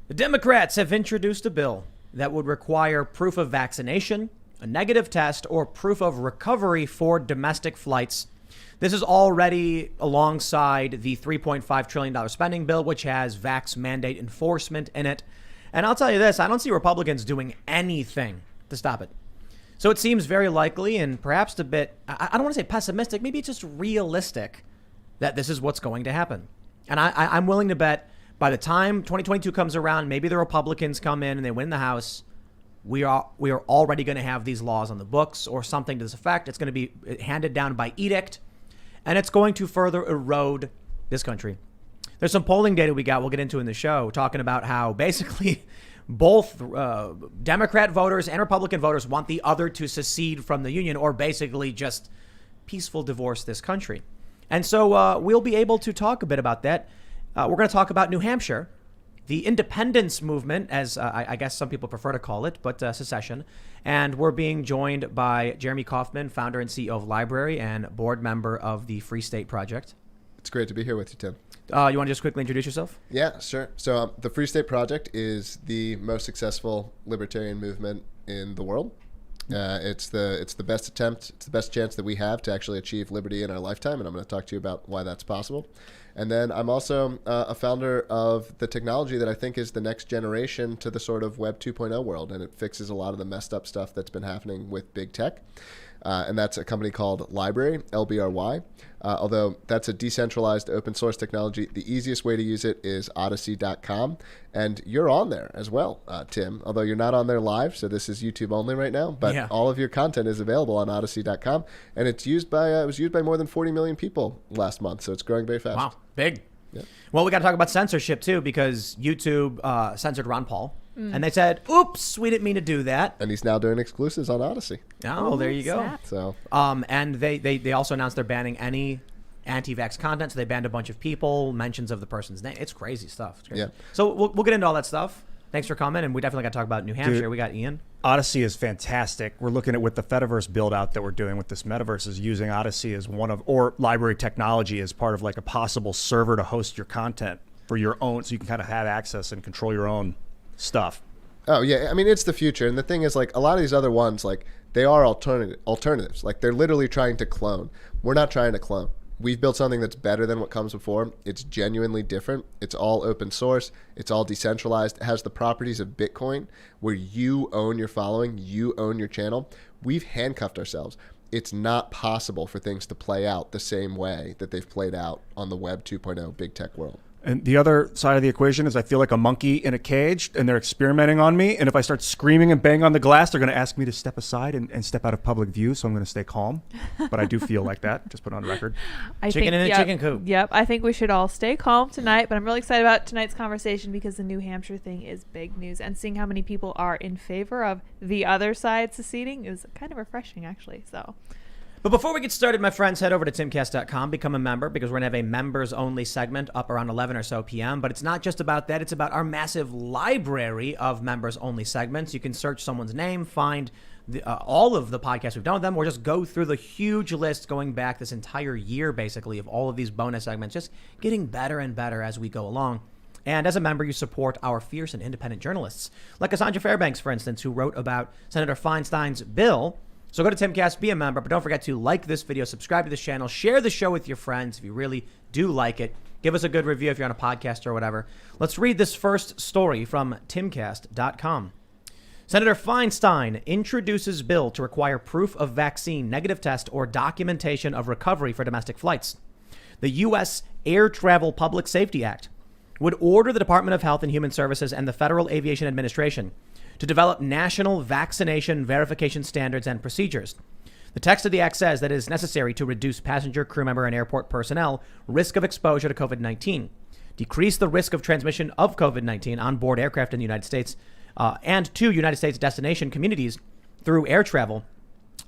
The Democrats have introduced a bill that would require proof of vaccination, a negative test, or proof of recovery for domestic flights. This is already alongside the $3.5 trillion spending bill, which has vax mandate enforcement in it. And I'll tell you this, I don't see Republicans doing anything to stop it. So it seems very likely and perhaps a bit, I don't want to say pessimistic, maybe it's just realistic that this is what's going to happen. And I'm willing to bet by the time 2022 comes around, maybe the Republicans come in and they win the House, we are already going to have these laws on the books or something to this effect. It's going to be handed down by edict, and it's going to further erode this country. There's some polling data we'll get into in the show, talking about how basically both Democrat voters and Republican voters want the other to secede from the union or basically just peaceful divorce this country. And so we'll be able to talk a bit about that. We're going to talk about New Hampshire, the independence movement, as I guess some people prefer to call it, but secession. And we're being joined by Jeremy Kauffman, founder and CEO of Library and board member of the Free State Project. It's great to be here with you, Tim. You want to just quickly introduce yourself? Yeah, sure. So the Free State Project is the most successful libertarian movement in the world. It's the best attempt, it's the best chance that we have to actually achieve liberty in our lifetime, and I'm going to talk to you about why that's possible. And then I'm also a founder of the technology that I think is the next generation to the sort of Web 2.0 world, and it fixes a lot of the messed up stuff that's been happening with big tech. And that's a company called Library, LBRY. Although that's a decentralized open source technology, the easiest way to use it is odyssey.com. And you're on there as well, Tim, although you're not on there live. So this is YouTube only right now. But all of your content is available on odyssey.com. And it's used by it was used by more than 40 million people last month. So it's growing very fast. Wow, big. Yeah. Well, we got to talk about censorship, too, because YouTube censored Ron Paul. And they said, oops, we didn't mean to do that. And he's now doing exclusives on Odyssey. Oh, well, there you go. Snap. So, and they also announced they're banning any anti-vax content. So they banned a bunch of people, mentions of the person's name. It's crazy stuff. It's crazy. Yeah. So we'll get into all that stuff. Thanks for coming. And we definitely got to talk about New Hampshire. Dude, we got Ian. Odyssey is fantastic. We're looking at with the Fediverse build out that we're doing with this metaverse is using Odyssey as or library technology as part of like a possible server to host your content for your own, so you can kind of have access and control your own stuff. oh yeah, I mean it's the future, and the thing is, like, a lot of these other ones, like, they are alternatives. Like, they're literally trying to clone. We're not trying to clone. We've built something that's better than what comes before. It's genuinely different. It's all open source. It's all decentralized. It has the properties of Bitcoin, where you own your following, you own your channel. We've handcuffed ourselves. It's not possible for things to play out the same way that they've played out on the Web 2.0 big tech world. And the other side of the equation is I feel like a monkey in a cage and they're experimenting on me. And if I start screaming and banging on the glass, they're going to ask me to step aside and step out of public view. So I'm going to stay calm. But I do feel like that. Just put it on record. Chicken in a chicken coop. Yep. I think we should all stay calm tonight. But I'm really excited about tonight's conversation because the New Hampshire thing is big news. And seeing how many people are in favor of the other side seceding is kind of refreshing, actually. So. But before we get started, my friends, head over to timcast.com, become a member, because we're going to have a members-only segment up around 11 or so p.m. But it's not just about that. It's about our massive library of members-only segments. You can search someone's name, find all of the podcasts we've done with them, or just go through the huge list going back this entire year, basically, of all of these bonus segments, just getting better and better as we go along. And as a member, you support our fierce and independent journalists, like Cassandra Fairbanks, for instance, who wrote about Senator Feinstein's bill. So go to Timcast, be a member, but don't forget to like this video, subscribe to this channel, share the show with your friends if you really do like it. Give us a good review if you're on a podcast or whatever. Let's read this first story from timcast.com. Senator Feinstein introduces bill to require proof of vaccine, negative test, or documentation of recovery for domestic flights. The U.S. Air Travel Public Safety Act would order the Department of Health and Human Services and the Federal Aviation Administration to develop national vaccination verification standards and procedures. The text of the act says that it is necessary to reduce passenger, crew member, and airport personnel risk of exposure to COVID-19, decrease the risk of transmission of COVID-19 on board aircraft in the United States and to United States destination communities through air travel,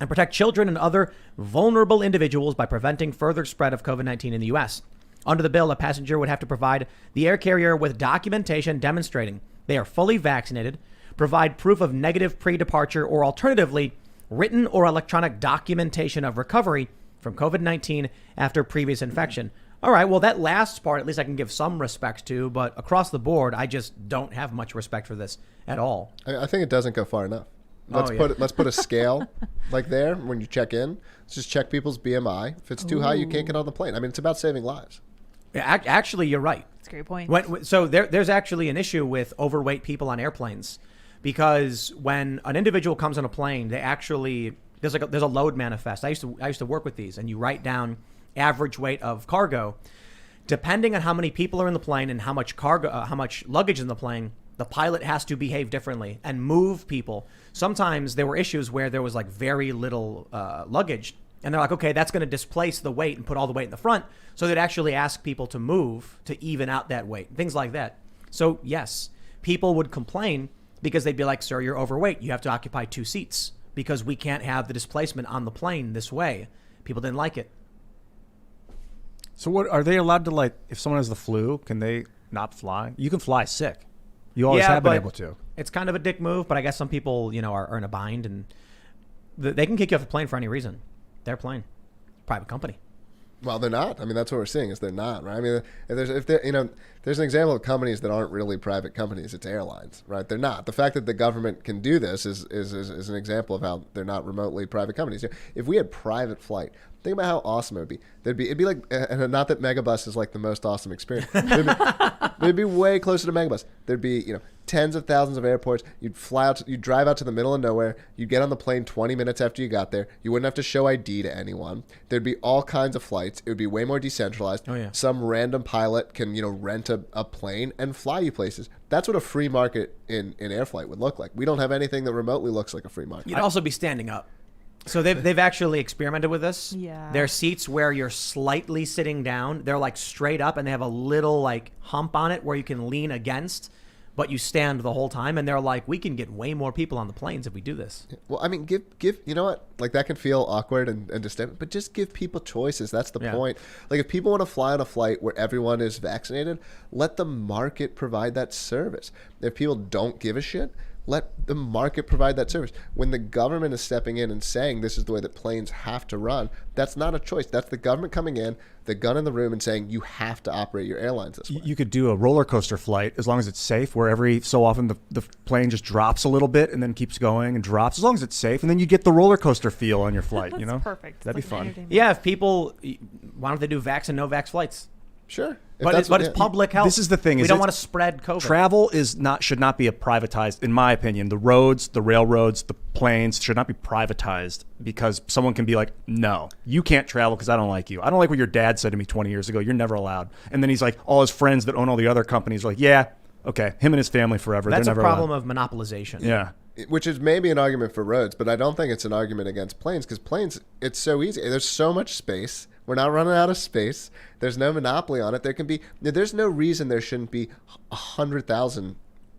and protect children and other vulnerable individuals by preventing further spread of COVID-19 in the U.S. Under the bill, a passenger would have to provide the air carrier with documentation demonstrating they are fully vaccinated, provide proof of negative pre-departure, or alternatively, written or electronic documentation of recovery from COVID-19 after previous infection. All right, well, that last part, at least I can give some respect to, but across the board, I just don't have much respect for this at all. I think it doesn't go far enough. Let's put a scale like there when you check in. Let's just check people's BMI. If it's too high, you can't get on the plane. I mean, it's about saving lives. Actually, you're right. That's a great point. So there's actually an issue with overweight people on airplanes, because when an individual comes on a plane, they actually there's a load manifest. I used to work with these, and you write down average weight of cargo. Depending on how many people are in the plane and how much cargo, how much luggage in the plane, the pilot has to behave differently and move people. Sometimes there were issues where there was like very little luggage, and they're like, okay, that's going to displace the weight and put all the weight in the front. So they'd actually ask people to move to even out that weight, things like that. So yes, people would complain because they'd be like, sir, you're overweight. You have to occupy 2 seats because we can't have the displacement on the plane this way. People didn't like it. So what are they allowed to, like, if someone has the flu, can they not fly? You can fly sick. You always have been able to. It's kind of a dick move, but I guess some people, are in a bind, and they can kick you off the plane for any reason. They're plane, private company. Well, they're not. I mean, that's what we're seeing is they're not, right? I mean, there's an example of companies that aren't really private companies. It's airlines, right? They're not. The fact that the government can do this is an example of how they're not remotely private companies. If we had private flight, think about how awesome it would be. It'd be like, and not that Megabus is like the most awesome experience. It'd be way closer to Megabus. There'd be, tens of thousands of airports. You'd fly out, you'd drive out to the middle of nowhere. You'd get on the plane 20 minutes after you got there. You wouldn't have to show ID to anyone. There'd be all kinds of flights. It would be way more decentralized. Oh, yeah. Some random pilot can, rent a plane and fly you places. That's what a free market in air flight would look like. We don't have anything that remotely looks like a free market. You'd also be standing up. So they've actually experimented with this. Yeah. There are seats where you're slightly sitting down. They're like straight up, and they have a little like hump on it where you can lean against, but you stand the whole time. And they're like, we can get way more people on the planes if we do this. Well, I mean, give you know what? Like, that can feel awkward and distant, but just give people choices. That's the point. Like, if people want to fly on a flight where everyone is vaccinated, let the market provide that service. If people don't give a shit, let the market provide that service. When the government is stepping in and saying this is the way that planes have to run, that's not a choice. That's the government coming in, the gun in the room, and saying you have to operate your airlines this way. You could do a roller coaster flight as long as it's safe, where every so often the plane just drops a little bit and then keeps going and drops, as long as it's safe. And then you get the roller coaster feel on your flight, That's perfect. That'd It's be like an fun. entertainment. Yeah, if people, why don't they do vax and no vax flights? Sure. But it's public health. This is the thing. We don't want to spread COVID. Travel should not be a privatized, in my opinion. The roads, the railroads, the planes should not be privatized, because someone can be like, no, you can't travel because I don't like you. I don't like what your dad said to me 20 years ago. You're never allowed. And then he's like, all his friends that own all the other companies are like, yeah, okay, him and his family forever. That's They're a never problem allowed. of monopolization. Yeah. Which is maybe an argument for roads, but I don't think it's an argument against planes, because planes, it's so easy. There's so much space. We're not running out of space. There's no monopoly on it. There's no reason there shouldn't be 100,000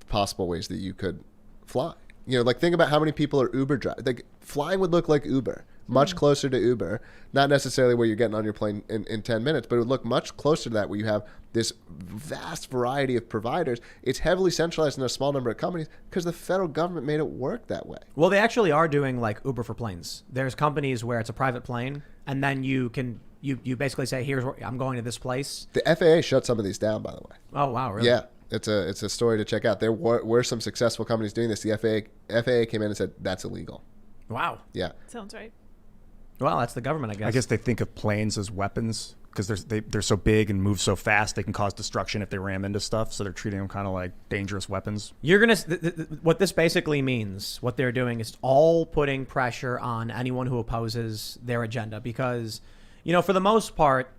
possible ways that you could fly. Like, think about how many people are Uber drivers. Like, flying would look like Uber, much closer to Uber. Not necessarily where you're getting on your plane in 10 minutes, but it would look much closer to that, where you have this vast variety of providers. It's heavily centralized in a small number of companies because the federal government made it work that way. Well, they actually are doing like Uber for planes. There's companies where it's a private plane, and then you can you basically say, here's where I'm going to this place. The FAA shut some of these down, by the way. Oh wow, really? Yeah. It's a story to check out. There were some successful companies doing this. The FAA came in and said that's illegal. Wow. Yeah. Sounds right. Well, that's the government, I guess. I guess they think of planes as weapons because they're so big and move so fast. They can cause destruction if they ram into stuff. So they're treating them kind of like dangerous weapons. You're gonna. What this basically means, what they're doing, is all putting pressure on anyone who opposes their agenda, because, for the most part,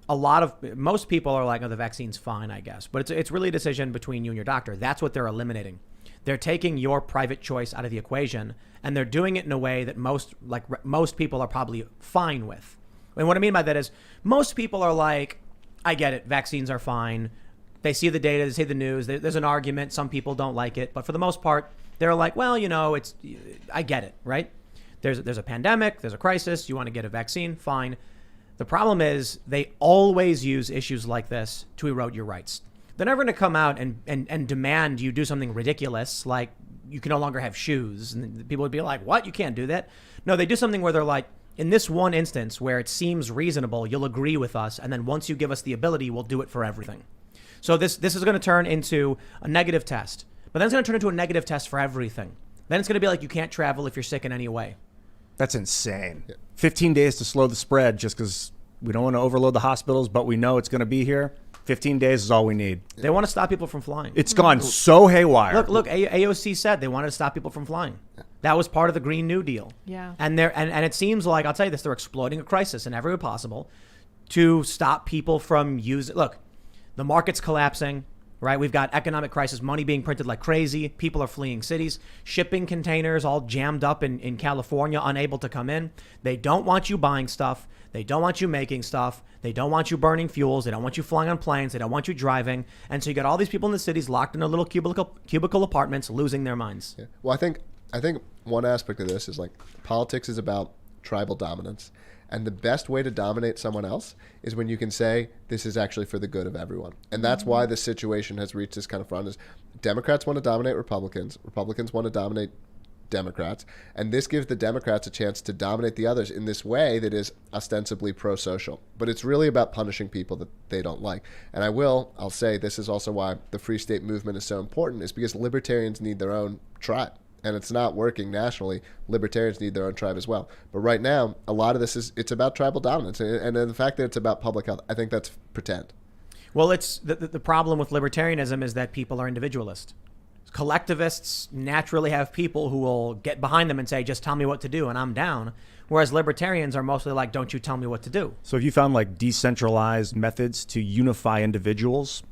most people are like, oh, the vaccine's fine, I guess. But it's really a decision between you and your doctor. That's what they're eliminating. They're taking your private choice out of the equation, and they're doing it in a way that most people are probably fine with. And what I mean by that is, most people are like, I get it, vaccines are fine. They see the data, they see the news, there's an argument, some people don't like it. But for the most part, they're like, well, I get it, right? There's a pandemic, there's a crisis, you want to get a vaccine, fine. The problem is they always use issues like this to erode your rights. They're never going to come out and demand you do something ridiculous, like you can no longer have shoes. And people would be like, what? You can't do that. No, they do something where they're like, in this one instance where it seems reasonable, you'll agree with us, and then once you give us the ability, we'll do it for everything. So this is going to turn into a negative test, but then it's going to turn into a negative test for everything. Then it's going to be like you can't travel if you're sick in any way. That's insane. 15 days to slow the spread just because we don't want to overload the hospitals, but we know it's going to be here. 15 days is all we need. They want to stop people from flying. It's gone so haywire. Look, AOC said they wanted to stop people from flying. That was part of the Green New Deal. Yeah. And it seems like, I'll tell you this, they're exploiting a crisis in every way possible to stop people from using. Look, the market's collapsing, right? We've got economic crisis, money being printed like crazy. People are fleeing cities, shipping containers all jammed up in California, unable to come in. They don't want you buying stuff. They don't want you making stuff. They don't want you burning fuels. They don't want you flying on planes. They don't want you driving. And so you got all these people in the cities locked in a little cubicle apartments, losing their minds. Yeah. Well, I think one aspect of this is like politics is about tribal dominance. And the best way to dominate someone else is when you can say, this is actually for the good of everyone. And that's why this situation has reached this kind of front is Democrats want to dominate Republicans. Republicans want to dominate Democrats. And this gives the Democrats a chance to dominate the others in this way that is ostensibly pro-social. But it's really about punishing people that they don't like. And I'll say this is also why the Free State movement is so important, is because libertarians need their own tribe. And it's not working nationally. Libertarians need their own tribe as well. But right now, a lot of this it's about tribal dominance. And the fact that it's about public health, I think that's pretend. Well, it's the problem with libertarianism is that people are individualist. Collectivists naturally have people who will get behind them and say, just tell me what to do and I'm down. Whereas libertarians are mostly like, don't you tell me what to do. So have you found like decentralized methods to unify individuals?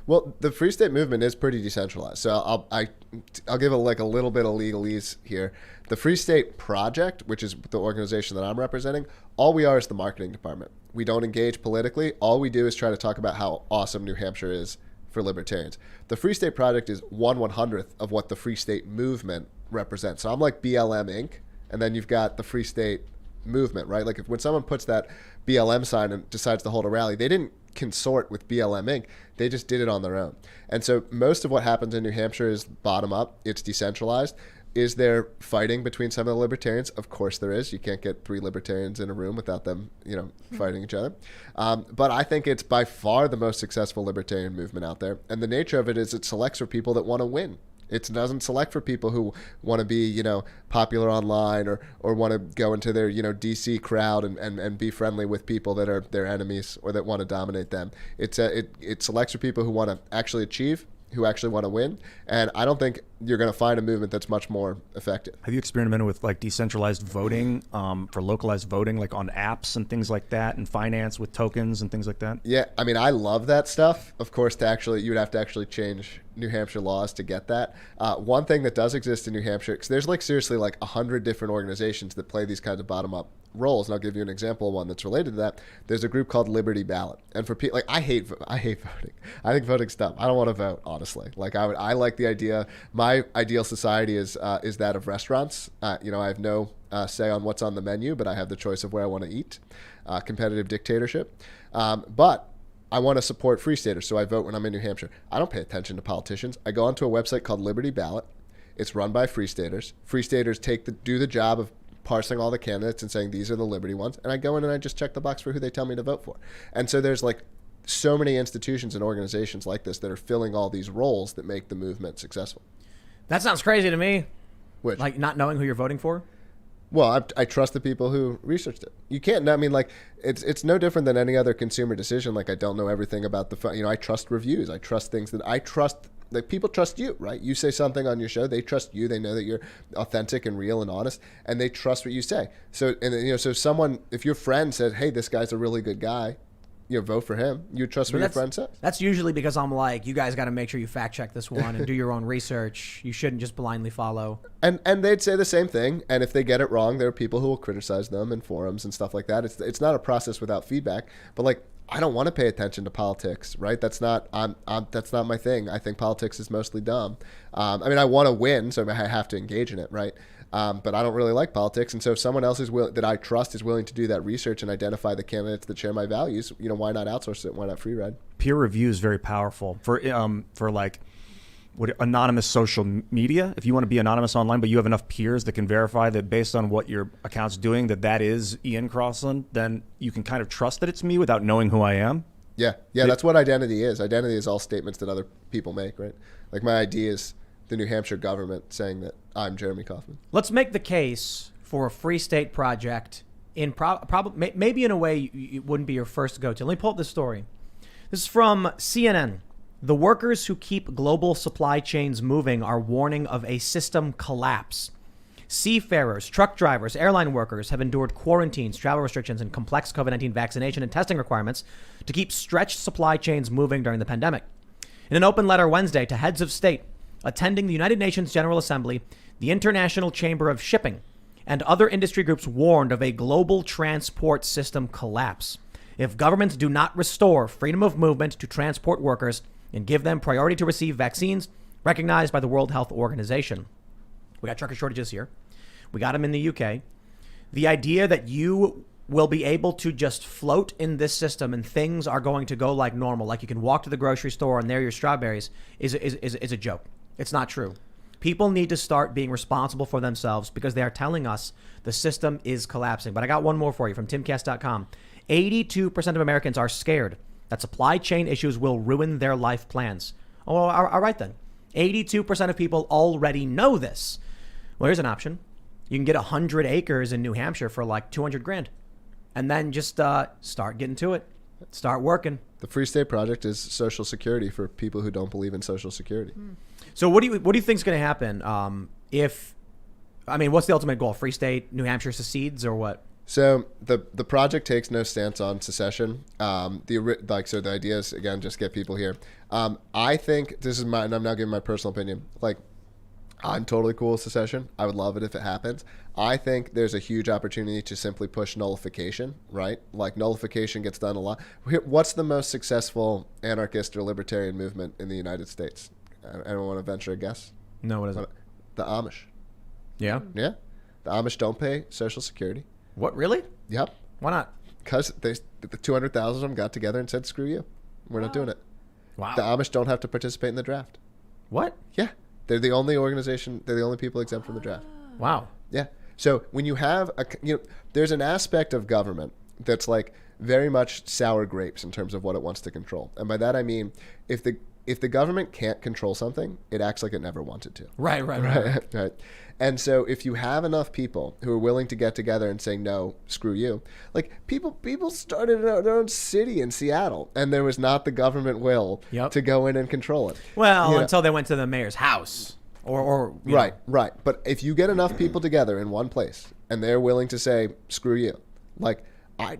Well, the Free State movement is pretty decentralized. So I'll give a little bit of legalese here. The Free State Project, which is the organization that I'm representing, all we are is the marketing department. We don't engage politically. All we do is try to talk about how awesome New Hampshire is for libertarians. The Free State Project is 1/100th of what the Free State movement represents. So I'm like BLM Inc., and then you've got the Free State movement, right? Like when someone puts that BLM sign and decides to hold a rally, they didn't consort with BLM Inc. They just did it on their own. And so most of what happens in New Hampshire is bottom up. It's decentralized. Is there fighting between some of the libertarians? Of course there is. You can't get 3 libertarians in a room without them, fighting each other. But I think it's by far the most successful libertarian movement out there. And the nature of it is it selects for people that want to win. It doesn't select for people who want to be, popular online or want to go into their, DC crowd and be friendly with people that are their enemies or that want to dominate them. It selects for people who want to actually achieve, who actually want to win. And I don't think you're going to find a movement that's much more effective. Have you experimented with like decentralized voting for localized voting, like on apps and things like that, and finance with tokens and things like that? Yeah, I mean, I you would have to actually change New Hampshire laws to get that. One thing that does exist in New Hampshire, because there's seriously 100 different organizations that play these kinds of bottom-up roles, and I'll give you an example of one that's related to that. There's a group called Liberty Ballot, and for people I hate voting. I think voting's dumb. I don't want to vote, honestly. I like the idea. My ideal society is that of restaurants. I have no say on what's on the menu, but I have the choice of where I want to eat. Competitive dictatorship, but I want to support free staters, so I vote when I'm in New Hampshire. I don't pay attention to politicians. I go onto a website called Liberty Ballot. It's run by free staters. Free staters do the job of parsing all the candidates and saying these are the liberty ones, and I go in and I just check the box for who they tell me to vote for. And so there's so many institutions and organizations like this that are filling all these roles that make the movement successful. That sounds crazy to me. Which? Like not knowing who you're voting for? Well, I trust the people who researched it. You can't. I mean, it's no different than any other consumer decision. I don't know everything about I trust reviews. I trust things that I trust. People trust you, right? You say something on your show, they trust you. They know that you're authentic and real and honest, and they trust what you say. So, if your friend said, "Hey, this guy's a really good guy," vote for him. You trust what your friend says. That's usually because I'm like, you guys got to make sure you fact check this one and do your own research. You shouldn't just blindly follow. And they'd say the same thing. And if they get it wrong, there are people who will criticize them in forums and stuff like that. It's not a process without feedback. But I don't want to pay attention to politics, right? That's not my thing. I think politics is mostly dumb. I want to win, so I have to engage in it, right? But I don't really like politics, and so if someone else that I trust is willing to do that research and identify the candidates that share my values, why not outsource it? Why not free ride? Peer review is very powerful for anonymous social media. If you want to be anonymous online, but you have enough peers that can verify that based on what your account's doing, that is Ian Crossland, then you can kind of trust that it's me without knowing who I am. Yeah, that's what identity is. Identity is all statements that other people make, right? Like my ID is the New Hampshire government saying that I'm Jeremy Kauffman. Let's make the case for a free state project in probably maybe in a way it wouldn't be your first go-to. Let me pull up this story. This is from CNN. The workers who keep global supply chains moving are warning of a system collapse. Seafarers, truck drivers, airline workers have endured quarantines, travel restrictions, and complex COVID-19 vaccination and testing requirements to keep stretched supply chains moving during the pandemic. In an open letter Wednesday to heads of state attending the United Nations General Assembly, the International Chamber of Shipping and other industry groups warned of a global transport system collapse. If governments do not restore freedom of movement to transport workers and give them priority to receive vaccines recognized by the World Health Organization. We got trucker shortages here. We got them in the UK. The idea that you will be able to just float in this system and things are going to go like normal, like you can walk to the grocery store and there are your strawberries, is a joke. It's not true. People need to start being responsible for themselves because they are telling us the system is collapsing. But I got one more for you from Timcast.com. 82% of Americans are scared that supply chain issues will ruin their life plans. Oh, all right then. 82% of people already know this. Well, here's an option. You can get 100 acres in New Hampshire for like 200 grand. And then just start getting to it. Start working. The Free State Project is Social Security for people who don't believe in Social Security. So what do you think is going to happen what's the ultimate goal? Free State, New Hampshire secedes or what? So the project takes no stance on secession. The idea is, again, just get people here. I think this is and I'm now giving my personal opinion. Like, I'm totally cool with secession. I would love it if it happens. I think there's a huge opportunity to simply push nullification, right? Like nullification gets done a lot. What's the most successful anarchist or libertarian movement in the United States? Anyone want to venture a guess? No, what is it? The Amish. Yeah? Yeah. The Amish don't pay Social Security. What, really? Yep. Why not? Because the 200,000 of them got together and said, screw you. We're not doing it. Wow. The Amish don't have to participate in the draft. What? Yeah. They're the only organization, they're the only people exempt from the draft. Wow. Yeah. So when you have, there's an aspect of government that's like very much sour grapes in terms of what it wants to control. And by that I mean, if the government can't control something, it acts like it never wanted to. Right. Right. And so if you have enough people who are willing to get together and say, no, screw you, like people started their own city in Seattle and there was not the government will to go in and control it. Well, until they went to the mayor's house or Right. But if you get enough people together in one place and they're willing to say, screw you, like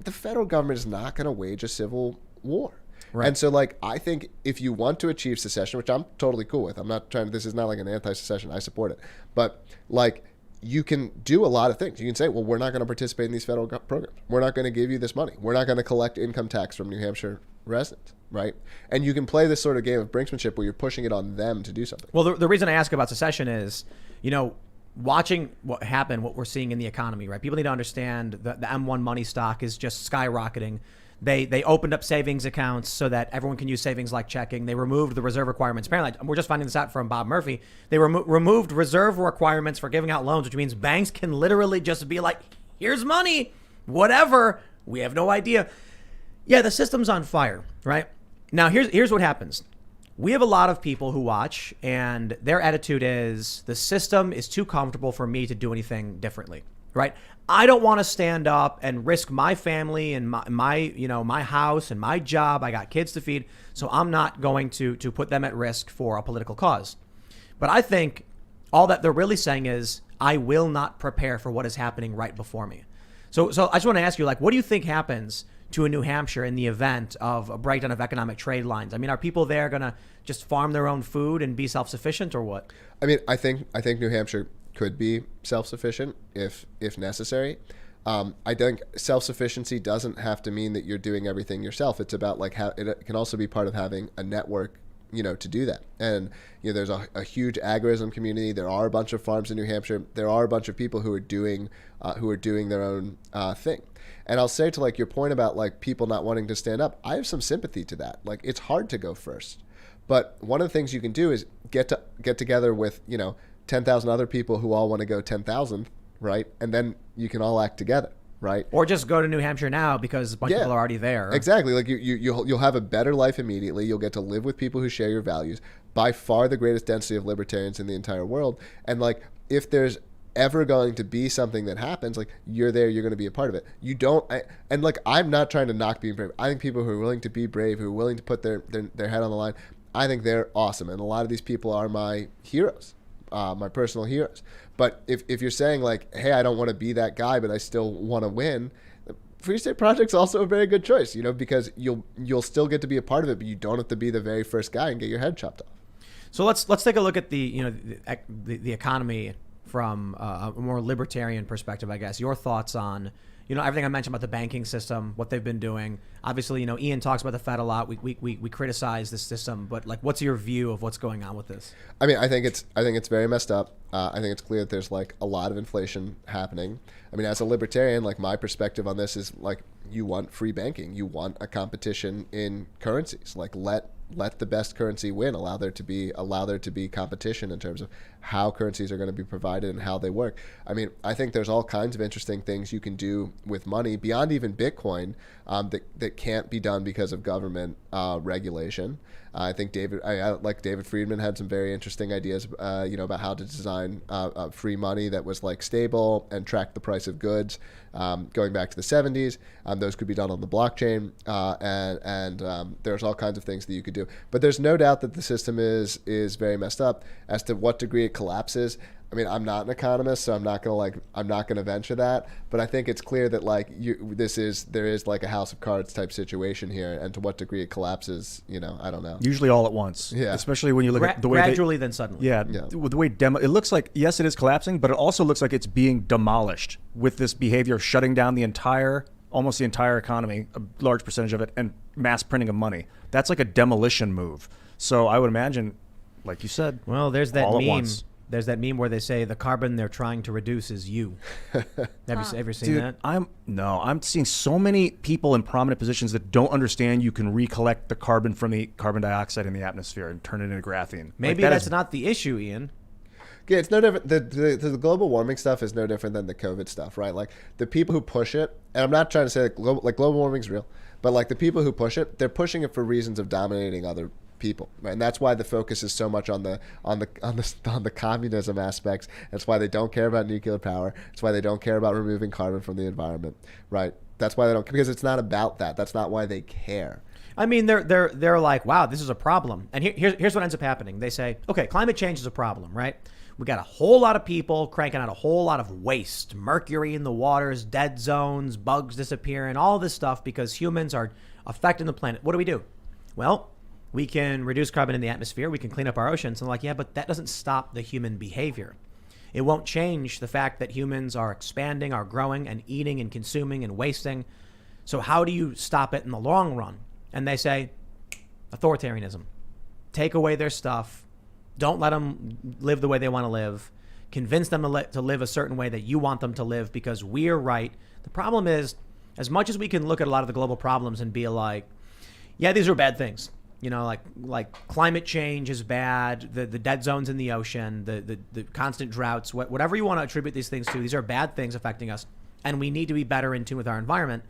the federal government is not going to wage a civil war. Right. And so, like, I think if you want to achieve secession, which I'm totally cool with, I'm not trying to, this is not like an anti-secession, I support it. But, like, you can do a lot of things. You can say, well, we're not going to participate in these federal programs. We're not going to give you this money. We're not going to collect income tax from New Hampshire residents, right? And you can play this sort of game of brinksmanship where you're pushing it on them to do something. Well, the reason I ask about secession is, watching what happened, what we're seeing in the economy, right? People need to understand that the M1 money stock is just skyrocketing. They opened up savings accounts so that everyone can use savings like checking. They removed the reserve requirements. Apparently, we're just finding this out from Bob Murphy. They removed reserve requirements for giving out loans, which means banks can literally just be like, here's money, whatever. We have no idea. Yeah, the system's on fire, right? Now, here's what happens. We have a lot of people who watch, and their attitude is the system is too comfortable for me to do anything differently, right? I don't want to stand up and risk my family and my house and my job. I got kids to feed, so I'm not going to put them at risk for a political cause. But I think all that they're really saying is I will not prepare for what is happening right before me. So I just want to ask you, like, what do you think happens to a New Hampshire in the event of a breakdown of economic trade lines? I mean, are people there going to just farm their own food and be self-sufficient or what? I mean, I think New Hampshire could be self-sufficient if necessary. I think self-sufficiency doesn't have to mean that you're doing everything yourself. It's about like it can also be part of having a network, to do that. And there's a huge agorism community. There are a bunch of farms in New Hampshire. There are a bunch of people who are doing their own thing. And I'll say to your point about people not wanting to stand up, I have some sympathy to that. It's hard to go first. But one of the things you can do is get together with 10,000 other people who all want to go 10,000th, right? And then you can all act together, right? Or just go to New Hampshire now because a bunch of people are already there. Exactly. Like you'll have a better life immediately. You'll get to live with people who share your values. By far the greatest density of libertarians in the entire world. And like, if there's ever going to be something that happens, like, you're there, you're going to be a part of it. You don't, and like, I'm not trying to knock being brave. I think people who are willing to be brave, who are willing to put their head on the line, I think they're awesome. And a lot of these people are my heroes, my personal heroes. But if you're saying like, hey, I don't want to be that guy, but I still want to win, the Free State Project's also a very good choice, because you'll still get to be a part of it, but you don't have to be the very first guy and get your head chopped off. So let's take a look at the economy from a more libertarian perspective, I guess. Your thoughts on everything I mentioned about the banking system, what they've been doing. Obviously, Ian talks about the Fed a lot. We criticize this system, but like, what's your view of what's going on with this? I mean, I think it's very messed up. I think it's clear that there's like a lot of inflation happening. I mean, as a libertarian, like, my perspective on this is like, you want free banking, you want a competition in currencies. Like, let the best currency win. Allow there to be competition in terms of how currencies are going to be provided and how they work. I mean, I think there's all kinds of interesting things you can do with money beyond even Bitcoin that can't be done because of government regulation. I think David Friedman had some very interesting ideas, about how to design free money that was like stable and track the price of goods, going back to the 70s. Those could be done on the blockchain, and there's all kinds of things that you could do. But there's no doubt that the system is very messed up. As to what degree it collapses, I mean, I'm not an economist, so I'm not gonna venture that. But I think it's clear that like there is like a house of cards type situation here, and to what degree it collapses, I don't know. Usually all at once. Yeah. Especially when you look at the way gradually, then suddenly. Yeah. With the way it looks like, yes, it is collapsing, but it also looks like it's being demolished with this behavior of shutting down almost the entire economy, a large percentage of it, and mass printing of money. That's like a demolition move. So I would imagine, like you said, well, there's that all at meme. once. There's that meme where they say the carbon they're trying to reduce is you. Have you ever seen that? I'm seeing so many people in prominent positions that don't understand you can recollect the carbon from the carbon dioxide in the atmosphere and turn it into graphene. Maybe that's not the issue, Ian. Yeah, it's no different. The global warming stuff is no different than the COVID stuff, right? Like, the people who push it, and I'm not trying to say that global warming's real, but like, the people who push it, they're pushing it for reasons of dominating other people, right? And that's why the focus is so much on the communism aspects. That's why they don't care about nuclear power. That's why they don't care about removing carbon from the environment, right? That's why they don't, because it's not about that. That's not why they care. I mean, they're like, wow, this is a problem. And here's what ends up happening. They say, okay, climate change is a problem, right? We got a whole lot of people cranking out a whole lot of waste, mercury in the waters, dead zones, bugs disappearing, all this stuff because humans are affecting the planet. What do? Well, we can reduce carbon in the atmosphere. We can clean up our oceans. And like, yeah, but that doesn't stop the human behavior. It won't change the fact that humans are expanding, are growing, and eating and consuming and wasting. So how do you stop it in the long run? And they say, authoritarianism. Take away their stuff. Don't let them live the way they want to live. Convince them to live a certain way that you want them to live because we're right. The problem is, as much as we can look at a lot of the global problems and be like, yeah, these are bad things. Like climate change is bad, the dead zones in the ocean, the constant droughts, whatever you want to attribute these things to, these are bad things affecting us. And we need to be better in tune with our environment.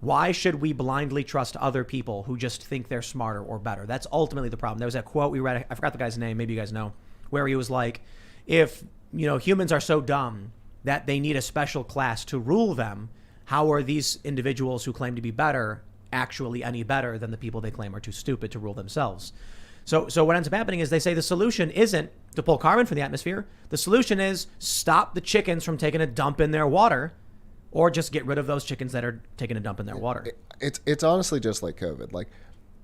Why should we blindly trust other people who just think they're smarter or better? That's ultimately the problem. There was that quote we read, I forgot the guy's name, maybe you guys know, where he was like, if humans are so dumb that they need a special class to rule them, how are these individuals who claim to be better actually any better than the people they claim are too stupid to rule themselves? So what ends up happening is they say the solution isn't to pull carbon from the atmosphere. The solution is stop the chickens from taking a dump in their water, or just get rid of those chickens that are taking a dump in their water. It's honestly just like COVID. Like,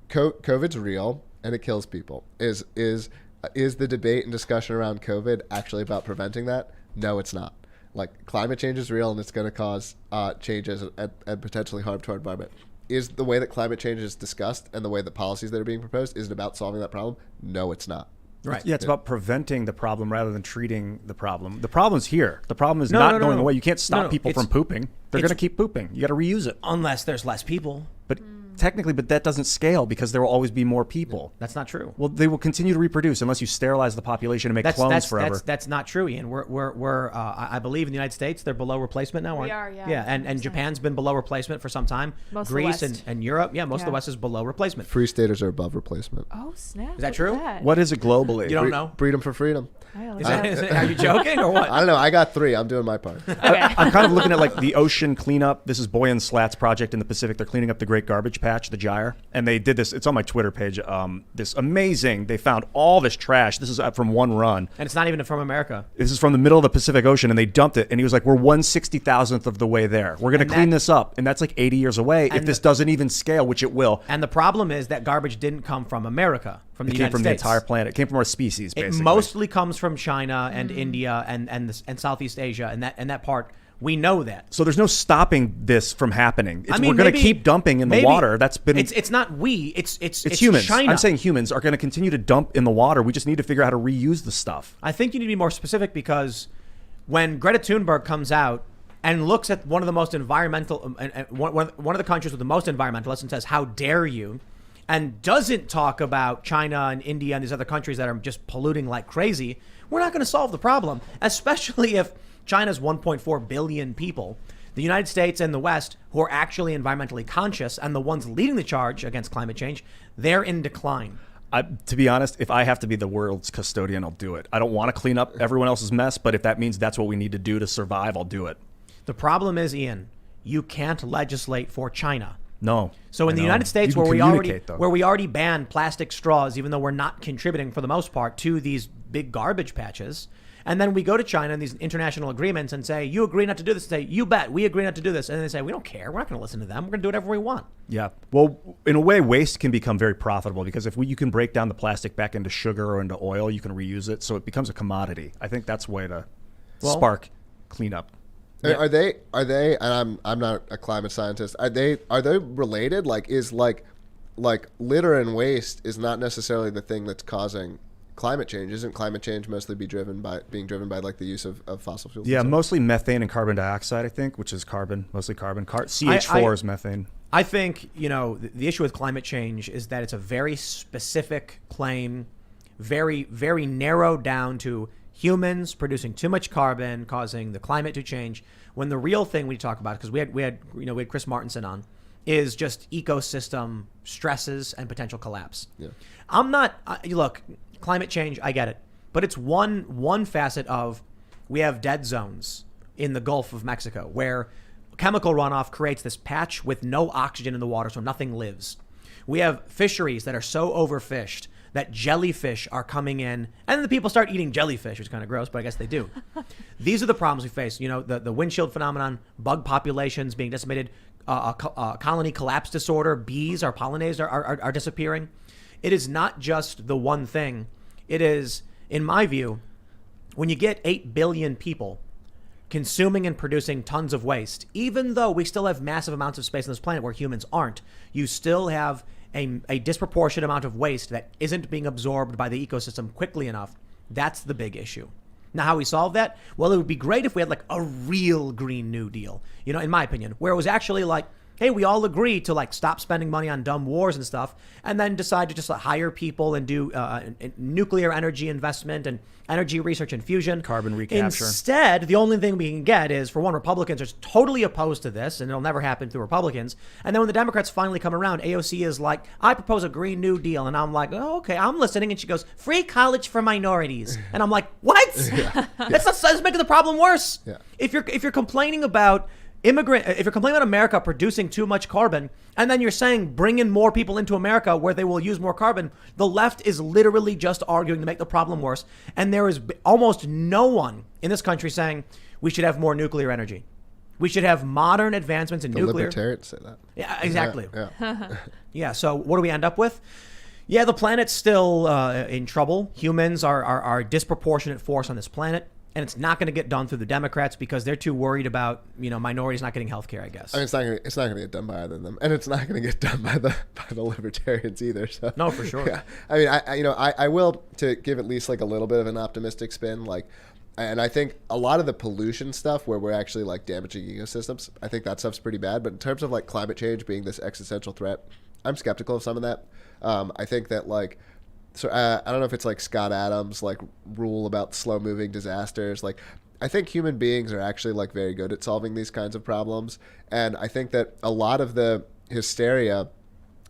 COVID's real and it kills people. Is the debate and discussion around COVID actually about preventing that? No, it's not. Like, climate change is real and it's going to cause changes and potentially harm to our environment. Is the way that climate change is discussed and the way that policies that are being proposed, is it about solving that problem? No, it's not. Right. Yeah, it's about preventing the problem rather than treating the problem. The problem's here. The problem is not going away. You can't stop people from pooping. They're going to keep pooping. You got to reuse it. Unless there's less people. But technically, but that doesn't scale because there will always be more people. That's not true. Well, they will continue to reproduce unless you sterilize the population and make clones forever. That's not true, Ian. We're I believe in the United States they're below replacement now. We are, yeah. Yeah, and Japan's been below replacement for some time. Most of the Greece West. and Europe, most of the West is below replacement. Free staters are above replacement. Oh snap! Is that Look true? at that. What is it globally? You don't know? Freedom for freedom. Are you joking or what? I don't know. I got 3. I'm doing my part. I'm kind of looking at like the ocean cleanup. This is Boyan Slat's project in the Pacific. They're cleaning up the Great Garbage Patch, the Gyre, and they did this. It's on my Twitter page. This amazing. They found all this trash. This is from one run, And it's not even from America. This is from the middle of the Pacific Ocean, and they dumped it. And he was like, "We're 1/60,000th of the way there. We're going to clean this up, and that's like 80 years away if this doesn't even scale, which it will." And the problem is that garbage didn't come from America, from the It came United from States. the entire planet. It came from our species, It basically. mostly comes from China and India and Southeast Asia and that part. We know that. So there's no stopping this from happening. I mean, we're going to maybe- keep dumping in the maybe water. That's been. It's not we. It's humans. China. I'm saying humans are going to continue to dump in the water. We just need to figure out how to reuse the stuff. I think you need to be more specific because when Greta Thunberg comes out and looks at one of the most environmental, one of the countries with the most environmentalists and says, "How dare you?" and doesn't talk about China and India and these other countries that are just polluting like crazy, we're not going to solve the problem, especially if China's 1.4 billion people. The United States and the West, who are actually environmentally conscious and the ones leading the charge against climate change, they're in decline. To be honest, if I have to be the world's custodian, I'll do it. I don't want to clean up everyone else's mess, but if that means that's what we need to do to survive, I'll do it. The problem is, Ian, you can't legislate for China. No. So in I the know. United States, You can communicate, though. where we already ban plastic straws, even though we're not contributing for the most part to these big garbage patches, and then we go to China and these international agreements and say, "You agree not to do this?" And say, "You bet, we agree not to do this." And they say, "We don't care. We're not going to listen to them. We're going to do whatever we want." Yeah. Well, in a way, waste can become very profitable because if you can break down the plastic back into sugar or into oil, you can reuse it. So it becomes a commodity. I think that's a way to spark cleanup. Yeah. Are they? And I'm not a climate scientist. Are they related? Like, is like litter and waste is not necessarily the thing that's causing climate change. Isn't climate change mostly being driven by like the use of fossil fuels? Yeah, mostly methane and carbon dioxide, I think, which is carbon, mostly carbon. CH4 is methane. I think, the issue with climate change is that it's a very specific claim, very, very narrowed down to humans producing too much carbon, causing the climate to change. When the real thing we talk about, because we had Chris Martinson on, is just ecosystem stresses and potential collapse. Yeah. I'm not look, climate change, I get it, but it's one facet of we have dead zones in the Gulf of Mexico where chemical runoff creates this patch with no oxygen in the water, so nothing lives. We have fisheries that are so overfished that jellyfish are coming in, and the people start eating jellyfish, which is kind of gross, but I guess they do. These are the problems we face. The windshield phenomenon, bug populations being decimated, colony collapse disorder, bees, our pollinators are disappearing. It is not just the one thing. It is, in my view, when you get 8 billion people consuming and producing tons of waste, even though we still have massive amounts of space on this planet where humans aren't, you still have a disproportionate amount of waste that isn't being absorbed by the ecosystem quickly enough. That's the big issue. Now, how we solve that? Well, it would be great if we had like a real Green New Deal, in my opinion, where it was actually like, hey, we all agree to like stop spending money on dumb wars and stuff, and then decide to just hire people and do nuclear energy investment and energy research and fusion. Carbon recapture. Instead, the only thing we can get is, for one, Republicans are totally opposed to this, and it'll never happen through Republicans. And then when the Democrats finally come around, AOC is like, I propose a Green New Deal. And I'm like, oh, okay, I'm listening. And she goes, free college for minorities. And I'm like, what? That's making the problem worse. Yeah. If you're complaining about if you're complaining about America producing too much carbon, and then you're saying bring in more people into America where they will use more carbon, the left is literally just arguing to make the problem worse. And there is almost no one in this country saying we should have more nuclear energy. We should have modern advancements in nuclear. Libertarians say that. Yeah, exactly. Yeah. Yeah. So what do we end up with? Yeah, the planet's still in trouble. Humans are a disproportionate force on this planet. And it's not going to get done through the Democrats because they're too worried about, minorities not getting health care, I guess. I mean, it's not going to get done by either of them, and it's not going to get done by the libertarians either. So no, for sure. Yeah. I mean, I will, to give at least like a little bit of an optimistic spin, and I think a lot of the pollution stuff where we're actually like damaging ecosystems, I think that stuff's pretty bad. But in terms of like climate change being this existential threat, I'm skeptical of some of that. I think that like, so I don't know if it's like Scott Adams like rule about slow moving disasters. Like, I think human beings are actually like very good at solving these kinds of problems, and I think that a lot of the hysteria,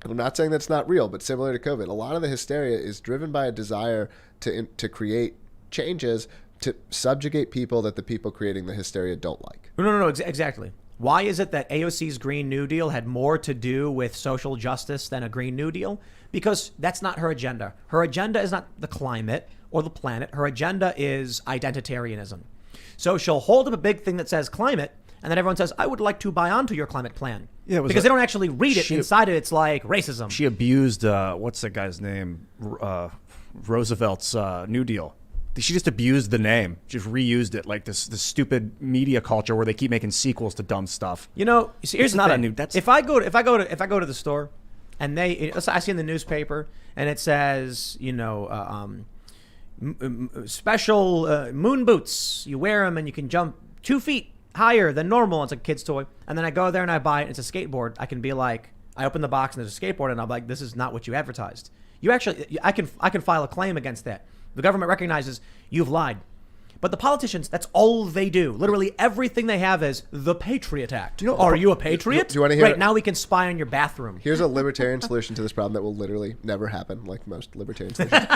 I'm not saying that's not real, but similar to COVID, a lot of the hysteria is driven by a desire to create changes to subjugate people that the people creating the hysteria don't like. No, exactly. Why is it that AOC's Green New Deal had more to do with social justice than a Green New Deal? Because that's not her agenda. Her agenda is not the climate or the planet. Her agenda is identitarianism. So she'll hold up a big thing that says climate, and then everyone says, I would like to buy onto your climate plan. Yeah, because they don't actually read it. Inside it, it's like racism. She abused, what's that guy's name? Roosevelt's New Deal. She just abused the name, just reused it like this stupid media culture where they keep making sequels to dumb stuff. You know, here's not the a thing. new. That's if I go to the store, and I see in the newspaper, and it says, you know, special moon boots. You wear them and you can jump 2 feet higher than normal. It's a kid's toy. And then I go there and I buy it. It's a skateboard. I can be like, I open the box and there's a skateboard, and I'm like, this is not what you advertised. I can file a claim against that. The government recognizes you've lied. But the politicians, that's all they do. Literally everything they have is the Patriot Act. Are you a patriot? Do you want to hear Right, now we can spy on your bathroom. Here's a libertarian solution to this problem that will literally never happen, like most libertarian solutions.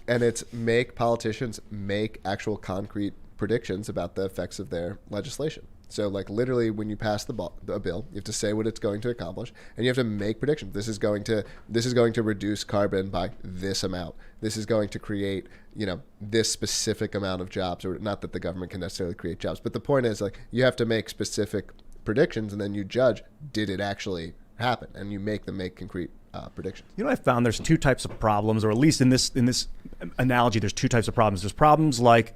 And it's make politicians make actual concrete predictions about the effects of their legislation. So like literally when you pass a bill, you have to say what it's going to accomplish, and you have to make predictions. This is going to reduce carbon by this amount. This is going to create, you know, this specific amount of jobs, or not that the government can necessarily create jobs, but the point is like you have to make specific predictions, and then you judge, did it actually happen? And you make concrete predictions. You know, I found there's two types of problems, or at least in this analogy, there's two types of problems. There's problems like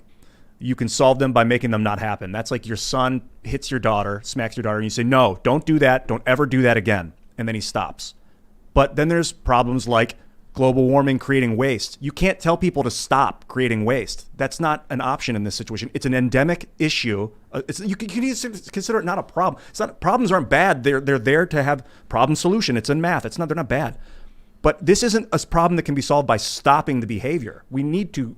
you can solve them by making them not happen. That's like your son hits your daughter, smacks your daughter, and you say, no, don't do that. Don't ever do that again. And then he stops. But then there's problems like global warming creating waste. You can't tell people to stop creating waste. That's not an option in this situation. It's an endemic issue. You can consider it not a problem. It's not, problems aren't bad. They're there to have problem solution. It's in math. They're not bad. But this isn't a problem that can be solved by stopping the behavior. We need to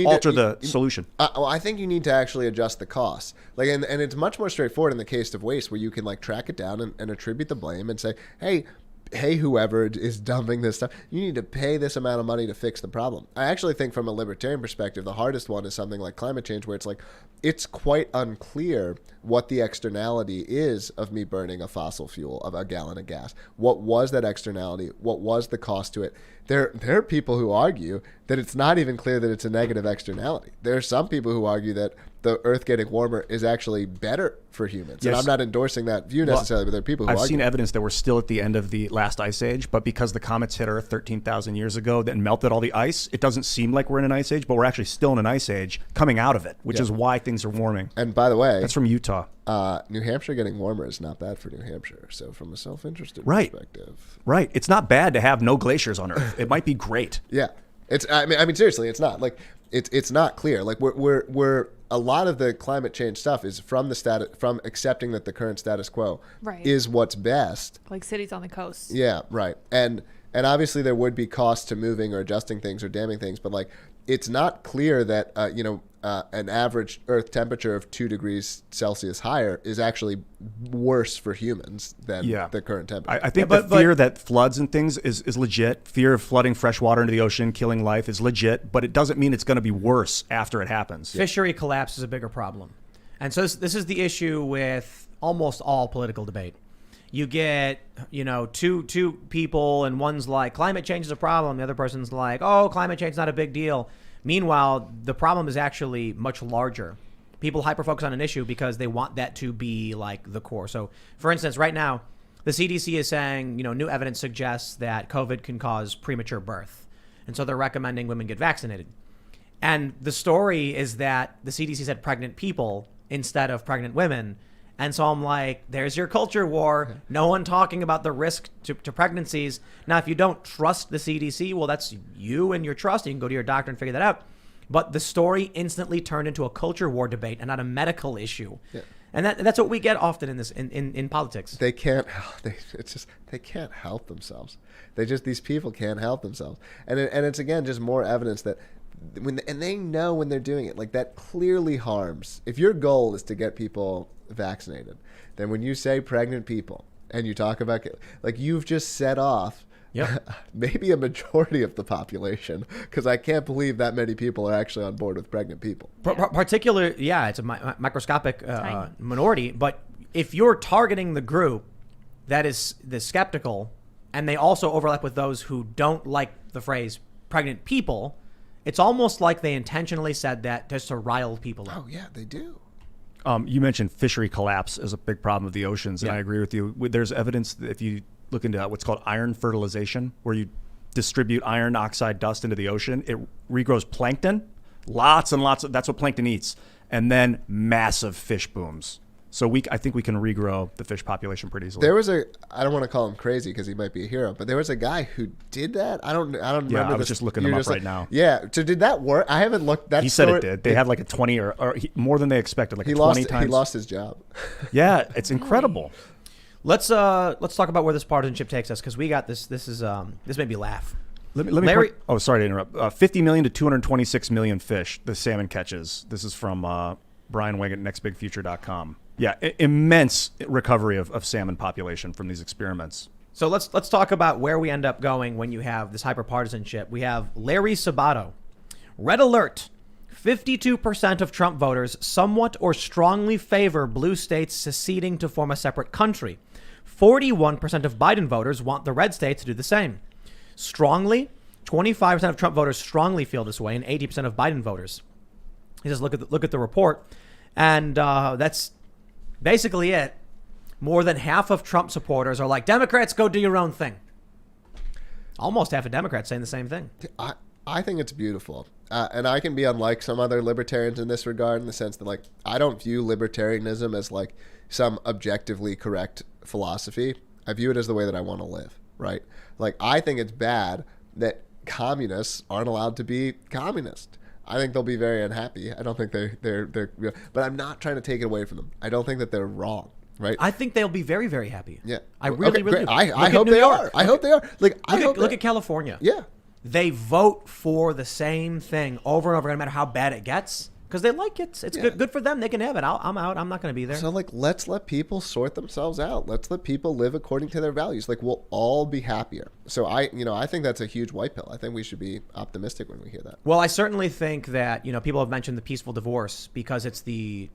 alter the solution. I think you need to actually adjust the costs. Like, and it's much more straightforward in the case of waste, where you can like track it down and attribute the blame and say, hey, whoever is dumping this stuff, you need to pay this amount of money to fix the problem. I actually think from a libertarian perspective, the hardest one is something like climate change, where it's like, it's quite unclear what the externality is of me burning a fossil fuel, of a gallon of gas. What was that externality? What was the cost to it? There are people who argue that it's not even clear that it's a negative externality. There are some people who argue that the Earth getting warmer is actually better for humans. Yes. And I'm not endorsing that view necessarily, but there are people who argue. I've seen evidence that we're still at the end of the last ice age, but because the comets hit Earth 13,000 years ago that melted all the ice, it doesn't seem like we're in an ice age, but we're actually still in an ice age coming out of it, which is why things are warming. And by the way, that's from Utah. New Hampshire getting warmer is not bad for New Hampshire. So from a self-interested perspective. Right. It's not bad to have no glaciers on Earth. It might be great. Yeah. I mean, seriously, it's not. Like, it's not clear. Like, we're a lot of the climate change stuff is from accepting that the current status quo is what's best. Like cities on the coast. Yeah, right. And obviously there would be costs to moving or adjusting things or damming things, but like, it's not clear that an average Earth temperature of 2 degrees Celsius higher is actually worse for humans than the current temperature. I think the fear that floods and things is legit. Fear of flooding fresh water into the ocean, killing life is legit, but it doesn't mean it's going to be worse after it happens. Fishery collapse is a bigger problem. And so this is the issue with almost all political debate. You get, two people, and one's like, climate change is a problem. The other person's like, oh, climate change is not a big deal. Meanwhile, the problem is actually much larger. People hyper-focus on an issue because they want that to be like the core. So, for instance, right now, the CDC is saying, new evidence suggests that COVID can cause premature birth. And so they're recommending women get vaccinated. And the story is that the CDC said pregnant people instead of pregnant women. And so I'm like, there's your culture war. No one talking about the risk to pregnancies. Now, if you don't trust the CDC, well, that's you and your trust. You can go to your doctor and figure that out. But the story instantly turned into a culture war debate and not a medical issue. Yeah. And that's what we get often in this in politics. They can't. They can't help themselves. These people can't help themselves. And it's again just more evidence that and they know when they're doing it, like that clearly harms. If your goal is to get people vaccinated, then when you say pregnant people and you talk about, like, you've just set off maybe a majority of the population, because I can't believe that many people are actually on board with pregnant people. It's a microscopic minority, but if you're targeting the group that is the skeptical, and they also overlap with those who don't like the phrase pregnant people, it's almost like they intentionally said that just to rile people up. Oh yeah, they do. You mentioned fishery collapse as a big problem of the oceans, and I agree with you. There's evidence that if you look into what's called iron fertilization, where you distribute iron oxide dust into the ocean, it regrows plankton, lots and lots of, that's what plankton eats, and then massive fish booms. So I think we can regrow the fish population pretty easily. There was I don't want to call him crazy because he might be a hero, but there was a guy who did that. I don't remember. Yeah, I was just looking him up right now. Yeah, so did that work? I haven't looked. He said it did. They had like a 20 or more than they expected, like he 20 times. He lost his job. Yeah, it's incredible. Let's talk about where this partisanship takes us, because we got this. This made me laugh. Let me Larry, sorry to interrupt. 50 million to 226 million fish the salmon catches. This is from Brian Wing at nextbigfuture.com. Yeah, immense recovery of salmon population from these experiments. So let's talk about where we end up going when you have this hyperpartisanship. We have Larry Sabato. Red alert. 52% of Trump voters somewhat or strongly favor blue states seceding to form a separate country. 41% of Biden voters want the red states to do the same. Strongly, 25% of Trump voters strongly feel this way, and 80% of Biden voters. He says, look at the report, and that's basically it. More than half of Trump supporters are like, Democrats, go do your own thing. Almost half of Democrats saying the same thing. I think it's beautiful. And I can be unlike some other libertarians in this regard, in the sense that, like, I don't view libertarianism as like some objectively correct philosophy. I view it as the way that I want to live, right? Like, I think it's bad that communists aren't allowed to be communist. I think they'll be very unhappy. I don't think they're but I'm not trying to take it away from them. I don't think that they're wrong, right? I think they'll be very, very happy. Yeah. I really do. I hope they are. I hope they are. Like, Look at California. Yeah. They vote for the same thing over and over, no matter how bad it gets, because they like it. It's good for them. They can have it. I'm out. I'm not going to be there. So, like, let's let people sort themselves out. Let's let people live according to their values. Like, we'll all be happier. So I think that's a huge white pill. I think we should be optimistic when we hear that. Well, I certainly think that, people have mentioned the peaceful divorce because it's the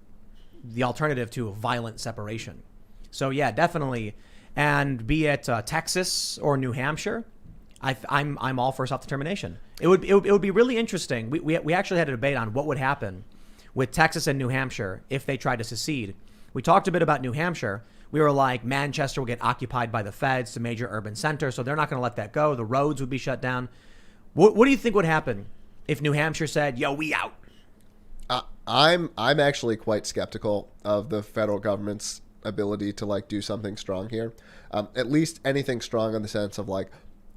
alternative to a violent separation. So yeah, definitely. And be it Texas or New Hampshire, I'm all for self-determination. It would be really interesting. We actually had a debate on what would happen with Texas and New Hampshire if they tried to secede. We talked a bit about New Hampshire. We were like, Manchester will get occupied by the feds, it's a major urban center, so they're not going to let that go. The roads would be shut down. What do you think would happen if New Hampshire said, "Yo, we out"? I'm actually quite skeptical of the federal government's ability to, like, do something strong here. At least anything strong in the sense of, like,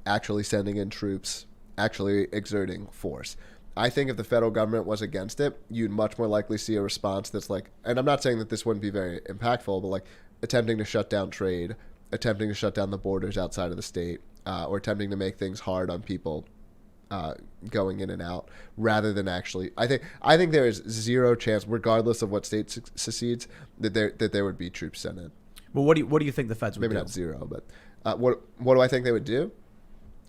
actually sending in troops, actually exerting force. I think if the federal government was against it, you'd much more likely see a response that's like, and I'm not saying that this wouldn't be very impactful, but like attempting to shut down trade, attempting to shut down the borders outside of the state, or attempting to make things hard on people going in and out, rather than actually, I think there is zero chance, regardless of what state secedes, that there would be troops sent in. Well, what do you think the feds would do? Maybe not zero, but what do I think they would do?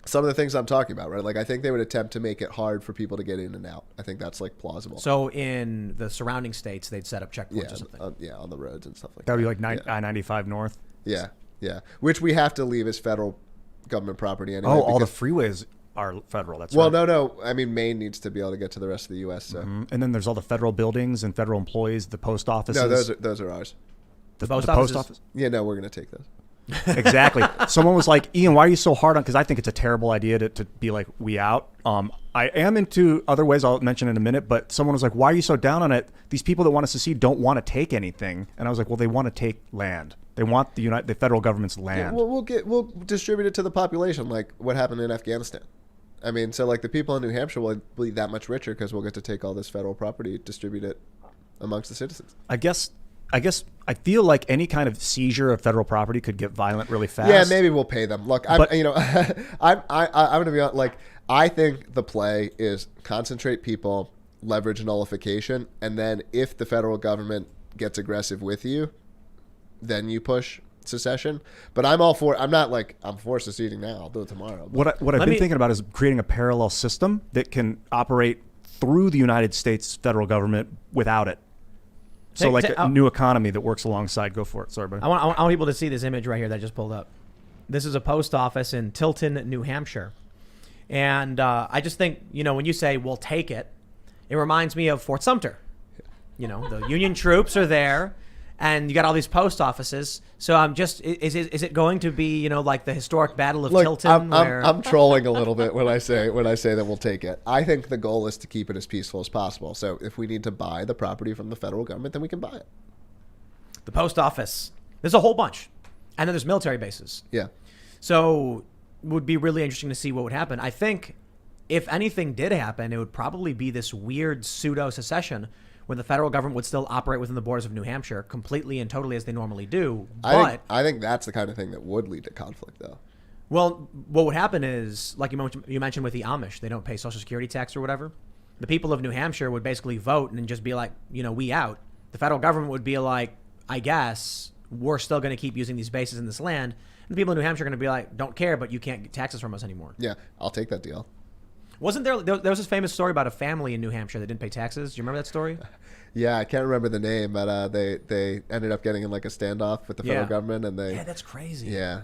Some of the things I'm talking about, right? Like, I think they would attempt to make it hard for people to get in and out. I think that's, like, plausible. So in the surrounding states, they'd set up checkpoints or something. On the roads and stuff like That that. would be like I-95 North. Yeah. Which we have to leave as federal government property anyway. Oh, all the freeways are federal. That's right. Well, no. I mean, Maine needs to be able to get to the rest of the U.S. So. Mm-hmm. And then there's all the federal buildings and federal employees, the post offices. No, those are ours. The post office? Yeah, no, we're going to take those. Exactly. Someone was like, Ian, why are you so hard on? Because I think it's a terrible idea to be like, we out. I am into other ways I'll mention in a minute, but someone was like, why are you so down on it? These people that want to secede don't want to take anything. And I was like, well, they want to take land. They want the federal government's land. Yeah, we'll distribute it to the population, like what happened in Afghanistan. I mean, so like the people in New Hampshire will be that much richer because we'll get to take all this federal property, distribute it amongst the citizens. I guess I guess I feel like any kind of seizure of federal property could get violent really fast. Yeah, maybe we'll pay them. Look, I'm going to be honest, like, I think the play is concentrate people, leverage nullification, and then if the federal government gets aggressive with you, then you push secession. But I'm all for. I'm not like I'm for seceding now. I'll do it tomorrow. But What I've been thinking about is creating a parallel system that can operate through the United States federal government without it. So like a new economy that works alongside. Go for it. Sorry, buddy. I want people to see this image right here that I just pulled up. This is a post office in Tilton, New Hampshire. And I just think, when you say, we'll take it, it reminds me of Fort Sumter. The Union troops are there, and you got all these post offices. So I'm just, is it going to be, like the historic Battle of Tilton? I'm trolling a little bit when I say that we'll take it. I think the goal is to keep it as peaceful as possible. So if we need to buy the property from the federal government, then we can buy it. The post office. There's a whole bunch. And then there's military bases. Yeah. So it would be really interesting to see what would happen. I think if anything did happen, it would probably be this weird pseudo-secession when the federal government would still operate within the borders of New Hampshire completely and totally as they normally do. I think that's the kind of thing that would lead to conflict, though. Well, what would happen is, like you mentioned with the Amish, they don't pay Social Security tax or whatever. The people of New Hampshire would basically vote and just be like, we out. The federal government would be like, I guess we're still going to keep using these bases in this land. And the people in New Hampshire are going to be like, don't care, but you can't get taxes from us anymore. Yeah, I'll take that deal. Wasn't there was this famous story about a family in New Hampshire that didn't pay taxes? Do you remember that story? Yeah, I can't remember the name, but they ended up getting in like a standoff with the federal government, and Yeah, that's crazy. Yeah.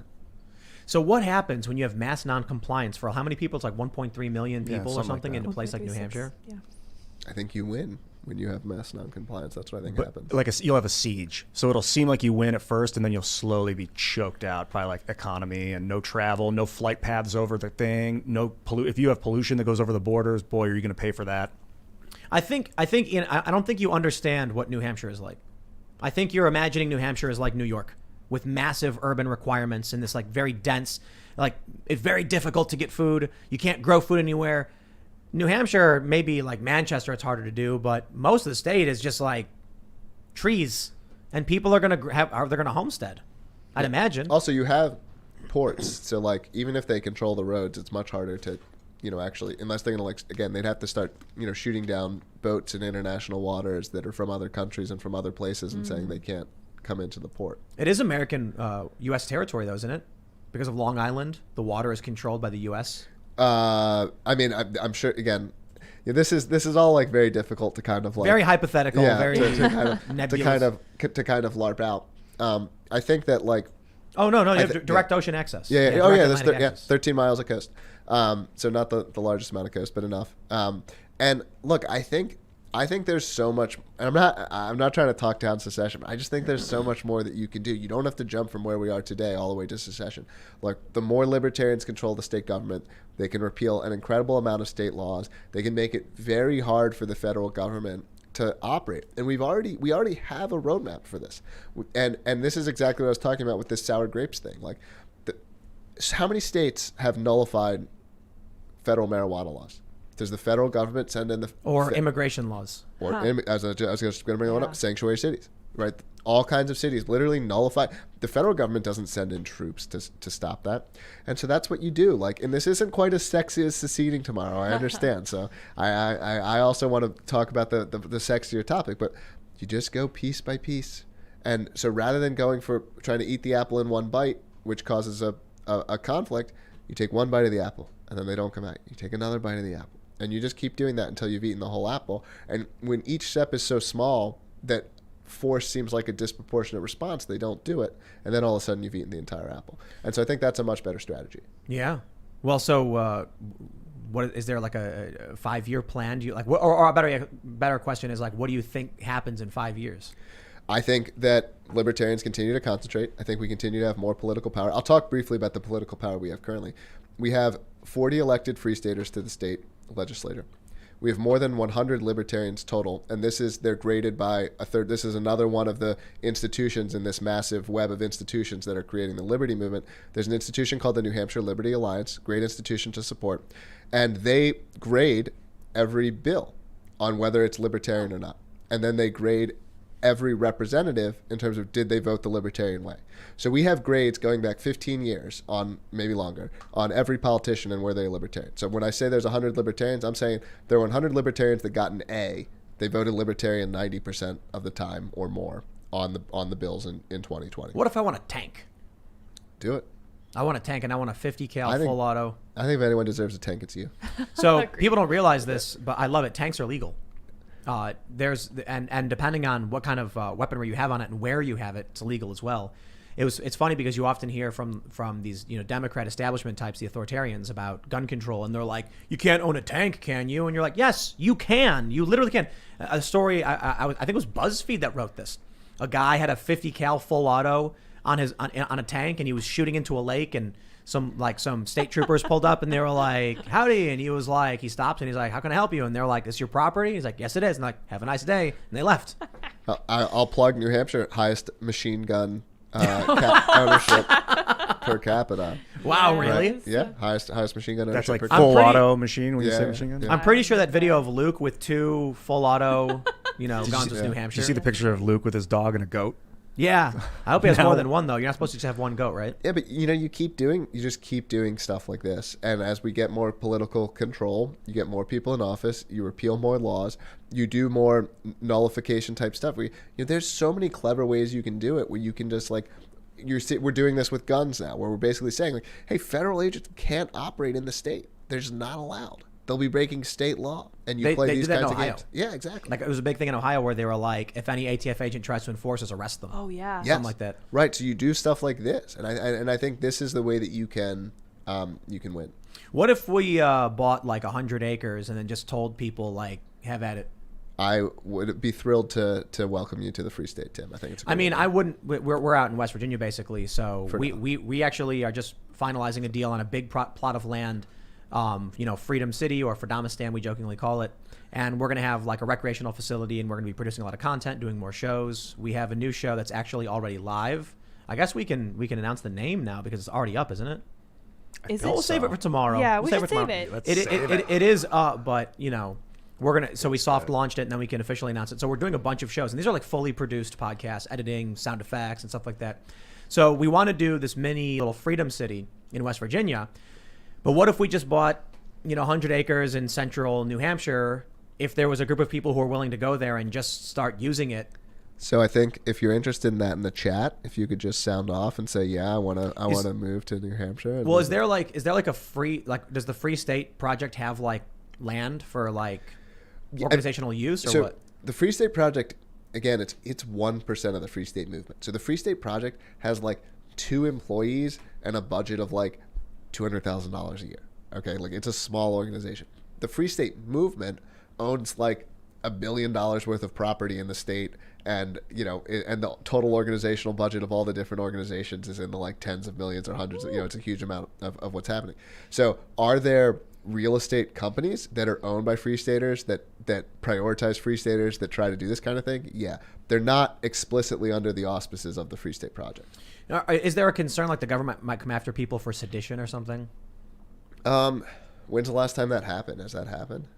So what happens when you have mass non-compliance for how many people? It's like 1.3 million people or something in a place like New Hampshire? Yeah. I think you win when you have mass non-compliance. That's what I think happens. You'll have a siege. So it'll seem like you win at first, and then you'll slowly be choked out by like economy and no travel, no flight paths over the thing, if you have pollution that goes over the borders, boy, are you going to pay for that. I don't think you understand what New Hampshire is like. I think you're imagining New Hampshire is like New York with massive urban requirements and this like very dense, like it's very difficult to get food. You can't grow food anywhere. New Hampshire, maybe like Manchester, it's harder to do, but most of the state is just like trees, and people are gonna they're gonna homestead. I'd imagine. Also, you have ports, so like even if they control the roads, it's much harder to, actually, unless they're gonna they'd have to start, shooting down boats in international waters that are from other countries and from other places and saying they can't come into the port. It is American U.S. territory, though, isn't it? Because of Long Island, the water is controlled by the U.S. I'm sure. Again, this is all like very difficult to kind of like very hypothetical, very nebulous. to kind of LARP out. I think that like. Oh no, you have direct ocean access. Yeah. There's 13 miles of coast. So not the largest amount of coast, but enough. And look, I think there's so much. And I'm not trying to talk down secession. But I just think there's so much more that you can do. You don't have to jump from where we are today all the way to secession. Like the more libertarians control the state government, they can repeal an incredible amount of state laws. They can make it very hard for the federal government to operate. And we already have a roadmap for this. And this is exactly what I was talking about with this sour grapes thing. Like, how many states have nullified federal marijuana laws? Does the federal government send in immigration laws? Or as I was going to bring one up, sanctuary cities, right? All kinds of cities literally nullify. The federal government doesn't send in troops to stop that, and so that's what you do. Like, and this isn't quite as sexy as seceding tomorrow. I understand. So I also want to talk about the sexier topic, but you just go piece by piece, and so rather than going for trying to eat the apple in one bite, which causes a conflict, you take one bite of the apple, and then they don't come out. You take another bite of the apple. And you just keep doing that until you've eaten the whole apple. And when each step is so small that force seems like a disproportionate response, they don't do it. And then all of a sudden you've eaten the entire apple. And so I think that's a much better strategy. Yeah. Well, so what is there like a 5-year plan? Do you like, or a better question is like, what do you think happens in 5 years? I think that libertarians continue to concentrate. I think we continue to have more political power. I'll talk briefly about the political power we have currently. We have 40 elected free staters to the state legislature. We have more than 100 libertarians total, and they're graded by a third. This is another one of the institutions in this massive web of institutions that are creating the liberty movement. There's an institution called the New Hampshire Liberty Alliance, great institution to support, and they grade every bill on whether it's libertarian or not. And then they grade every representative in terms of did they vote the libertarian way. So we have grades going back 15 years on, maybe longer, on every politician and were they a libertarian. So when I say there's 100 libertarians, I'm saying there were 100 libertarians that got an A. They voted libertarian 90% of the time or more on the bills in 2020. What if I want a tank? Do it. I want a tank, and I want a 50 cal I think- full auto. I think if anyone deserves a tank, it's you. So Agreed. people don't realize this, but I love it. Tanks are legal. There's and depending on what kind of weaponry you have on it and where you have it, it's illegal as well. It's funny because you often hear from these Democrat establishment types, the authoritarians, about gun control, and they're like, you can't own a tank, can you? And you're like, yes, you can. You literally can. A story I think it was BuzzFeed that wrote this. A guy had a 50 cal full auto on a tank, and he was shooting into a lake, and some state troopers pulled up, and they were like, howdy, and he stops and he's like, how can I help you? And they're like, this your property? He's like, yes it is. And like, have a nice day, and they left. I'll plug New Hampshire, highest machine gun ownership per capita. Wow, really? Right. Yeah, highest machine gun ownership That's like per full capita. auto machine when you say Yeah, machine gun. yeah. I'm pretty sure that video of Luke with 2 full auto, guns is New yeah. Hampshire. Did you see the picture of Luke with his dog and a goat? Yeah, I hope he has No. more than one though. You're not supposed to just have one goat, right? Yeah, but you just keep doing stuff like this, and as we get more political control, you get more people in office, you repeal more laws, you do more nullification type stuff. There's so many clever ways you can do it, where you can just like. We're doing this with guns now, where we're basically saying like, hey, federal agents can't operate in the state. They're just not allowed. They'll be breaking state law, and you They play these did that in kinds of Ohio. games. Yeah, exactly. Like it was a big thing in Ohio where they were like, if any ATF agent tries to enforce us, arrest them. Oh yeah. Yes. Something like that. Right. So you do stuff like this, and I think this is the way that you can win. What if we bought like 100 acres and then just told people like, have at it? I would be thrilled to welcome you to the Free State, Tim. I think it's a great idea. I wouldn't. We're out in West Virginia basically, so For now. we actually are just finalizing a deal on a big plot of land, Freedom City, or Fredomistan, we jokingly call it, and we're gonna have like a recreational facility, and we're gonna be producing a lot of content, doing more shows. We have a new show that's actually already live. I guess we can announce the name now because it's already up, isn't it? Is We'll save it for tomorrow. Yeah, We'll we should for save tomorrow. it. Let's It save it is up, but we're gonna. So we soft launched it, and then we can officially announce it. So we're doing a bunch of shows, and these are like fully produced podcasts, editing, sound effects, and stuff like that. So we want to do this mini little Freedom City in West Virginia. But what if we just bought, 100 acres in central New Hampshire? If there was a group of people who are willing to go there and just start using it. So I think if you're interested in that in the chat, if you could just sound off and say, yeah, I want to move to New Hampshire. Well, is there like a free, like, does the Free State Project have like land for like organizational use or so what? The Free State Project, again, it's 1% of the Free State movement. So the Free State Project has like 2 employees and a budget of like $200,000 a year. Okay, like it's a small organization. The Free State movement owns like $1 billion worth of property in the state, and and the total organizational budget of all the different organizations is in the like tens of millions or hundreds. It's a huge amount of what's happening. So are there real estate companies that are owned by Free Staters that prioritize Free Staters that try to do this kind of thing? Yeah, they're not explicitly under the auspices of the Free State Project. Is there a concern like the government might come after people for sedition or something? When's the last time that happened? Has that happened?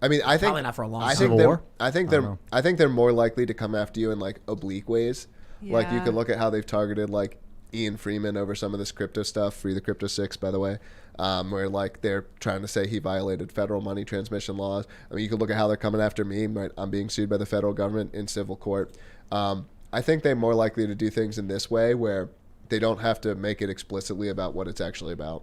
I mean, I think Probably not for a long time. Civil War? I think they're more likely to come after you in like oblique ways. Like you Yeah. could look at how they've targeted like Ian Freeman over some of this crypto stuff. Free the Crypto 6, by the way, where like they're trying to say he violated federal money transmission laws. I mean, you could look at how they're coming after me. Right, I'm being sued by the federal government in civil court. I think they're more likely to do things in this way where they don't have to make it explicitly about what it's actually about.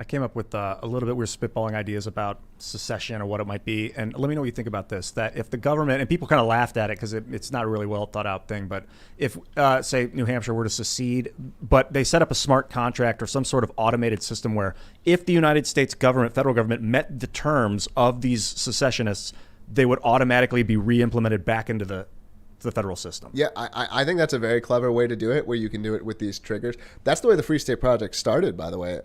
I came up with a little bit, we were spitballing ideas about secession or what it might be. And let me know what you think about this, that if the government, and people kind of laughed at it because it's not a really well thought out thing, but if, say, New Hampshire were to secede, but they set up a smart contract or some sort of automated system where if the United States government, federal government, met the terms of these secessionists, they would automatically be re-implemented back into the federal system. Yeah, I think that's a very clever way to do it, where you can do it with these triggers. That's the way the Free State Project started, by the way.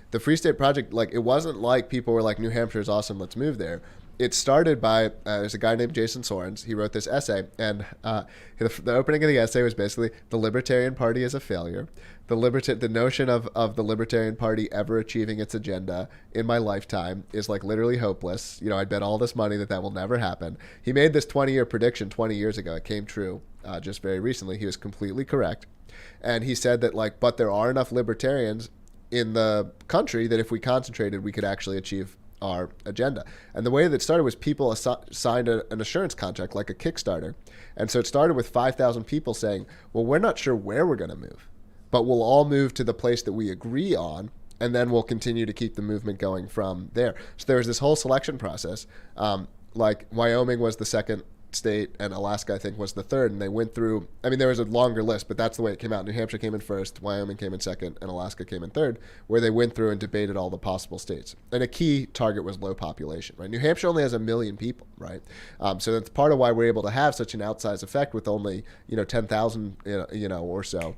The Free State Project, like, it wasn't like people were like, New Hampshire is awesome, let's move there. it started by there's a guy named Jason Sorens. He wrote this essay, and the opening of the essay was basically the Libertarian Party is a failure. The notion of the Libertarian Party ever achieving its agenda in my lifetime is like literally hopeless. You know, I'd bet all this money that will never happen. He made this 20-year prediction 20 years ago. It came true just very recently. He was completely correct. And he said that but there are enough libertarians in the country that if we concentrated, we could actually achieve our agenda. And the way that it started was people signed an assurance contract, like a Kickstarter. And so it started with 5,000 people saying, well, we're not sure where we're going to move, but we'll all move to the place that we agree on, and then we'll continue to keep the movement going from there. So there was this whole selection process. Like Wyoming was the second state, and Alaska, I think, was the third. And they went through, I mean, there was a longer list, but that's the way it came out. New Hampshire came in first, Wyoming came in second, and Alaska came in third, where they went through and debated all the possible states. And a key target was low population, right? New Hampshire only has 1 million people, right? So that's part of why we're able to have such an outsized effect with only, 10,000, or so.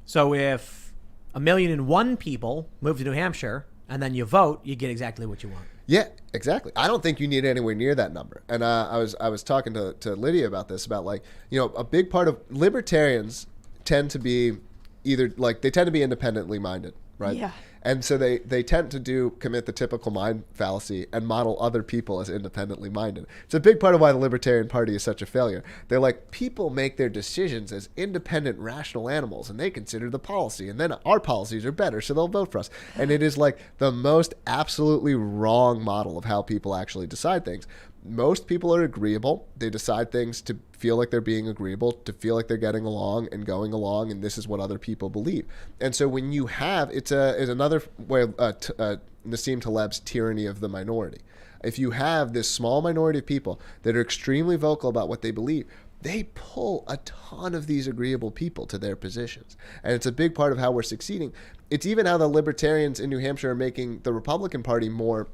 So if 1,000,001 people move to New Hampshire and then you vote, you get exactly what you want. Yeah, exactly. I don't think you need anywhere near that number. And I was talking to Lydia about this, about a big part of libertarians tend to be they tend to be independently minded, right? Yeah. And so they tend to commit the typical mind fallacy and model other people as independently minded. It's a big part of why the Libertarian Party is such a failure. They're like, people make their decisions as independent, rational animals, and they consider the policy, and then our policies are better, so they'll vote for us. And it is like the most absolutely wrong model of how people actually decide things. Most people are agreeable. They decide things to feel like they're being agreeable, to feel like they're getting along and going along, and this is what other people believe. And so when you have, it's another way of Nassim Taleb's tyranny of the minority. If you have this small minority of people that are extremely vocal about what they believe, they pull a ton of these agreeable people to their positions. And it's a big part of how we're succeeding. It's even how the libertarians in New Hampshire are making the Republican Party more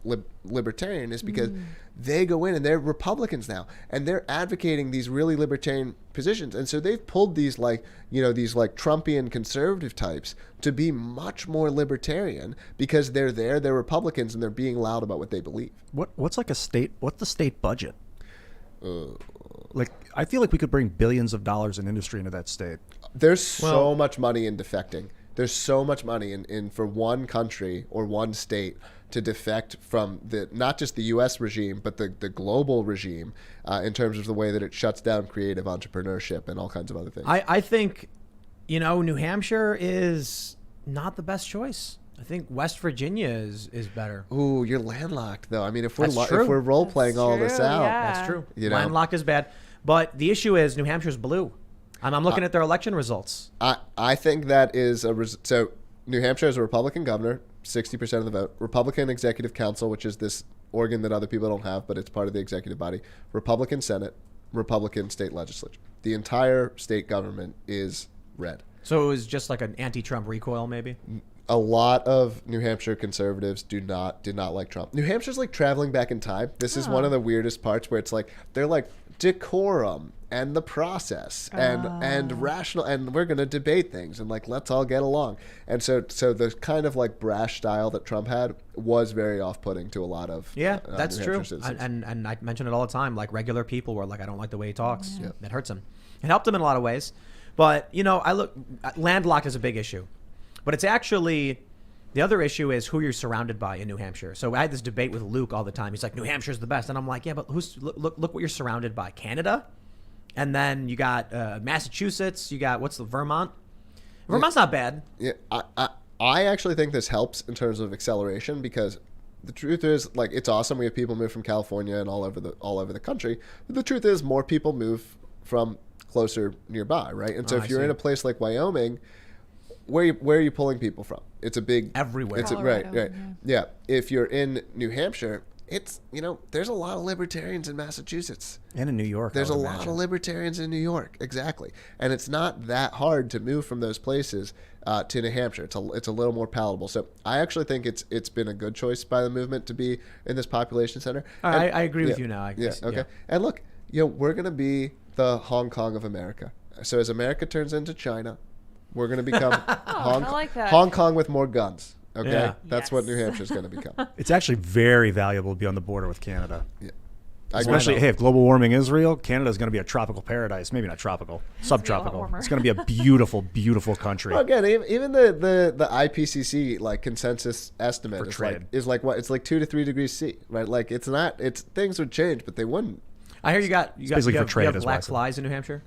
libertarian, is because they go in and they're Republicans now, and they're advocating these really libertarian positions. And so they've pulled these Trumpian conservative types to be much more libertarian because they're Republicans, and they're being loud about what they believe. What's the state budget? I feel like we could bring billions of dollars in industry into that state. There's so much money in defecting. There's so much money in for one country or one state to defect from not just the U.S. regime, but the global regime in terms of the way that it shuts down creative entrepreneurship and all kinds of other things. I think, New Hampshire is not the best choice. I think West Virginia is better. Ooh, you're landlocked, though. I mean, if we're true. role playing all this out, yeah. That's true. Landlocked is bad. But the issue is New Hampshire's blue. I'm looking at their election results. I think that is so New Hampshire has a Republican governor, 60% of the vote. Republican Executive Council, which is this organ that other people don't have, but it's part of the executive body. Republican Senate, Republican state legislature. The entire state government is red. So it was just like an anti-Trump recoil, maybe? A lot of New Hampshire conservatives did not like Trump. New Hampshire's like traveling back in time. This is one of the weirdest parts, where it's like they're like decorum and the process and rational, and we're going to debate things, and let's all get along. And so the kind of brash style that Trump had was very off-putting to a lot of that's New true. Hampshire citizens. And I mention it all the time. Regular people were like, I don't like the way he talks. Yeah. It hurts him. It helped him in a lot of ways. But landlocked is a big issue. But it's actually, the other issue is who you're surrounded by in New Hampshire. So I had this debate with Luke all the time. He's like, New Hampshire's the best. And I'm like, yeah, but look what you're surrounded by. Canada? And then you got Massachusetts. You got, Vermont? Vermont's not bad. Yeah, I actually think this helps in terms of acceleration, because the truth is, it's awesome we have people move from California and all over the country. But the truth is, more people move from closer nearby, right? And so if you're in a place like Wyoming, where are you pulling people from? It's a big everywhere. Right. Yeah. If you're in New Hampshire, it's there's a lot of libertarians in Massachusetts and in New York. There's a lot of libertarians in New York, exactly. And it's not that hard to move from those places to New Hampshire. It's a little more palatable. So I actually think it's been a good choice by the movement to be in this population center. I agree with you now. Okay. And look, we're gonna be the Hong Kong of America. So as America turns into China, we're going to become Hong Kong with more guns. Okay? Yeah. That's what New Hampshire's going to become. It's actually very valuable to be on the border with Canada. Yeah. I agree. Especially, hey, if global warming is real, Canada's going to be a tropical paradise. Maybe not tropical, subtropical. warmer. It's going to be a beautiful, beautiful country. Well, again, even the IPCC like consensus estimate For is trade. like what? It's like 2 to 3 degrees C, right? Like it's not. It's things would change, but they wouldn't. I hear you got basically for trade you have as black well. flies in New Hampshire.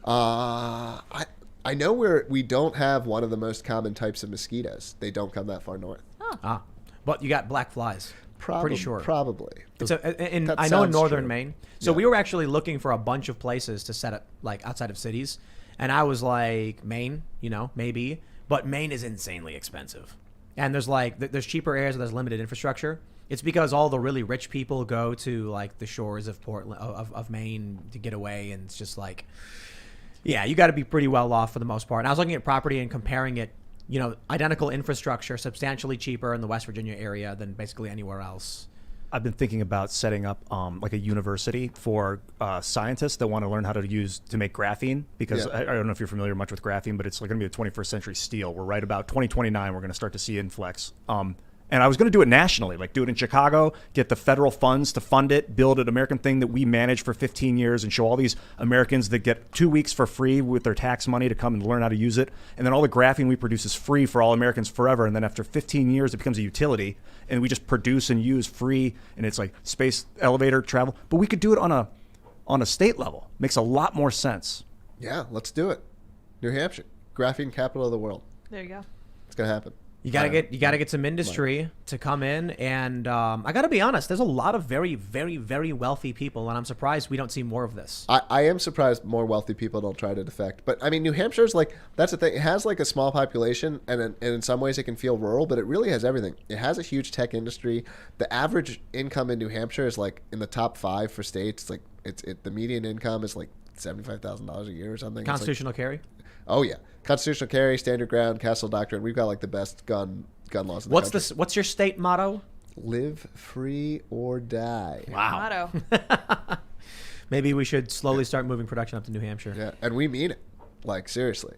I know we don't have one of the most common types of mosquitoes. They don't come that far north. But you got black flies. Pretty sure. Probably. It's That I know in sounds northern true. Maine. So we were actually looking for a bunch of places to set up, like outside of cities, and I was like, Maine, maybe, but Maine is insanely expensive, and there's cheaper areas where there's limited infrastructure. It's because all the really rich people go to like the shores of Portland, of Maine to get away, and it's just like, yeah, you got to be pretty well off for the most part. And I was looking at property and comparing it. Identical infrastructure, substantially cheaper in the West Virginia area than basically anywhere else. I've been thinking about setting up like a university for scientists that want to learn how to make graphene, because Yeah. I don't know if you're familiar much with graphene, but it's like going to be a 21st century steel. We're right about 2029. We're going to start to see influx. And I was going to do it nationally, like do it in Chicago, get the federal funds to fund it, build an American thing that we manage for 15 years and show all these Americans that get 2 weeks for free with their tax money to come and learn how to use it. And then all the graphene we produce is free for all Americans forever. And then after 15 years, it becomes a utility and we just produce and use free. And it's like space elevator travel. But we could do it on a state level. Makes a lot more sense. Yeah, let's do it. New Hampshire, graphene capital of the world. There you go. It's gonna happen. You gotta get some industry to come in, and I gotta be honest. There's a lot of very, very, very wealthy people, and I'm surprised we don't see more of this. I am surprised more wealthy people don't try to defect. But I mean, New Hampshire's like, that's the thing. It has like a small population, and in some ways it can feel rural, but it really has everything. It has a huge tech industry. The average income in New Hampshire is like in the top 5 for states. Like the median income is like $75,000 a year or something. Constitutional carry. Oh yeah, constitutional carry, standard ground, castle doctrine. We've got like the best gun laws in the country. What's your state motto? Live free or die. Wow. Motto. Maybe we should slowly start moving production up to New Hampshire. Yeah, and we mean it. Like seriously,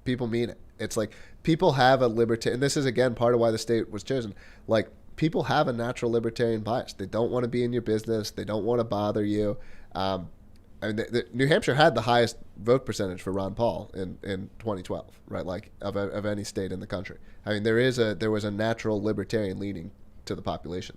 people mean it. It's like people have a libertarian. And this is again part of why the state was chosen. Like people have a natural libertarian bias. They don't want to be in your business. They don't want to bother you. I mean, New Hampshire had the highest vote percentage for Ron Paul in 2012, right? Like of any state in the country. I mean, there was a natural libertarian leaning to the population.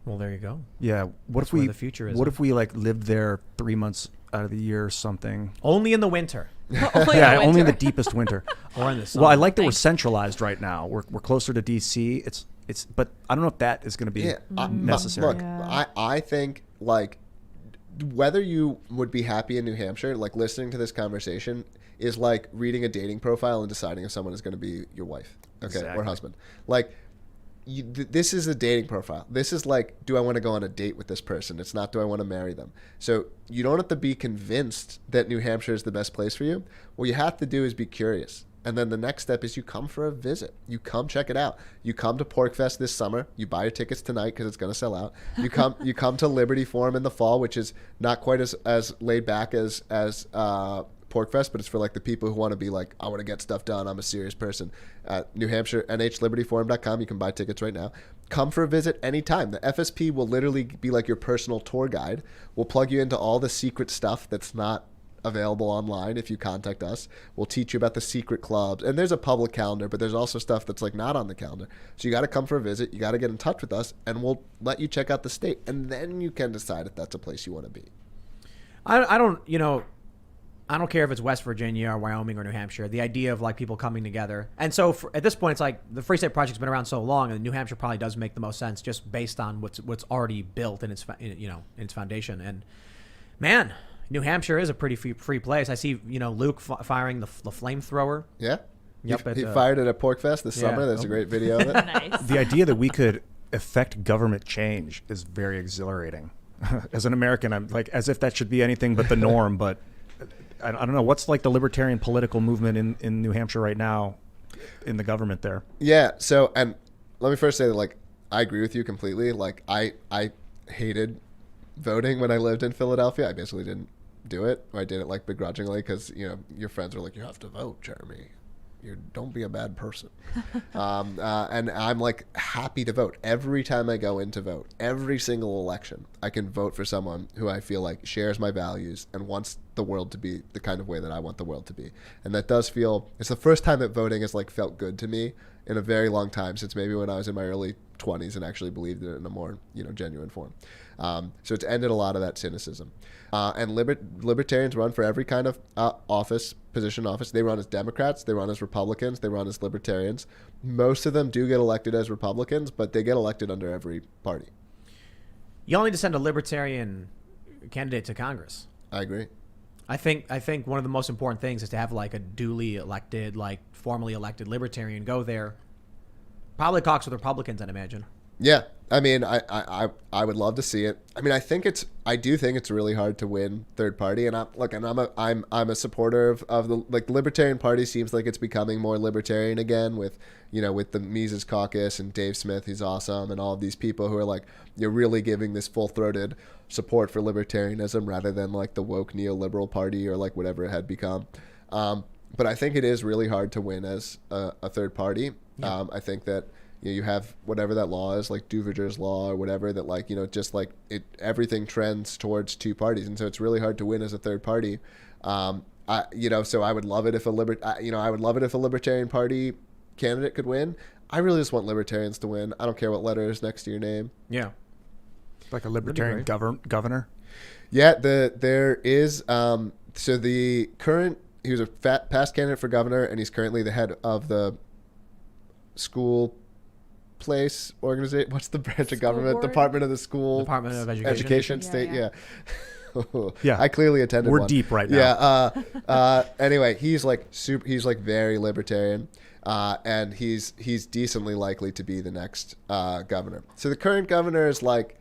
Well, there you go. Yeah. What That's if we where the future is. What if we like lived there 3 months out of the year or something? Only in the winter Yeah, only in the deepest winter. or in the summer. Well, I like that we're Thanks. centralized right now. We're closer to DC. It's but I don't know if that is going to be necessary. Look, Yeah. I think like whether you would be happy in New Hampshire, like listening to this conversation is like reading a dating profile and deciding if someone is going to be your wife, okay, or Exactly. husband. Like this is a dating profile. This is like, do I want to go on a date with this person? It's not, do I want to marry them? So you don't have to be convinced that New Hampshire is the best place for you. What you have to do is be curious. And then the next step is you come for a visit. You come check it out. You come to PorcFest this summer. You buy your tickets tonight because it's going to sell out. You come to Liberty Forum in the fall, which is not quite as laid back as PorcFest, but it's for like the people who want to be like, I want to get stuff done. I'm a serious person. New Hampshire, NHLibertyForum.com. You can buy tickets right now. Come for a visit anytime. The FSP will literally be like your personal tour guide. We'll plug you into all the secret stuff that's not available online. If you contact us, we'll teach you about the secret clubs, and there's a public calendar, but there's also stuff that's like not on the calendar. So you got to come for a visit. You got to get in touch with us, and we'll let you check out the state, and then you can decide if that's a place you want to be. I don't care if it's West Virginia or Wyoming or New Hampshire. The idea of like people coming together, and so at this point, it's like the Free State Project's been around so long, and New Hampshire probably does make the most sense just based on what's already built in its in its foundation. And man, New Hampshire is a pretty free place. I see Luke firing the flamethrower. Yeah. Yep, He fired it at PorcFest this summer. There's a great video of it. Nice. The idea that we could affect government change is very exhilarating. As an American, I'm like, as if that should be anything but the norm. But I don't know. What's like the libertarian political movement in New Hampshire right now in the government there? Yeah. So, and let me first say that, like, I agree with you completely. Like, I hated voting when I lived in Philadelphia. I basically didn't do it. Or I did it like begrudgingly because, your friends were like, you have to vote, Jeremy. don't be a bad person. And I'm like happy to vote every time I go in to vote. Every single election, I can vote for someone who I feel like shares my values and wants the world to be the kind of way that I want the world to be. And that does feel, it's the first time that voting has like felt good to me in a very long time, since maybe when I was in my early 20s and actually believed in it in a more, genuine form. So it's ended a lot of that cynicism. And libertarians run for every kind of office. They run as Democrats, they run as Republicans, they run as libertarians. Most of them do get elected as Republicans, but they get elected under every party. You only need to send a libertarian candidate to Congress. I agree. I think one of the most important things is to have like a duly elected, like formally elected libertarian go there. Probably caucus with Republicans, I'd imagine. Yeah, I mean, I would love to see it. I mean, I do think it's really hard to win third party, and I'm a supporter of the Libertarian Party. Seems like it's becoming more libertarian again with the Mises Caucus and Dave Smith, he's awesome, and all of these people who are like you're really giving this full-throated support for libertarianism rather than like the woke neoliberal party or like whatever it had become. But I think it is really hard to win as a third party. Yeah. I think that. You have whatever that law is, like Duverger's law or whatever, that like, just like everything trends towards two parties. And so it's really hard to win as a third party. So I would love it if a Libertarian Party candidate could win. I really just want libertarians to win. I don't care what letter is next to your name. Yeah. Like a libertarian governor. Yeah. There is, so the current, he was a past candidate for governor, and he's currently the head of the school place organization. What's the branch of government? Board? Department of the School. Department of Education. State. Yeah. Yeah. I clearly attended. We're one. deep right now. Yeah. Anyway, he's like very libertarian, and he's decently likely to be the next governor. So the current governor is like.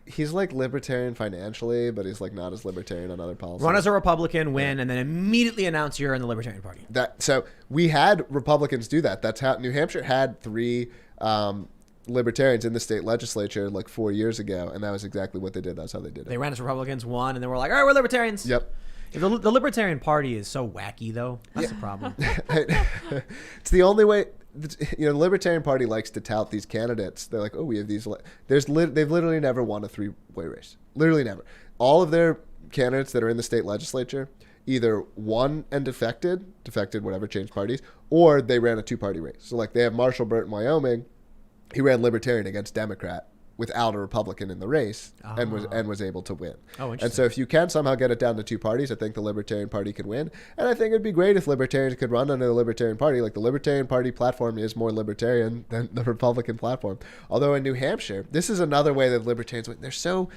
He's like libertarian financially, but he's like not as libertarian on other policies. Run as a Republican, win, and then immediately announce you're in the Libertarian Party. So we had Republicans do that. That's how New Hampshire had 3 libertarians in the state legislature like 4 years ago, and that was exactly what they did. That's how they did it. They ran as Republicans, won, and then we're like, all right, we're libertarians. Yep. The Libertarian Party is so wacky, though. That's the problem. It's the only way. The Libertarian Party likes to tout these candidates. They're like, oh, we have these. They've literally never won a 3-way race. Literally never. All of their candidates that are in the state legislature either won and defected, whatever, changed parties, or they ran a 2-party race. So like they have Marshall Burt in Wyoming. He ran Libertarian against Democrat without a Republican in the race, and was able to win. Oh, interesting. And so if you can somehow get it down to 2 parties, I think the Libertarian Party could win. And I think it'd be great if libertarians could run under the Libertarian Party. Like the Libertarian Party platform is more libertarian than the Republican platform. Although in New Hampshire, this is another way that libertarians win. They're so,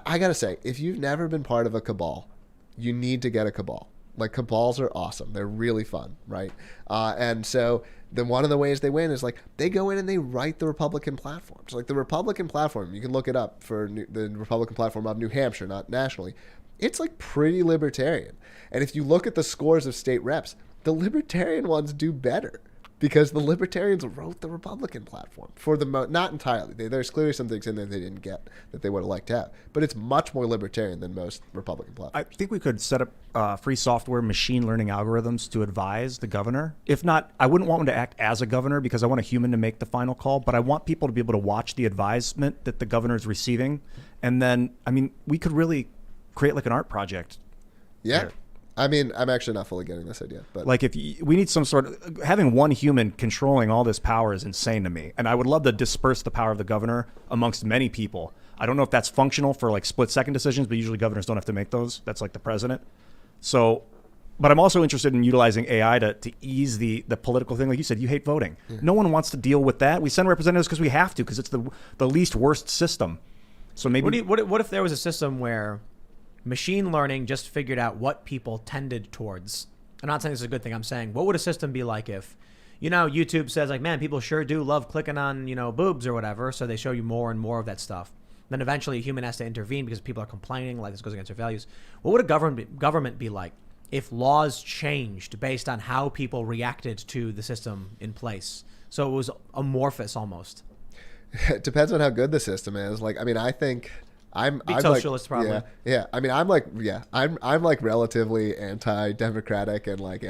I gotta say, if you've never been part of a cabal, you need to get a cabal. Like cabals are awesome. They're really fun, right? And so then one of the ways they win is like they go in and they write the Republican platform. So like the Republican platform, you can look it up for the Republican platform of New Hampshire, not nationally. It's like pretty libertarian. And if you look at the scores of state reps, the libertarian ones do better because the libertarians wrote the Republican platform for the not entirely. There's clearly some things in there they didn't get that they would have liked to have, but it's much more libertarian than most Republican platforms. I think we could set up free software machine learning algorithms to advise the governor. If not, I wouldn't want one to act as a governor because I want a human to make the final call, but I want people to be able to watch the advisement that the governor is receiving. And then, I mean, we could really create like an art project. Yeah. There. I mean, I'm actually not fully getting this idea, but like we need some sort of having one human controlling all this power is insane to me. And I would love to disperse the power of the governor amongst many people. I don't know if that's functional for like split second decisions, but usually governors don't have to make those. That's like the president. So, but I'm also interested in utilizing AI to ease the political thing. Like you said, you hate voting. Yeah. No one wants to deal with that. We send representatives because we have to, because it's the least worst system. So maybe what if there was a system where machine learning just figured out what people tended towards? I'm not saying this is a good thing. I'm saying, what would a system be like if, YouTube says like, man, people sure do love clicking on, boobs or whatever. So they show you more and more of that stuff. Then eventually a human has to intervene because people are complaining, like this goes against their values. What would a government be like if laws changed based on how people reacted to the system in place? So it was amorphous almost. It depends on how good the system is. Like, I mean, I think I'm socialist, like, probably. Yeah. I mean, I'm like relatively anti-democratic and like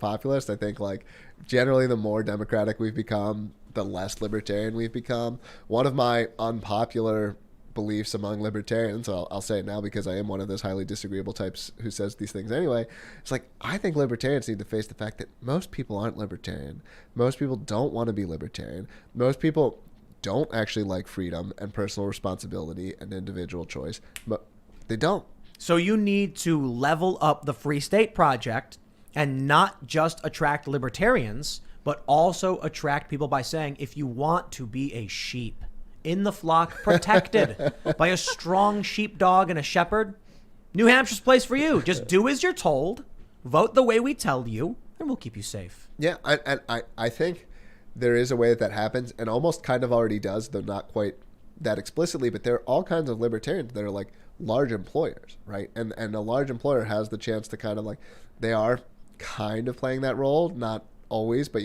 populist. I think like generally the more democratic we've become, the less libertarian we've become. One of my unpopular beliefs among libertarians, I'll say it now because I am one of those highly disagreeable types who says these things anyway. It's like, I think libertarians need to face the fact that most people aren't libertarian. Most people don't want to be libertarian. Most people don't actually like freedom and personal responsibility and individual choice, but they don't. So you need to level up the Free State Project and not just attract libertarians, but also attract people by saying, if you want to be a sheep in the flock, protected by a strong sheepdog and a shepherd, New Hampshire's place for you. Just do as you're told, vote the way we tell you, and we'll keep you safe. Yeah, I think there is a way that happens, and almost kind of already does, though not quite that explicitly, but there are all kinds of libertarians that are like large employers, right? And a large employer has the chance to kind of like, they are kind of playing that role, not always, but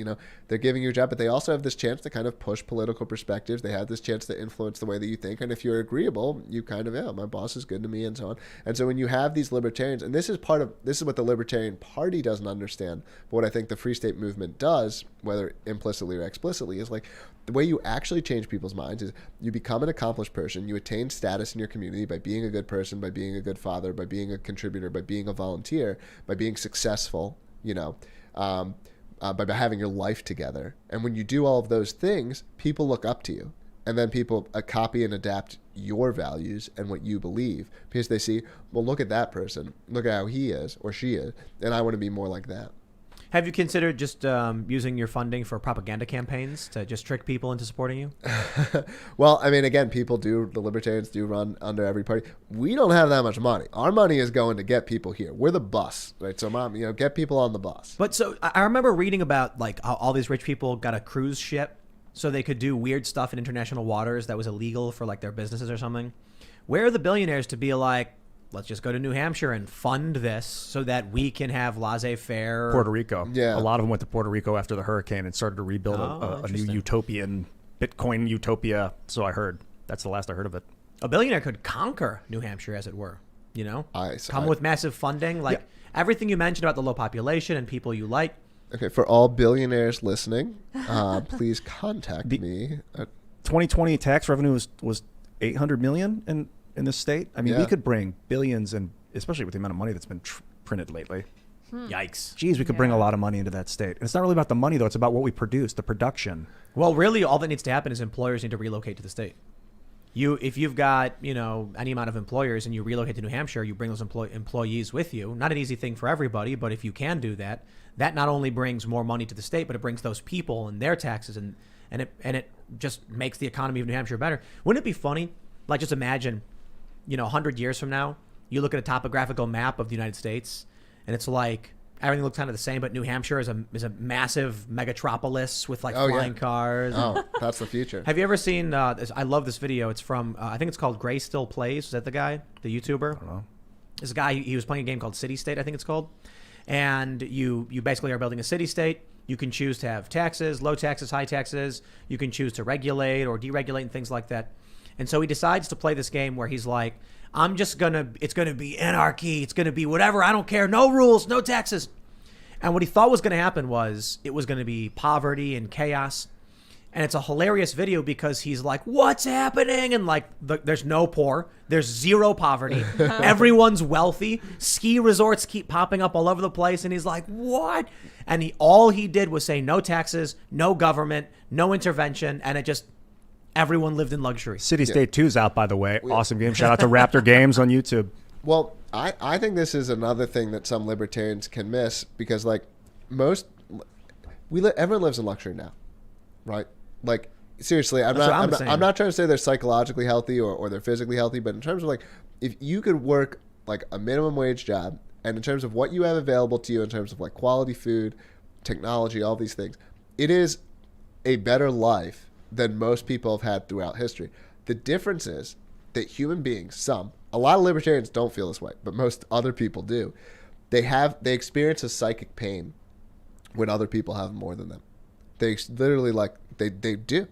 they're giving you a job, but they also have this chance to kind of push political perspectives. They have this chance to influence the way that you think, and if you're agreeable, you kind of, my boss is good to me and so on. And so when you have these libertarians, and this is what the Libertarian Party doesn't understand, but what I think the Free State Movement does, whether implicitly or explicitly, is like the way you actually change people's minds is you become an accomplished person, you attain status in your community by being a good person, by being a good father, by being a contributor, by being a volunteer, by being successful, by having your life together. And when you do all of those things, people look up to you. And then people copy and adapt your values and what you believe because they see, well, look at that person. Look at how he is or she is. And I want to be more like that. Have you considered just using your funding for propaganda campaigns to just trick people into supporting you? Well, I mean, again, the libertarians do run under every party. We don't have that much money. Our money is going to get people here. We're the bus, right? So, get people on the bus. But so I remember reading about like how all these rich people got a cruise ship so they could do weird stuff in international waters that was illegal for like their businesses or something. Where are the billionaires to be like, let's just go to New Hampshire and fund this so that we can have laissez-faire. Puerto Rico. Yeah. A lot of them went to Puerto Rico after the hurricane and started to rebuild a new utopian, Bitcoin utopia. So I heard. That's the last I heard of it. A billionaire could conquer New Hampshire, as it were. Come with massive funding. Like everything you mentioned about the low population and people you like. Okay, for all billionaires listening, please contact me. 2020 tax revenue was $800 million in this state. I mean, we could bring billions, and especially with the amount of money that's been printed lately. Yikes. Geez, we could bring a lot of money into that state. And it's not really about the money, though. It's about what we produce, the production. Well, really, all that needs to happen is employers need to relocate to the state. If you've got, any amount of employers and you relocate to New Hampshire, you bring those employees with you. Not an easy thing for everybody, but if you can do that, that not only brings more money to the state, but it brings those people and their taxes, and it just makes the economy of New Hampshire better. Wouldn't it be funny? Like, just imagine, 100 years from now, you look at a topographical map of the United States, and it's like everything looks kind of the same, but New Hampshire is a massive megatropolis with like flying cars. Oh, that's the future. Have you ever seen this? I love this video. It's from I think it's called Gray Still Plays. Is that the guy, the YouTuber? I don't know. This guy, he was playing a game called City State, I think it's called, and you basically are building a city state. You can choose to have taxes, low taxes, high taxes. You can choose to regulate or deregulate and things like that. And so he decides to play this game where he's like, it's going to be anarchy. It's going to be whatever. I don't care. No rules, no taxes. And what he thought was going to happen was it was going to be poverty and chaos. And it's a hilarious video because he's like, what's happening? And like, there's no poor. There's zero poverty. Everyone's wealthy. Ski resorts keep popping up all over the place. And he's like, what? And all he did was say no taxes, no government, no intervention. And everyone lived in luxury. City State 2's out, by the way. Awesome game. Shout out to Raptor Games on YouTube. Well, I think this is another thing that some libertarians can miss because, like, everyone lives in luxury now, right? Like, seriously, I'm not trying to say they're psychologically healthy or they're physically healthy, but in terms of like, if you could work like a minimum wage job, and in terms of what you have available to you in terms of like quality food, technology, all these things, it is a better life than most people have had throughout history. The difference is that human beings, a lot of libertarians don't feel this way, but most other people do. They experience a psychic pain when other people have more than them. They literally they do.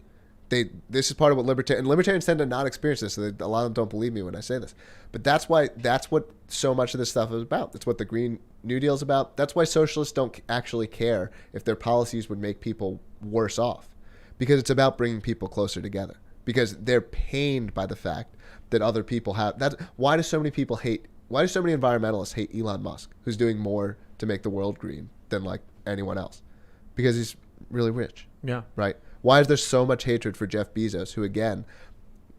This is part of what libertarians tend to not experience this. So a lot of them don't believe me when I say this. But that's what so much of this stuff is about. That's what the Green New Deal is about. That's why socialists don't actually care if their policies would make people worse off, because it's about bringing people closer together. Because they're pained by the fact that other people have that. Why do so many environmentalists hate Elon Musk, who's doing more to make the world green than like anyone else? Because he's really rich. Yeah. Right. Why is there so much hatred for Jeff Bezos, who again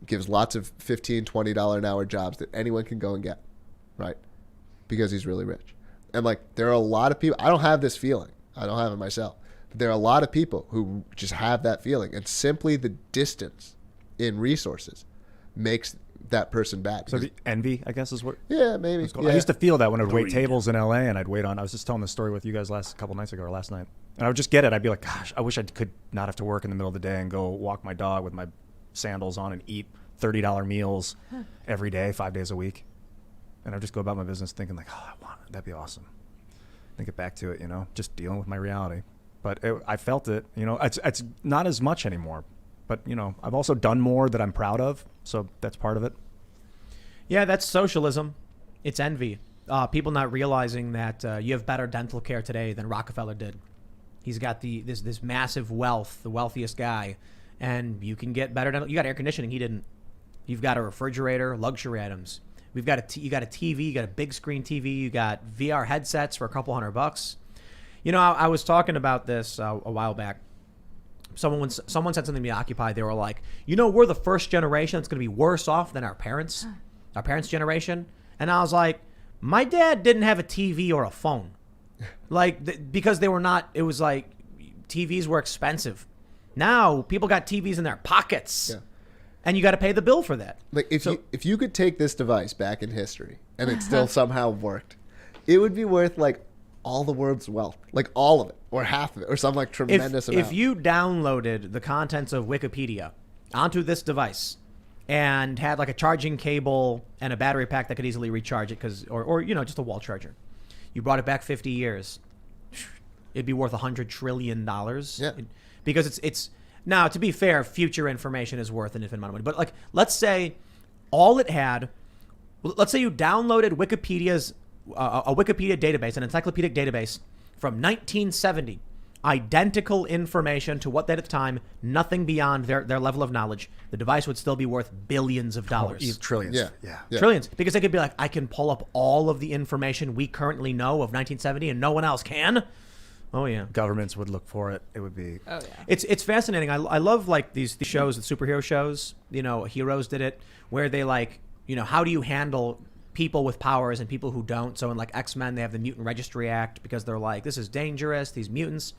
gives lots of $15, $20 an hour jobs that anyone can go and get? Right. Because he's really rich. And like, there are a lot of people, I don't have this feeling. I don't have it myself. But there are a lot of people who just have that feeling, and simply the distance in resources makes that person bad. So the envy, I guess, is what. Yeah, maybe. Yeah. I used to feel that when I'd wait tables in LA, and I'd wait on. I was just telling this story with you guys last night, and I would just get it. I'd be like, gosh, I wish I could not have to work in the middle of the day and go walk my dog with my sandals on and eat $30 meals every day, 5 days a week, and I'd just go about my business thinking like, oh, I want it. That'd be awesome. Then get back to it, just dealing with my reality. But I felt it. It's not as much anymore. But, I've also done more that I'm proud of. So that's part of it. Yeah, that's socialism. It's envy. People not realizing that you have better dental care today than Rockefeller did. He's got this massive wealth, the wealthiest guy, and you can get better dental. You got air conditioning. He didn't. You've got a refrigerator, luxury items. You got a TV. You got a big screen TV. You got VR headsets for a couple $100. I was talking about this a while back. Someone said something to me, Occupy. They were like, we're the first generation that's going to be worse off than our parents' generation. And I was like, my dad didn't have a TV or a phone. Because they were not, it was like TVs were expensive. Now people got TVs in their pockets. Yeah. And you got to pay the bill for that. Like if you could take this device back in history and it still somehow worked, it would be worth like all the world's wealth, like all of it or half of it or some like tremendous amount. If you downloaded the contents of Wikipedia onto this device and had like a charging cable and a battery pack that could easily recharge it, or just a wall charger, you brought it back 50 years, it'd be worth $100 trillion. Yeah. Because it's now, to be fair, future information is worth an infinite amount of money. But like, let's say all it had, let's say you downloaded Wikipedia's a Wikipedia database, an encyclopedic database from 1970, identical information to what they had at the time, nothing beyond their level of knowledge. The device would still be worth billions of dollars. Trillions. Yeah. Trillions. Because they could be like, I can pull up all of the information we currently know of 1970 and no one else can. Oh yeah. Governments would look for it. It would be. Oh yeah. It's fascinating. I love like these shows, the superhero shows. Heroes did it, where they like, how do you handle people with powers and people who don't? So in like X-Men, they have the Mutant Registry Act because they're like, this is dangerous, these mutants.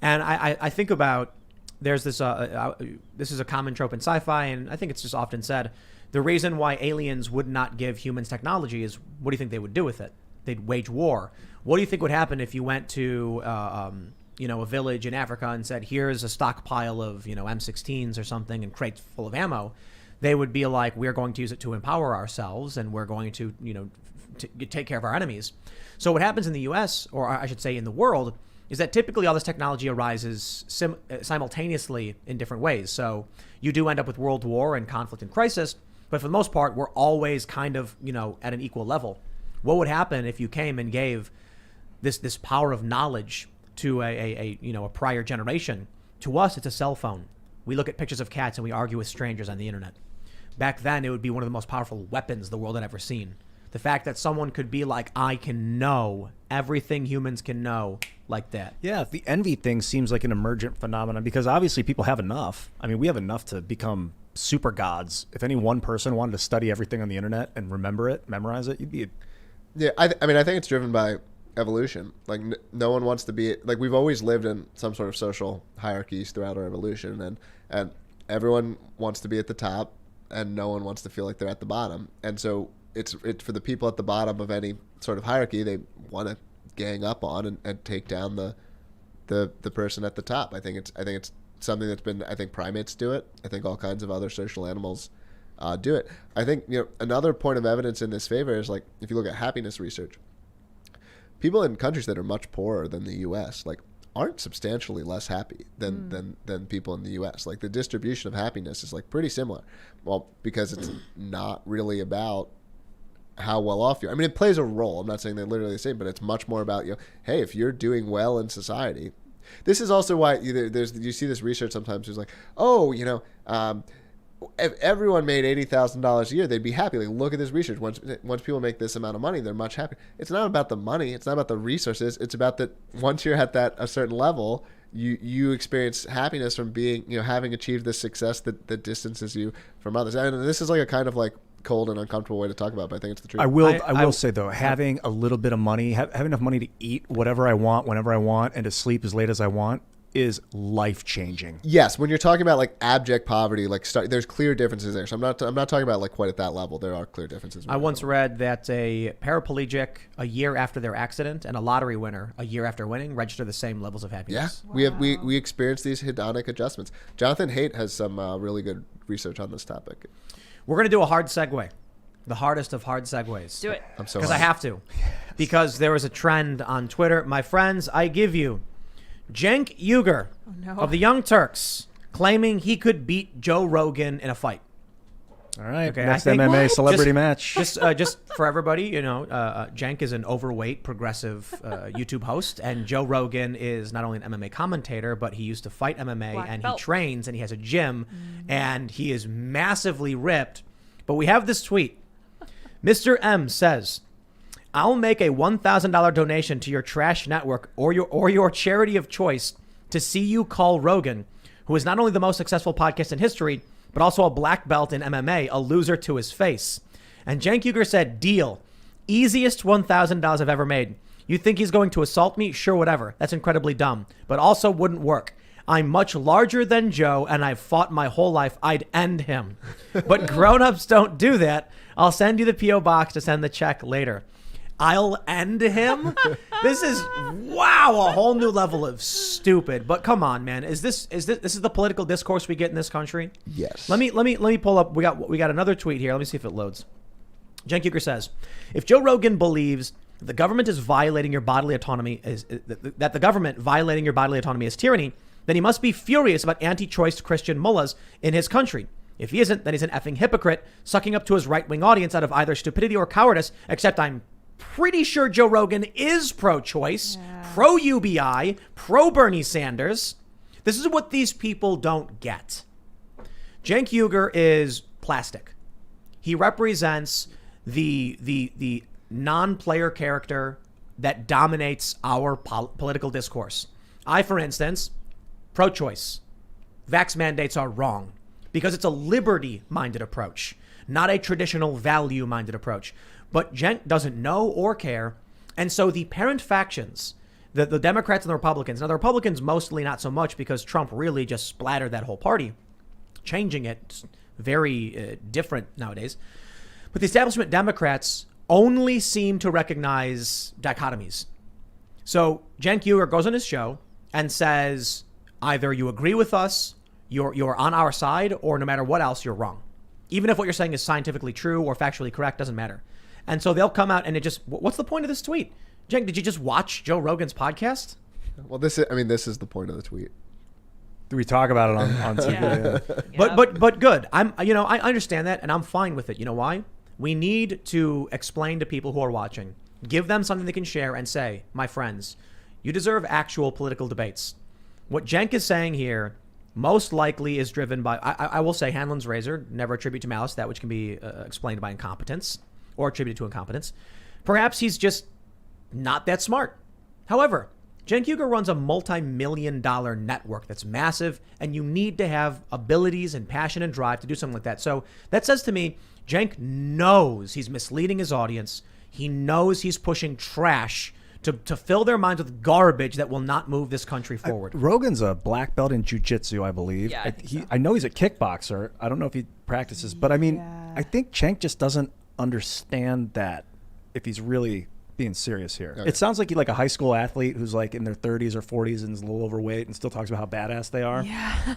And I think about, there's this is a common trope in sci-fi, and I think it's just often said, the reason why aliens would not give humans technology is, what do you think they would do with it? They'd wage war. What do you think would happen if you went to a village in Africa and said, here's a stockpile of M16s or something and crates full of ammo? They would be like, we're going to use it to empower ourselves, and we're going to take care of our enemies. So what happens in the U.S., or I should say in the world, is that typically all this technology arises simultaneously in different ways. So you do end up with world war and conflict and crisis, but for the most part, we're always kind of at an equal level. What would happen if you came and gave this power of knowledge to a prior generation? To us, it's a cell phone. We look at pictures of cats and we argue with strangers on the internet. Back then, it would be one of the most powerful weapons the world had ever seen. The fact that someone could be like, I can know everything humans can know like that. Yeah, the envy thing seems like an emergent phenomenon because obviously people have enough. I mean, we have enough to become super gods. If any one person wanted to study everything on the internet and memorize it, you'd be... Yeah, I think it's driven by evolution. Like, no one wants to be... Like, we've always lived in some sort of social hierarchies throughout our evolution, and everyone wants to be at the top, and no one wants to feel like they're at the bottom. And so it's for the people at the bottom of any sort of hierarchy, they want to gang up on and take down the person at the top. I think it's something that's been... I think primates do it. I think all kinds of other social animals do it. I think another point of evidence in this favor is, like, if you look at happiness research, people in countries that are much poorer than the U.S., like aren't substantially less happy than people in the U.S. Like the distribution of happiness is like pretty similar. Well, because it's not really about how well off you are. I mean, it plays a role. I'm not saying they're literally the same, but it's much more about, hey, if you're doing well in society. This is also why you see this research sometimes. It's like, if everyone made $80,000 a year, they'd be happy. Like, look at this research. Once people make this amount of money, they're much happier. It's not about the money. It's not about the resources. It's about that once you're at a certain level, you experience happiness from being, having achieved this success that distances you from others. And this is like a kind of like cold and uncomfortable way to talk about it, but I think it's the truth. I will say though, having a little bit of money, having enough money to eat whatever I want, whenever I want, and to sleep as late as I want is life-changing. Yes, when you're talking about like abject poverty, like there's clear differences there. So I'm not talking about like quite at that level. There are clear differences. I once read that a paraplegic a year after their accident and a lottery winner a year after winning register the same levels of happiness. Yeah, we experience these hedonic adjustments. Jonathan Haidt has some really good research on this topic. We're going to do a hard segue. The hardest of hard segues. Do it. I'm so because I have to. Because there was a trend on Twitter. My friends, I give you Cenk Uygur of the Young Turks claiming he could beat Joe Rogan in a fight. All right, Okay, next I think- MMA celebrity Just- match. Just for everybody, Cenk is an overweight, progressive YouTube host, and Joe Rogan is not only an MMA commentator, but he used to fight MMA, Black and belt. he trains, and he has a gym, and he is massively ripped. But we have this tweet. Mr. M says, "I'll make a $1,000 donation to your trash network or your charity of choice to see you call Rogan, who is not only the most successful podcast in history, but also a black belt in MMA, a loser to his face." And Cenk Uygur said, "Deal. Easiest $1,000 I've ever made. You think he's going to assault me? Sure, whatever. That's incredibly dumb, but also wouldn't work. I'm much larger than Joe, and I've fought my whole life. I'd end him. But grown-ups don't do that. I'll send you the P.O. box to send the check later." I'll end him? This is, wow, a whole new level of stupid. But come on, man. This is the political discourse we get in this country? Yes. Let me pull up. We got another tweet here. Let me see if it loads. Cenk Uygur says, "If Joe Rogan believes the government is violating your bodily autonomy that the government violating your bodily autonomy is tyranny, then he must be furious about anti-choice Christian mullahs in his country. If he isn't, then he's an effing hypocrite, sucking up to his right-wing audience out of either stupidity or cowardice, except I'm pretty sure Joe Rogan is pro-choice, pro-UBI, pro-Bernie Sanders. This is what these people don't get. Cenk Uygur is plastic. He represents the non-player character that dominates our political discourse. I, for instance, pro-choice. Vax mandates are wrong because it's a liberty-minded approach, not a traditional value-minded approach. But Cenk doesn't know or care. And so the parent factions, the Democrats and the Republicans, now the Republicans mostly not so much because Trump really just splattered that whole party, changing it very different nowadays. But the establishment Democrats only seem to recognize dichotomies. So Cenk Uygur goes on his show and says, either you agree with us, you're on our side, or no matter what else, you're wrong. Even if what you're saying is scientifically true or factually correct, doesn't matter. And so they'll come out and what's the point of this tweet? Cenk, did you just watch Joe Rogan's podcast? Well, this is the point of the tweet. Do we talk about it on TV? Yeah. But good. I understand that and I'm fine with it. You know why? We need to explain to people who are watching, give them something they can share and say, my friends, you deserve actual political debates. What Cenk is saying here most likely is driven by, I will say, Hanlon's razor, never attribute to malice that which can be explained by incompetence or attributed to incompetence. Perhaps he's just not that smart. However, Cenk Uygur runs a multi-million-dollar network that's massive, and you need to have abilities and passion and drive to do something like that. So that says to me, Cenk knows he's misleading his audience. He knows he's pushing trash to fill their minds with garbage that will not move this country forward. Rogan's a black belt in jiu-jitsu, I believe. Yeah, I think so. I know he's a kickboxer. I don't know if he practices, but I mean, I think Cenk just doesn't understand that if he's really being serious here. Okay. It sounds like he's like a high school athlete who's like in their 30s or 40s and is a little overweight and still talks about how badass they are. Yeah.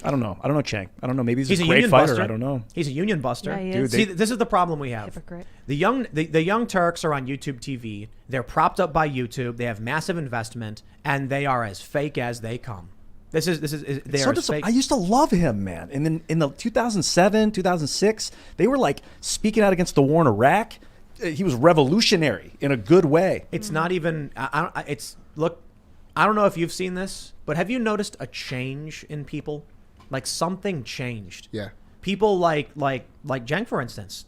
I don't know Chang. I don't know. Maybe He's a a great union fighter. buster. I don't know. He's a union buster. Yeah, he Dude, is. See, this is the problem we have. Hypocrite. The young Turks are on YouTube TV. They're propped up by YouTube. They have massive investment, and they are as fake as they come. They are as fake. I used to love him, man. And then in the 2007, 2006, they were like speaking out against the war in Iraq. He was revolutionary in a good way. It's not even. Look. I don't know if you've seen this, but have you noticed a change in people? Like something changed. Yeah. People like Jeng, for instance.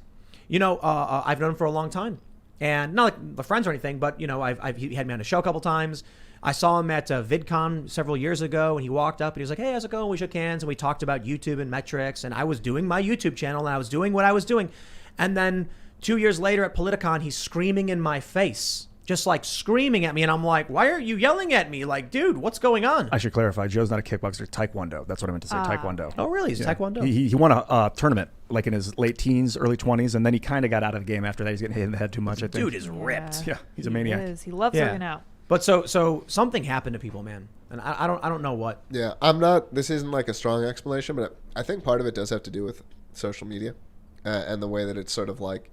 I've known him for a long time, and not like friends or anything, but he had me on a show a couple times. I saw him at VidCon several years ago, and he walked up and he was like, "Hey, how's it going?" We shook hands and we talked about YouTube and metrics, and I was doing my YouTube channel and I was doing what I was doing, and then 2 years later at Politicon, he's screaming in my face. Just like screaming at me, and I'm like, "Why are you yelling at me? Like, dude, what's going on?" I should clarify. Joe's not a kickboxer. Taekwondo. That's what I meant to say. Taekwondo. Oh, really? He's Taekwondo. He won a tournament like in his late teens, early 20s, and then he kind of got out of the game after that. He's getting hit in the head too much. I think. Dude is ripped. Yeah, he's a maniac. He is. He loves working out. But so something happened to people, man, and I don't know what. Yeah, this isn't like a strong explanation, but I think part of it does have to do with social media and the way that it's sort of like.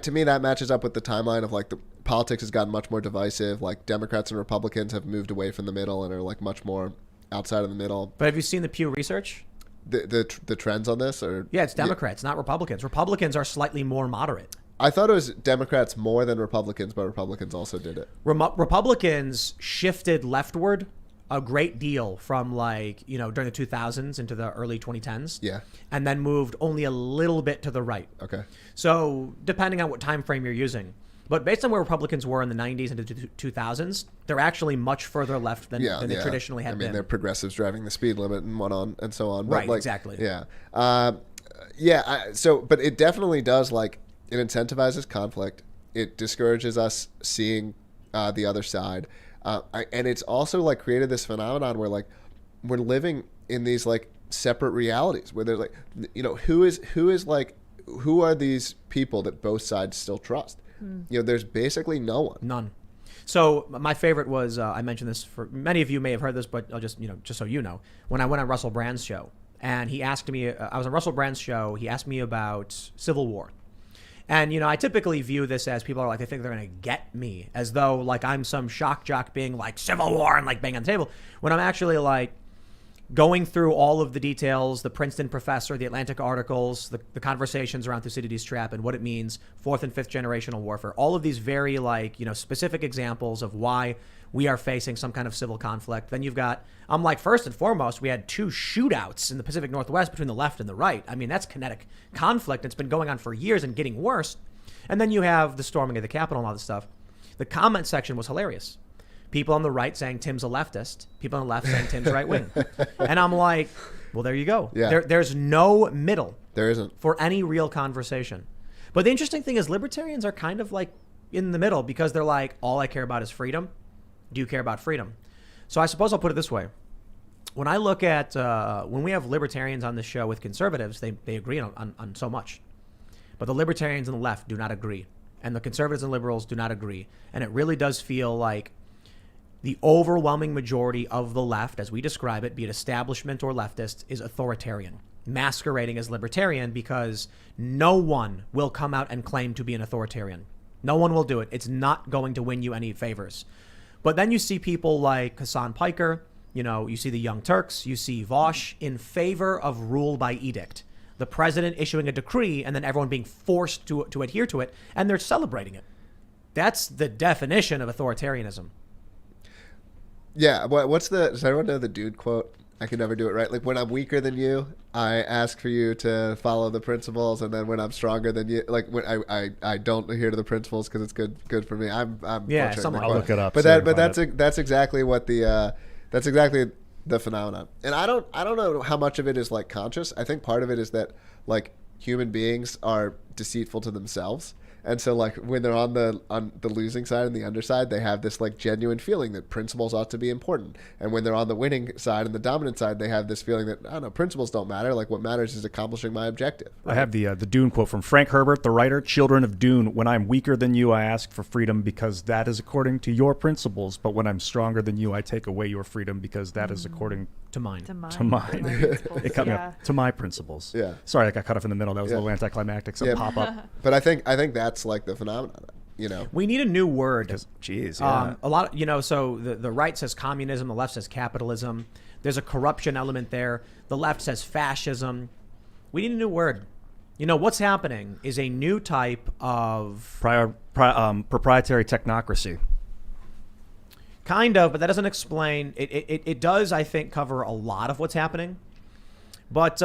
To me, that matches up with the timeline of like the politics has gotten much more divisive. Like Democrats and Republicans have moved away from the middle and are like much more outside of the middle. But have you seen the Pew Research? The trends on this? Yeah, it's Democrats, not Republicans. Republicans are slightly more moderate. I thought it was Democrats more than Republicans, but Republicans also did it. Republicans shifted leftward a great deal from during the 2000s into the early 2010s. Yeah. And then moved only a little bit to the right. Okay. So depending on what time frame you're using. But based on where Republicans were in the 90s and the 2000s, they're actually much further left than they traditionally had been. They're progressives driving the speed limit and and so on. Right, exactly. Yeah. But it definitely does, it incentivizes conflict. It discourages us seeing the other side. And it's also created this phenomenon where we're living in these separate realities where there's who are these people that both sides still trust? There's basically no one. None. So my favorite was, I mentioned this for many of you may have heard this, but I'll just so you know, when I went on Russell Brand's show and he asked me, I was on Russell Brand's show. He asked me about Civil War. And, I typically view this as people are they think they're going to get me as though I'm some shock jock being Civil War and bang on the table when I'm actually going through all of the details, the Princeton professor, the Atlantic articles, the conversations around Thucydides' trap and what it means, 4th and 5th generational warfare, all of these very specific examples of why we are facing some kind of civil conflict. Then you've got, first and foremost, we had 2 shootouts in the Pacific Northwest between the left and the right. I mean, that's kinetic conflict. It's been going on for years and getting worse. And then you have the storming of the Capitol and all this stuff. The comment section was hilarious. People on the right saying Tim's a leftist. People on the left saying Tim's right wing. And I'm like, well, there you go. Yeah. There's no middle. There isn't. For any real conversation. But the interesting thing is libertarians are kind of in the middle because they're all I care about is freedom. Do you care about freedom? So I suppose I'll put it this way. When I look at, when we have libertarians on this show with conservatives, they agree on so much. But the libertarians on the left do not agree. And the conservatives and liberals do not agree. And it really does feel like the overwhelming majority of the left, as we describe it, be it establishment or leftist, is authoritarian, masquerading as libertarian because no one will come out and claim to be an authoritarian. No one will do it. It's not going to win you any favors. But then you see people like Hassan Piker, you see the Young Turks, you see Vosh in favor of rule by edict. The president issuing a decree and then everyone being forced to adhere to it, and they're celebrating it. That's the definition of authoritarianism. Yeah, does everyone know the dude quote? I can never do it right. When I'm weaker than you, I ask for you to follow the principles, and then when I'm stronger than you, when I don't adhere to the principles because it's good for me. I'm yeah, I'll look it up. But that's exactly what that's exactly the phenomenon. And I don't know how much of it is conscious. I think part of it is that human beings are deceitful to themselves. And so when they're on the losing side and the underside, they have this genuine feeling that principles ought to be important. And when they're on the winning side and the dominant side, they have this feeling that, I don't know, principles don't matter. What matters is accomplishing my objective. Right? I have the Dune quote from Frank Herbert, the writer, Children of Dune. When I'm weaker than you, I ask for freedom because that is according to your principles. But when I'm stronger than you, I take away your freedom because that is according To mine. To mine. To mine. principles. It cut me Yeah. up. To my principles. Yeah. Sorry, I got cut off in the middle. That was Yeah. a little anticlimactic. Some Yeah. pop up. But I think that's like the phenomenon. You know. We need a new word. Jeez. Yeah. A lot, so the right says communism, the left says capitalism. There's a corruption element there. The left says fascism. We need a new word. What's happening is a new type of Proprietary technocracy. kind of, but that doesn't explain. It does, I think, cover a lot of what's happening. But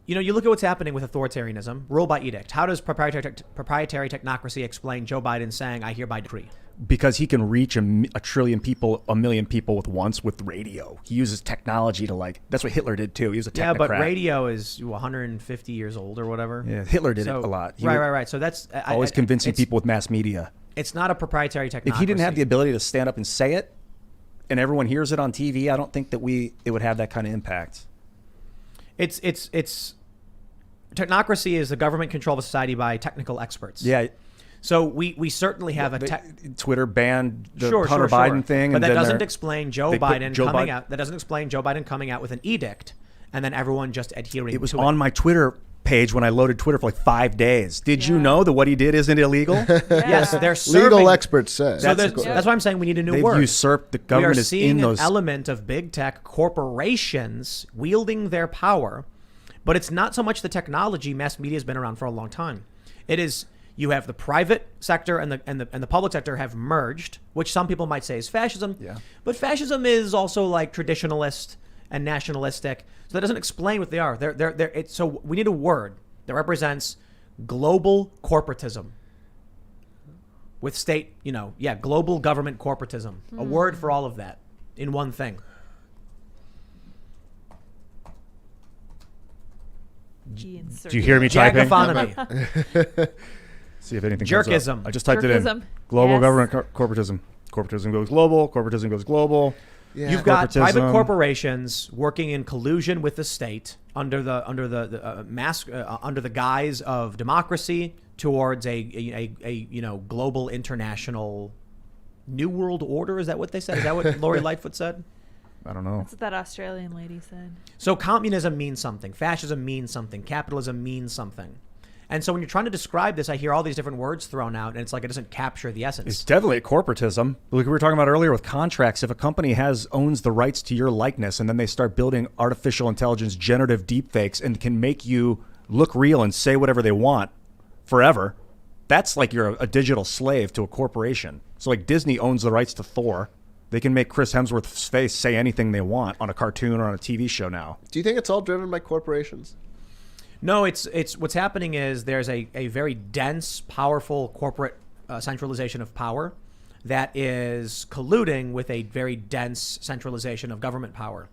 you look at what's happening with authoritarianism, rule by edict. How does proprietary technocracy explain Joe Biden saying, "I hereby decree"? Because he can reach a trillion people, a million people with radio. He uses technology to that's what Hitler did too. He was a technocrat. Yeah, but radio is 150 years old or whatever. Yeah, Hitler did it a lot. Right. So that's Always convincing people with mass media. It's not a proprietary technocracy. If he didn't have the ability to stand up and say it, and everyone hears it on TV, I don't think that it would have that kind of impact. It's technocracy is the government control of a society by technical experts. Yeah. So we certainly have Twitter banned the Hunter Hunter Biden thing, but and that then doesn't explain Joe Biden Joe coming Biden- out. That doesn't explain Joe Biden coming out with an edict, and then everyone just adhering. It was to on my Twitter page when I loaded Twitter for 5 days. Did you Yeah. know that what he did isn't illegal? Yes, they're serving. Legal experts say. So That's that's why I'm saying we need a new They've word. usurped the government We are is seeing in those. an element of big tech corporations wielding their power, but it's not so much the technology. Mass media has been around for a long time. It is you have the private sector and the public sector have merged, which some people might say is fascism. Yeah. But fascism is also like traditionalist and nationalistic. So that doesn't explain what they are. So we need a word that represents global corporatism. With state, global government corporatism. A word for all of that in one thing. Do you hear me typing? Jagaphonimy. See if anything comes Jerkism. up. I just typed it in. Jerkism. Global Yes. government corporatism. Corporatism goes global. Corporatism goes global. Yeah. You've got private Corporatism. corporations working in collusion with the state under the mask under the guise of democracy towards a global international new world order. Is that what they said? Is that what Lori Lightfoot said? I don't know. That's what that Australian lady said. So communism means something. Fascism means something. Capitalism means something. And so when you're trying to describe this, I hear all these different words thrown out, and it's like it doesn't capture the essence. It's definitely corporatism. Like we were talking about earlier with contracts. If a company owns the rights to your likeness, and then they start building artificial intelligence, generative deepfakes, and can make you look real and say whatever they want forever, that's like you're a digital slave to a corporation. So like Disney owns the rights to Thor. They can make Chris Hemsworth's face say anything they want on a cartoon or on a TV show now. Do you think it's all driven by corporations? No, it's what's happening is there's a very dense, powerful corporate centralization of power that is colluding with a very dense centralization of government power.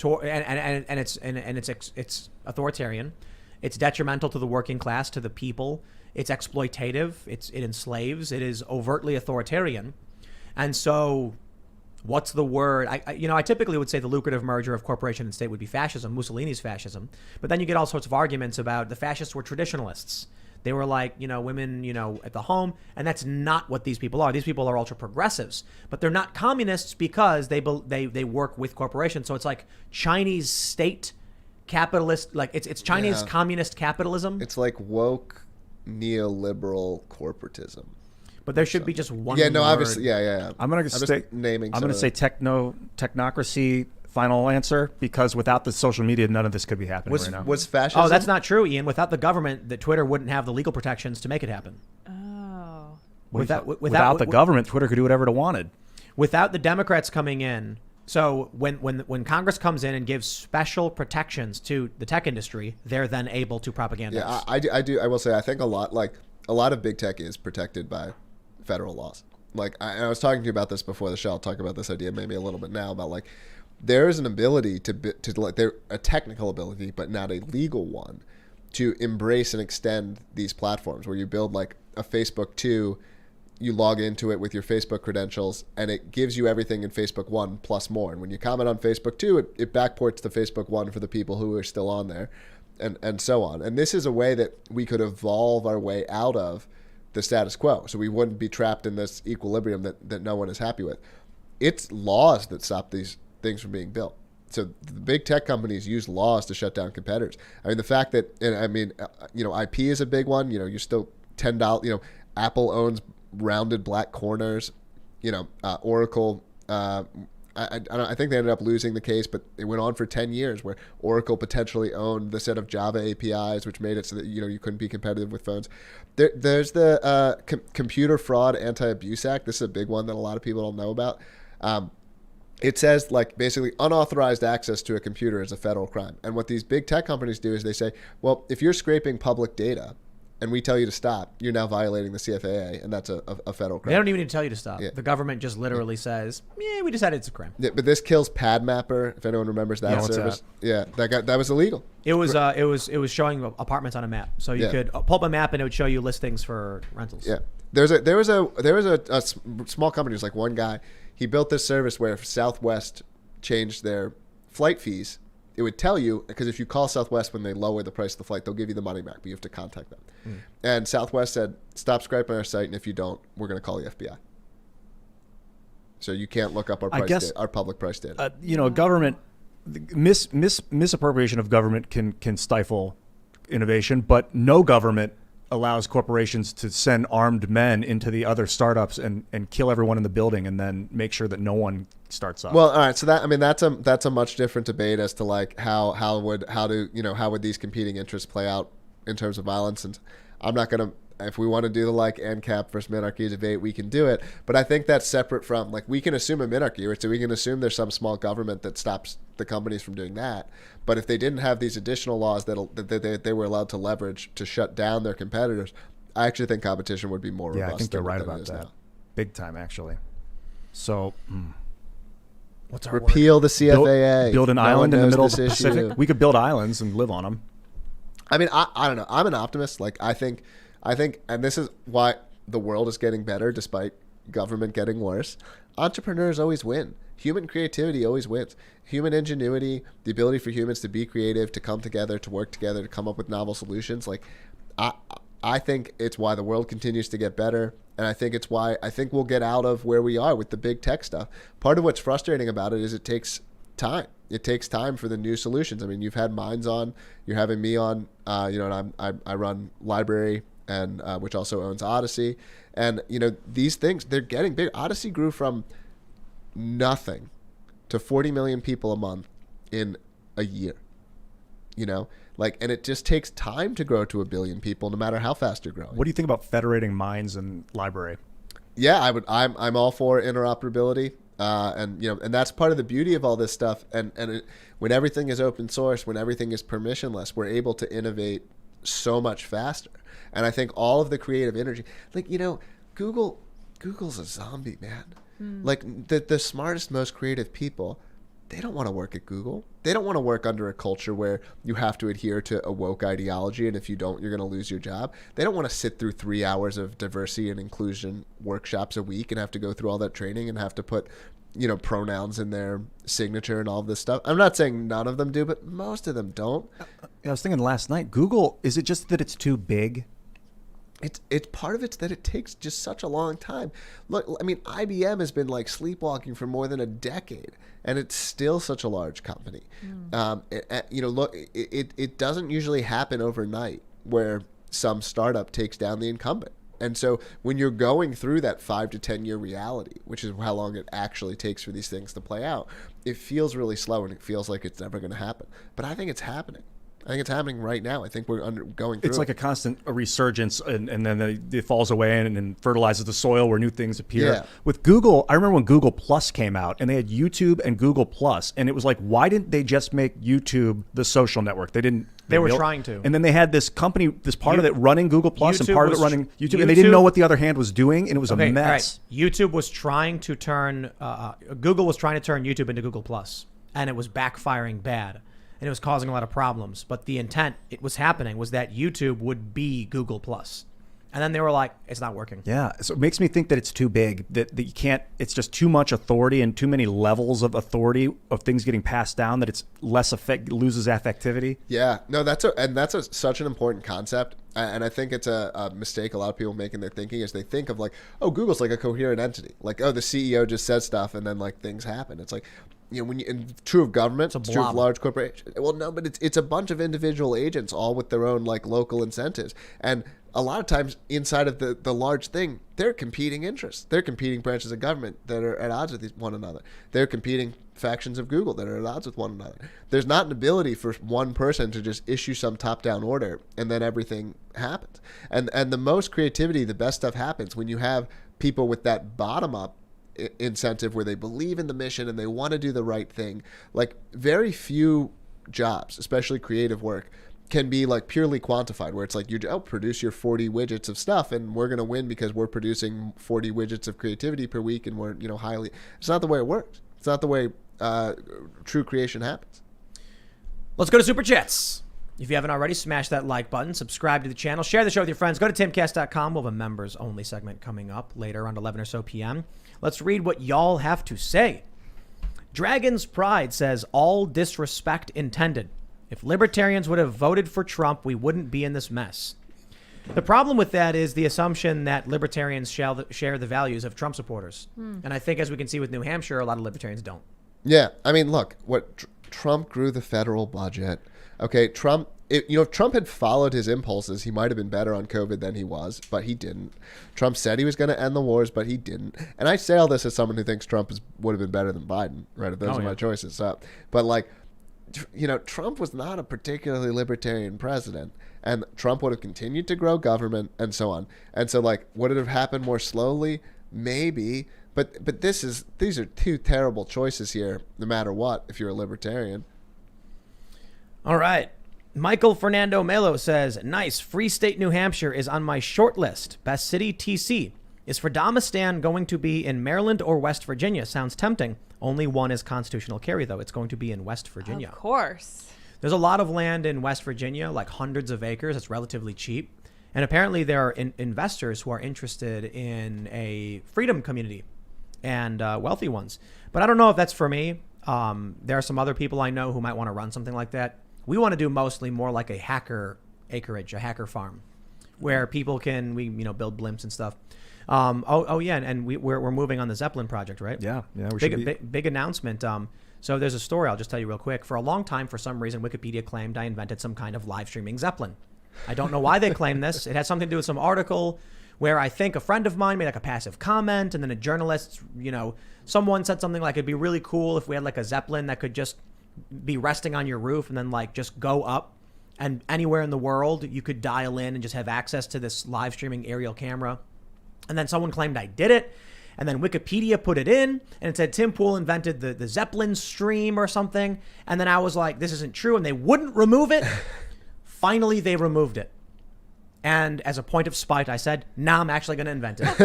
And it's authoritarian. It's detrimental to the working class, to the people. It's exploitative. It enslaves. It is overtly authoritarian. And so what's the word? I typically would say the lucrative merger of corporation and state would be fascism, Mussolini's fascism. But then you get all sorts of arguments about the fascists were traditionalists. They were like, women, at the home. And that's not what these people are. These people are ultra progressives. But they're not communists because they work with corporations. So it's like Chinese state capitalist, like it's Chinese communist capitalism. It's like woke neoliberal corporatism. But there should be just one Yeah, no, word. obviously, yeah. I'm gonna just say naming. I'm gonna say technocracy. Final answer, because without the social media, none of this could be happening right now. Was fascism? Oh, that's not true, Ian. Without the government, that Twitter wouldn't have the legal protections to make it happen. Oh. Without the government, Twitter could do whatever it wanted. Without the Democrats coming in, so when Congress comes in and gives special protections to the tech industry, they're then able to propagandize. Yeah, I do. I will say I think a lot of big tech is protected by federal laws. Like I was talking to you about this before the show. I'll talk about this idea maybe a little bit now about like there is an ability a technical ability, but not a legal one, to embrace and extend these platforms where you build like a Facebook 2, you log into it with your Facebook credentials, and it gives you everything in Facebook 1 plus more. And when you comment on Facebook 2, it backports to Facebook 1 for the people who are still on there, and so on. And this is a way that we could evolve our way out of the status quo, so we wouldn't be trapped in this equilibrium that no one is happy with. It's laws that stop these things from being built. So the big tech companies use laws to shut down competitors. I mean, the fact that, and I mean, IP is a big one. You're still $10. Apple owns rounded black corners. Oracle. I think they ended up losing the case, but it went on for 10 years where Oracle potentially owned the set of Java APIs, which made it so that you couldn't be competitive with phones. There's the Computer Fraud Anti-Abuse Act. This is a big one that a lot of people don't know about. It says basically unauthorized access to a computer is a federal crime. And what these big tech companies do is they say, well, if you're scraping public data and we tell you to stop, you're now violating the CFAA, and that's a federal crime. They don't even need to tell you to stop. Yeah. The government just literally says, we decided it's a crime. Yeah, but this kills PadMapper, if anyone remembers that service. Yeah, that was illegal. It was showing apartments on a map, so you could pull up a map and it would show you listings for rentals. Yeah, there was a small company. It was one guy. He built this service where if Southwest changed their flight fees, it would tell you, because if you call Southwest when they lower the price of the flight, they'll give you the money back, but you have to contact them. And Southwest said, stop scraping our site, and if you don't, we're going to call the FBI. So you can't look up our public price data. Government misappropriation of government can stifle innovation, but no government allows corporations to send armed men into the other startups and kill everyone in the building and then make sure that no one starts up. Well, all right. So that's a much different debate as to how would these competing interests play out in terms of violence. And I'm not going to, if we want to do the ANCAP versus minarchy debate, we can do it. But I think that's separate from we can assume a minarchy, right? So we can assume there's some small government that stops the companies from doing that. But if they didn't have these additional laws that they were allowed to leverage to shut down their competitors, I actually think competition would be more robust. Yeah, I think you're right than about it is that. now. Big time, actually. So, What's our repeal the CFAA? Build an No island one in the knows middle of the this Pacific. issue. We could build islands and live on them. I mean, I don't know. I'm an optimist. I think, and this is why the world is getting better despite government getting worse. Entrepreneurs always win. Human creativity always wins. Human ingenuity, the ability for humans to be creative, to come together, to work together, to come up with novel solutions. I think it's why the world continues to get better. And I think it's why I think we'll get out of where we are with the big tech stuff. Part of what's frustrating about it is it takes time. It takes time for the new solutions. I mean, you've had Minds on, you're having me on, and I run Library, and which also owns Odyssey. And, these things, they're getting big. Odyssey grew from nothing to 40 million people a month in a year, and it just takes time to grow to 1 billion people, no matter how fast you're growing. What do you think about federating Minds and Library? Yeah, I'm all for interoperability. And that's part of the beauty of all this stuff. When everything is open source, when everything is permissionless, we're able to innovate so much faster. And I think all of the creative energy, Google's a zombie, man. The smartest, most creative people, they don't want to work at Google. They don't want to work under a culture where you have to adhere to a woke ideology, and if you don't, you're going to lose your job. They don't want to sit through 3 hours of diversity and inclusion workshops a week and have to go through all that training and have to put, pronouns in their signature and all this stuff. I'm not saying none of them do, but most of them don't. I was thinking last night, Google, is it just that it's too big? It's part of it's that it takes just such a long time. Look, I mean, IBM has been sleepwalking for more than a decade, and it's still such a large company. It doesn't usually happen overnight where some startup takes down the incumbent. And so when you're going through that 5 to 10 year reality, which is how long it actually takes for these things to play out, it feels really slow and it feels like it's never going to happen. But I think it's happening. I think it's happening right now. I think we're going through It's like a constant resurgence, and then it falls away and fertilizes the soil where new things appear. Yeah. With Google, I remember when Google Plus came out, and they had YouTube and Google Plus, and it was like, why didn't they just make YouTube the social network? They didn't. They were trying to. And then they had this company, this part of it running Google Plus and part of it running YouTube, and they YouTube- didn't know what the other hand was doing, and it was a All mess. right. YouTube was trying to turn, Google was trying to turn YouTube into Google Plus, and it was backfiring bad. And it was causing a lot of problems. But the intent, it was happening, was that YouTube would be Google Plus. And then they were like, it's not working. Yeah, so it makes me think that it's too big, that you can't, it's just too much authority and too many levels of authority of things getting passed down that it's loses affectivity. Yeah, no, that's such an important concept. And I think it's a mistake a lot of people make in their thinking is they think of Google's like a coherent entity. The CEO just says stuff and then things happen. It's when true of government, It's a true of blob. large corporations. Well, no, but it's a bunch of individual agents, all with their own like local incentives, and a lot of times inside of the large thing, they're competing interests. They're competing branches of government that are at odds with one another. They're competing factions of Google that are at odds with one another. There's not an ability for one person to just issue some top-down order and then everything happens. And the most creativity, the best stuff happens when you have people with that bottom-up incentive where they believe in the mission and they want to do the right thing. Like very few jobs, especially creative work, can be like purely quantified, where it's like you produce your 40 widgets of stuff and we're going to win because we're producing 40 widgets of creativity per week and we're highly. It's not the way it works. It's not the way true creation happens. Let's go to Super Chats. If you haven't already, smash that like button, subscribe to the channel, share the show with your friends. Go to timcast.com. We'll have a members only segment coming up later around 11 or so p.m. Let's read what y'all have to say. Dragon's Pride says, all disrespect intended. If libertarians would have voted for Trump, we wouldn't be in this mess. The problem with that is the assumption that libertarians share the values of Trump supporters. And I think, as we can see with New Hampshire, a lot of libertarians don't. Yeah. I mean, look, Trump grew the federal budget. Okay. Trump, if Trump had followed his impulses, he might have been better on COVID than he was, but he didn't. Trump said he was going to end the wars, but he didn't. And I say all this as someone who thinks Trump would have been better than Biden, right? If those are my choices. So, but like, Trump was not a particularly libertarian president, and Trump would have continued to grow government and so on. And so, like, would it have happened more slowly? Maybe. But these are two terrible choices here, no matter what, if you're a libertarian. All right. Michael Fernando Melo says, nice. Free State, New Hampshire is on my short list. Best city, TC. Is Fredamistan going to be in Maryland or West Virginia? Sounds tempting. Only one is constitutional carry, though. It's going to be in West Virginia. Of course. There's a lot of land in West Virginia, like hundreds of acres. It's relatively cheap. And apparently there are investors who are interested in a freedom community and wealthy ones. But I don't know if that's for me. There are some other people I know who might want to run something like that. We want to do mostly more like a hacker acreage, a hacker farm, where people can build blimps and stuff. Yeah, and we're moving on the Zeppelin project, right? Yeah, Big announcement. So there's a story I'll just tell you real quick. For a long time, for some reason, Wikipedia claimed I invented some kind of live streaming Zeppelin. I don't know why they claimed this. It had something to do with some article where I think a friend of mine made like a passive comment, and then a journalist, someone said something like, it'd be really cool if we had like a Zeppelin that could just be resting on your roof and then like just go up, and anywhere in the world you could dial in and just have access to this live streaming aerial camera. And then someone claimed I did it. And then Wikipedia put it in and it said Tim Pool invented the Zeppelin stream or something. And then I was like, this isn't true. And they wouldn't remove it. Finally, they removed it. And as a point of spite, I said, nah, I'm actually going to invent it.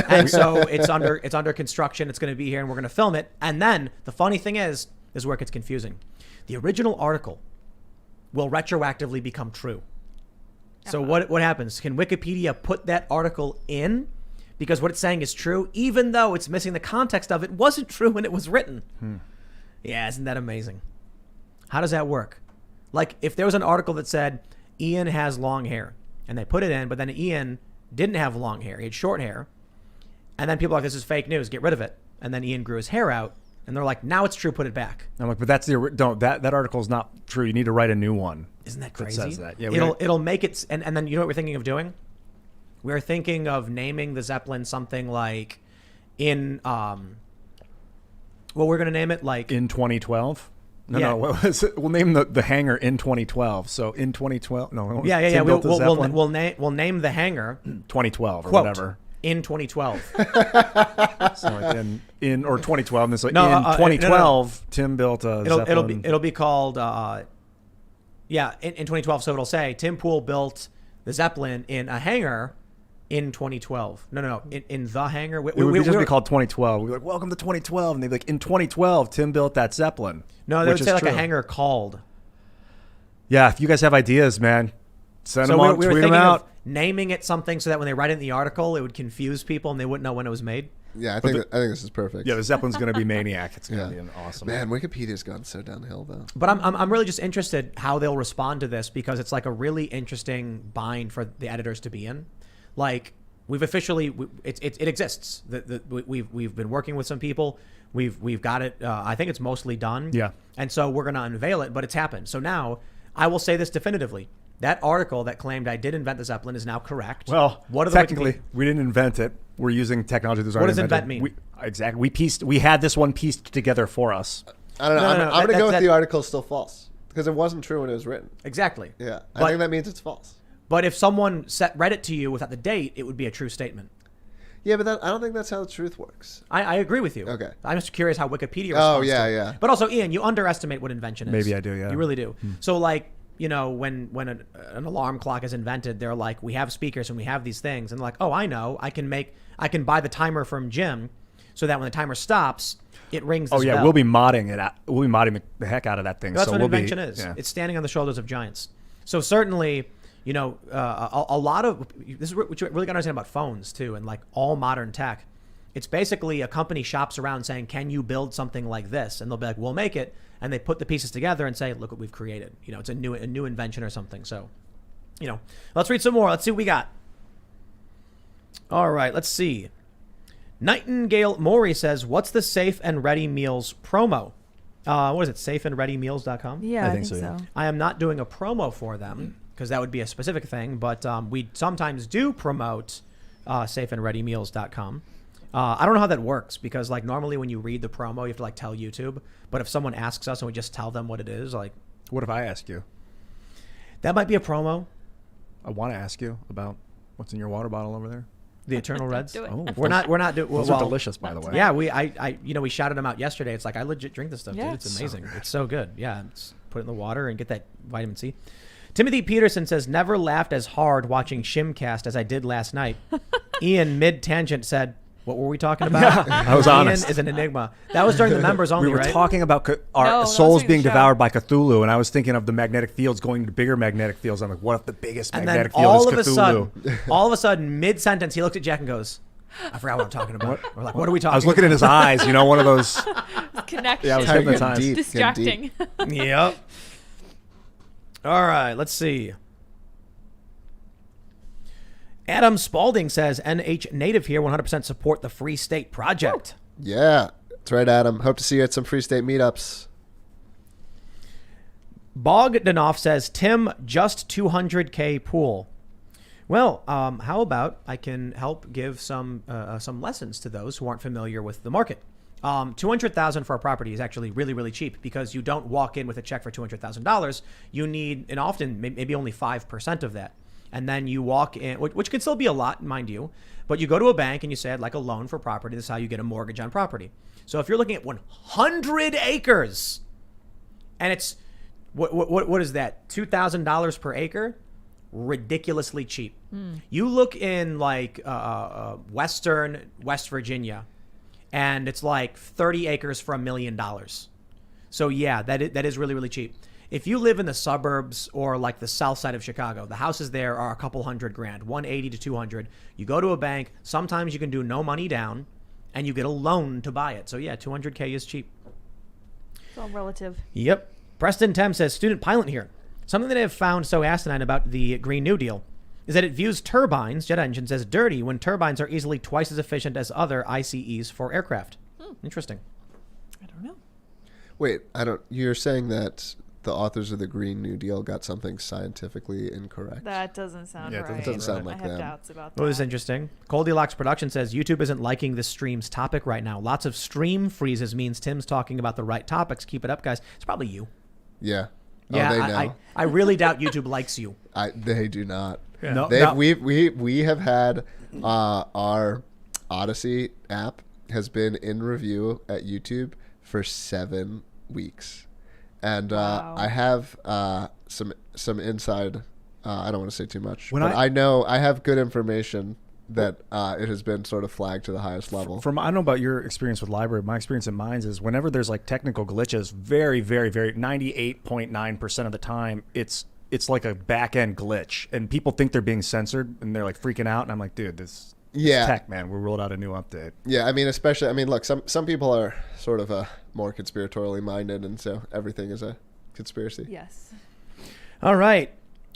And so it's under construction. It's going to be here and we're going to film it. And then the funny thing is, this is where it gets confusing. The original article will retroactively become true. So what happens? Can Wikipedia put that article in? Because what it's saying is true, even though it's missing the context of it wasn't true when it was written. Yeah, isn't that amazing? How does that work? Like, if there was an article that said, Ian has long hair, and they put it in, but then Ian didn't have long hair, he had short hair, and then people are like, this is fake news, get rid of it. And then Ian grew his hair out, and they're like, now it's true, put it back. I'm like, but that's that article is not true. You need to write a new one. Isn't that crazy? That says that. Yeah, it'll make it, and then you know what we're thinking of doing? We're thinking of naming the Zeppelin something like in, we're going to name it like... In 2012? No, what was it? We'll name the hangar in 2012. So in 2012, no. Yeah. We'll name the hangar 2012 or quote, whatever. In 2012. So like in or 2012. And it's like No, in 2012, Tim built a Zeppelin. It'll be called, in 2012. So it'll say Tim Pool built the Zeppelin in a hangar in 2012. No. In the hangar. It would just be called 2012. We'd be like, welcome to 2012. And they'd be like, in 2012, Tim built that Zeppelin. No, they would say like a hangar called. Yeah, if you guys have ideas, man, send them on, we were tweet them thinking out. Of naming it something so that when they write it in the article, it would confuse people and they wouldn't know when it was made. Yeah, I think this is perfect. Yeah, the Zeppelin's going to be maniac. It's going to be an awesome. Man, Wikipedia's gone so downhill though. But I'm really just interested how they'll respond to this, because it's like a really interesting bind for the editors to be in. Like, we've officially it exists. We've been working with some people. We've got it. I think it's mostly done. Yeah. And so we're going to unveil it, but it's happened. So now I will say this definitively. That article that claimed I did invent the Zeppelin is now correct. Well, what are technically, we didn't invent it. We're using technology that's already invented. invented. What does invent mean? Exactly. We had this one pieced together for us. I don't know. No, I'm going to go with that- the article's still false because it wasn't true when it was written. Exactly. Yeah. I But- think that means it's false. But if someone read it to you without the date, it would be a true statement. Yeah, but I don't think that's how the truth works. I agree with you. Okay. I'm just curious how Wikipedia Oh, responds yeah, to it. yeah. But also, Ian, you underestimate what invention is. Maybe I do, yeah. You really do. So, like, when an alarm clock is invented, they're like, we have speakers and we have these things. And they're like, oh, I know. I can buy the timer from Jim so that when the timer stops, it rings this bell. We'll be modding it. We'll be modding the heck out of that thing. That's so what we'll invention is. Yeah. It's standing on the shoulders of giants. So certainly, a lot of this is what you really got to understand about phones too, and like all modern tech. It's basically a company shops around saying, "Can you build something like this?" And they'll be like, "We'll make it." And they put the pieces together and say, "Look what we've created." It's a new invention or something. So, let's read some more. Let's see what we got. All right, let's see. Nightingale Maury says, "What's the Safe and Ready Meals promo?" What is it? Safeandreadymeals.com? Yeah, I think think so, so. I am not doing a promo for them because that would be a specific thing, but we sometimes do promote safeandreadymeals.com. I don't know how that works because like normally when you read the promo, you have to like tell YouTube. But if someone asks us and we just tell them what it is, like What if I ask you? that might be a promo. I want to ask you about what's in your water bottle over there. The Eternal Reds. Do it. Oh, We're not doing. Those are delicious, by the way. Yeah, we shouted them out yesterday. It's like I legit drink this stuff, Yeah. dude. It's So amazing. good. It's so good. Yeah, put it in the water and get that vitamin C. Timothy Peterson says, "Never laughed as hard watching Shimcast as I did last night." Ian mid tangent said, "What were we talking about?" I was Ian honest. is an enigma. That was during the members only, We were right? talking about No, our that was souls during being the show. devoured by Cthulhu, and I was thinking of the magnetic fields going to bigger magnetic fields. I'm like, what if the biggest And then magnetic field all of is a Cthulhu? sudden, mid sentence, he looked at Jack and goes, "I forgot what I'm talking about." We're like, "What are we talking?" I was looking in his eyes, one of those. Connection. Yeah, I was Getting hypnotized. deep, Distracting. Yep. All right, let's see. Adam Spalding says, "NH Native here, 100% support the Free State Project." Yeah. That's right, Adam. Hope to see you at some Free State meetups. Bogdanoff says, "Tim, just 200K pool." Well, how about I can help give some lessons to those who aren't familiar with the market. $200,000 for a property is actually really, really cheap because you don't walk in with a check for $200,000. You need, and often maybe only 5% of that. And then you walk in, which could still be a lot, mind you, but you go to a bank and you say, "I'd like a loan for property." This is how you get a mortgage on property. So if you're looking at 100 acres and it's, what is that? $2,000 per acre? Ridiculously cheap. You look in like western West Virginia and it's like 30 acres for $1 million. So yeah, that is really, really cheap. If you live in the suburbs or like the south side of Chicago, the houses there are a couple $100,000, 180 to 200. You go to a bank, sometimes you can do no money down and you get a loan to buy it. So yeah, 200K is cheap. It's all relative. Yep. Preston Tem says, "Student pilot here. Something that I have found so asinine about the Green New Deal is that it views turbines, jet engines, as dirty when turbines are easily twice as efficient as other ICEs for aircraft." Interesting. I don't know. Wait, you're saying that the authors of the Green New Deal got something scientifically incorrect? That doesn't sound Yeah, it right. doesn't sound like I have them. doubts about that. Well, this is interesting. Goldilocks Production says, "YouTube isn't liking the stream's topic right now. Lots of stream freezes means Tim's talking about the right topics. Keep it up, guys." It's probably you. Yeah. Yeah, Oh, they know. I really doubt YouTube likes you. They do not. Yeah. No, We have had our Odyssey app has been in review at YouTube for 7 weeks, and Wow. I have some inside. I don't want to say too much, When but I- I know I have good information that it has been sort of flagged to the highest level. I don't know about your experience with library. My experience at Minds is whenever there's like technical glitches, very, very, very 98.9% of the time, it's like a back end glitch, and people think they're being censored, and they're like freaking out. And I'm like, dude, this Yeah. tech, man. We rolled out a new update. Yeah, I mean, look, some people are sort of more conspiratorially minded, and so everything is a conspiracy. Yes. All right.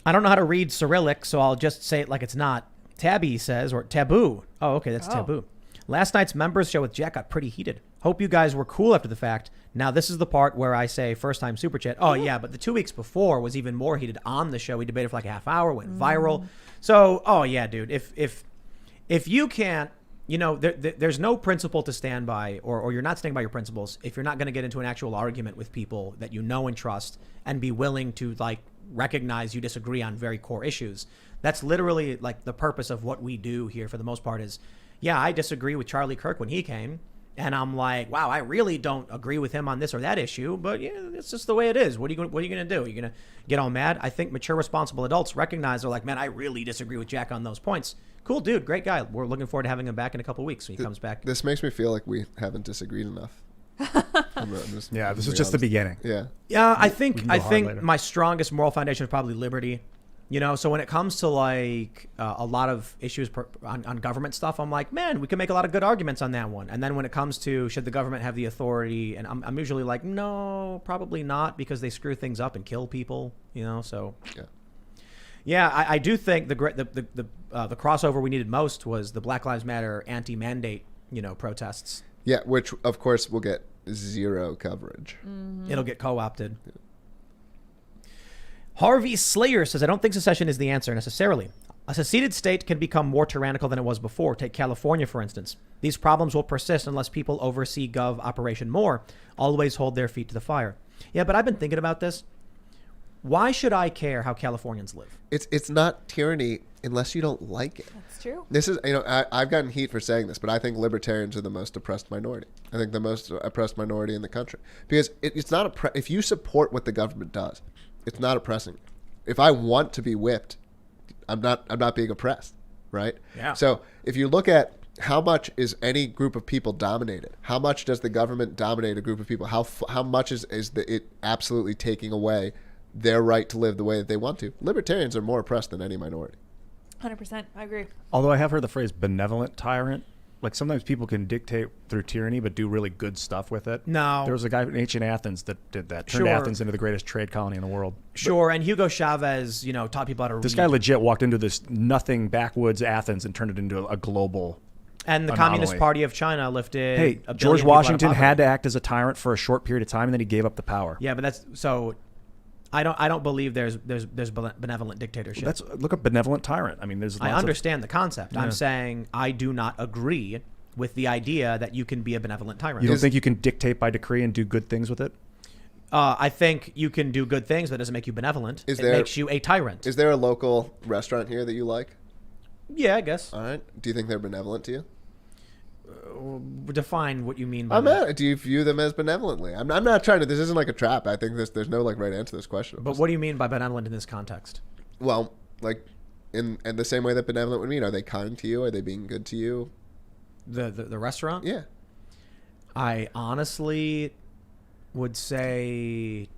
I don't know how to read Cyrillic, so I'll just say it like it's not. Tabby says, or taboo. Oh, okay, that's Oh. taboo. "Last night's members show with Jack got pretty heated. Hope you guys were cool after the fact. Now, this is the part where I say first time super chat. Oh, yeah, but the 2 weeks before was even more heated on the show. We debated for like a half hour, went viral. So, oh, yeah, dude, if you can't, you know, there's no principle to stand by, or you're not standing by your principles if you're not going to get into an actual argument with people that you know and trust and be willing to, like, recognize you disagree on very core issues. That's literally, like, the purpose of what we do here for the most part is, yeah, I disagree with Charlie Kirk when he came. And I'm like, wow, I really don't agree with him on this or that issue, but yeah, it's just the way it is. What are you going to do? Are you going to get all mad? I think mature, responsible adults recognize they're like, man, I really disagree with Jack on those points. Cool, dude, great guy. We're looking forward to having him back in a couple of weeks when he comes back. This makes me feel like we haven't disagreed enough. This is just the beginning. Yeah. Yeah, I think later. my strongest moral foundation is probably liberty. You know, so when it comes to like a lot of issues on government stuff, I'm like, man, we can make a lot of good arguments on that one. And then when it comes to should the government have the authority, and I'm usually like, no, probably not, because they screw things up and kill people. You know, so yeah, I do think the crossover we needed most was the Black Lives Matter anti-mandate, you know, protests. Yeah, which of course will get zero coverage. It'll get co-opted. Yeah. Harvey Slayer says, I don't think secession is the answer necessarily. A seceded state can become more tyrannical than it was before. Take California, for instance. These problems will persist unless people oversee gov operation more, always hold their feet to the fire. Yeah, but I've been thinking about this. Why should I care how Californians live? It's not tyranny unless you don't like it. That's true. This is, you know, I've gotten heat for saying this, but I think libertarians are the most oppressed minority. I think the most oppressed minority in the country. Because it's not, if you support what the government does, it's not oppressing. If I want to be whipped, I'm not being oppressed, right? Yeah. So if you look at how much is any group of people dominated, how much does the government dominate a group of people? How much is it absolutely taking away their right to live the way that they want to? Libertarians are more oppressed than any minority. 100%. I agree. Although I have heard the phrase benevolent tyrant. Like sometimes people can dictate through tyranny, but do really good stuff with it. No. There was a guy in ancient Athens that did that. Turned Athens into the greatest trade colony in the world. Sure, and Hugo Chavez, you know, taught people how to read. This guy legit walked into this nothing backwoods Athens and turned it into a global And the anomaly. Communist Party of China lifted. Hey, a billion George people out of Washington poverty. had to act as a tyrant for a short period of time, and then he gave up the power. Yeah, but that's so. I don't believe there's benevolent dictatorship. Look up benevolent tyrant. I mean, there's. I understand the concept. Yeah. I'm saying I do not agree with the idea that you can be a benevolent tyrant. You don't think you can dictate by decree and do good things with it? I think you can do good things, but it doesn't make you benevolent. It makes you a tyrant. Is there a local restaurant here that you like? Yeah, I guess. All right. Do you think they're benevolent to you? Define what you mean by that. Do you view them as benevolently? I'm not trying to. This isn't like a trap. I think there's no like right answer to this question. But what do you mean by benevolent in this context? Well, like in the same way that benevolent would mean, are they kind to you? Are they being good to you? The restaurant? Yeah. I honestly would say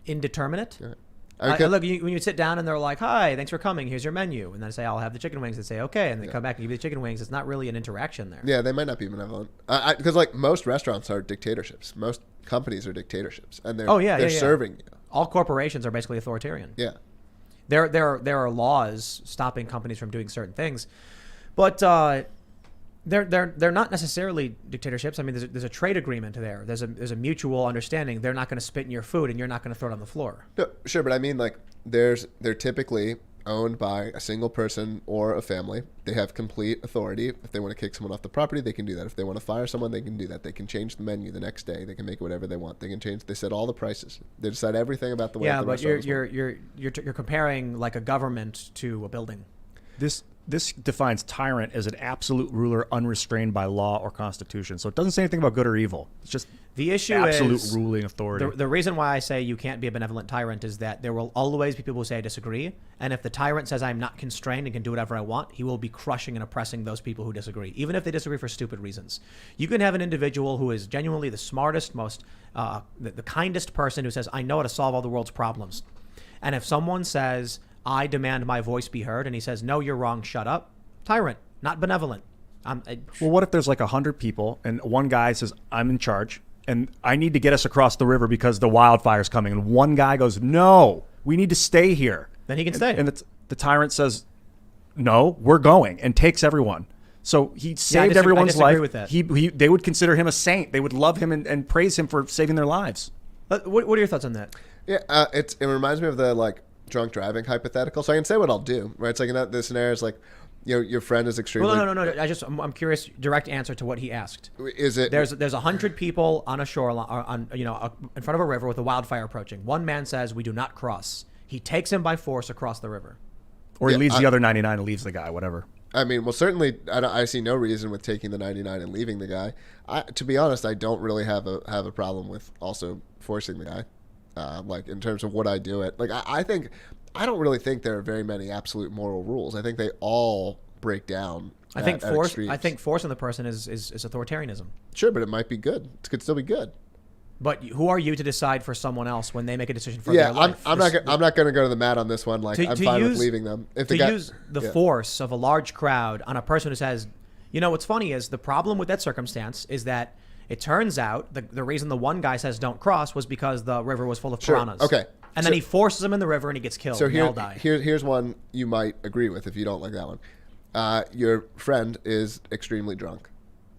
indeterminate. Yeah. Look, when you sit down and they're like, hi, thanks for coming, here's your menu. And then I say, I'll have the chicken wings. They say, okay. And they come back and give you the chicken wings. It's not really an interaction there. Yeah, they might not be benevolent. Because like most restaurants are dictatorships. Most companies are dictatorships. And they're serving you. All corporations are basically authoritarian. Yeah. There are laws stopping companies from doing certain things. But they're not necessarily dictatorships. I mean, there's a trade agreement there. There's a mutual understanding. They're not going to spit in your food, and you're not going to throw it on the floor. No, sure, but I mean, like, they're typically owned by a single person or a family. They have complete authority. If they want to kick someone off the property, they can do that. If they want to fire someone, they can do that. They can change the menu the next day. They can make it whatever they want. They can change. They set all the prices. They decide everything about the way. Yeah, the but restaurant you're comparing like a government to a building. This defines tyrant as an absolute ruler unrestrained by law or constitution. So it doesn't say anything about good or evil. It's just the issue absolute is ruling authority. The reason why I say you can't be a benevolent tyrant is that there will always be people who say I disagree. And if the tyrant says I'm not constrained and can do whatever I want, he will be crushing and oppressing those people who disagree, even if they disagree for stupid reasons. You can have an individual who is genuinely the smartest, most the kindest person who says, I know how to solve all the world's problems. And if someone says, I demand my voice be heard, and he says, no, you're wrong, shut up. Tyrant, not benevolent. Well, what if there's like 100 people and one guy says, I'm in charge and I need to get us across the river because the wildfire's coming. And one guy goes, no, we need to stay here. Then he can stay. And the tyrant says, no, we're going, and takes everyone. So he saved everyone's I disagree life. with that. They would consider him a saint. They would love him and praise him for saving their lives. What are your thoughts on that? Yeah, it reminds me of the like drunk driving hypothetical. So I can say what I'll do, right? It's like in the scenario is like, your friend is extremely. Well, no. I'm curious. Direct answer to what he asked. Is it? There's 100 people on a shoreline, in front of a river with a wildfire approaching. One man says we do not cross. He takes him by force across the river. Or he leaves the other 99 and leaves the guy, whatever. I mean, well, certainly, I see no reason with taking the 99 and leaving the guy. To be honest, I don't really have a problem with also forcing the guy. Like in terms of what I do it. Like I think I don't really think there are very many absolute moral rules. I think they all break down. I think forcing the person is authoritarianism. Sure, but it might be good. It could still be good. But who are you to decide for someone else when they make a decision for their life? I'm not going to go to the mat on this one. Like I'm fine with leaving them. If use the force of a large crowd on a person who says, what's funny is the problem with that circumstance is that it turns out the reason the one guy says don't cross was because the river was full of piranhas. Okay. And then he forces them in the river and he gets killed. So they all die. Here's one you might agree with if you don't like that one. Your friend is extremely drunk.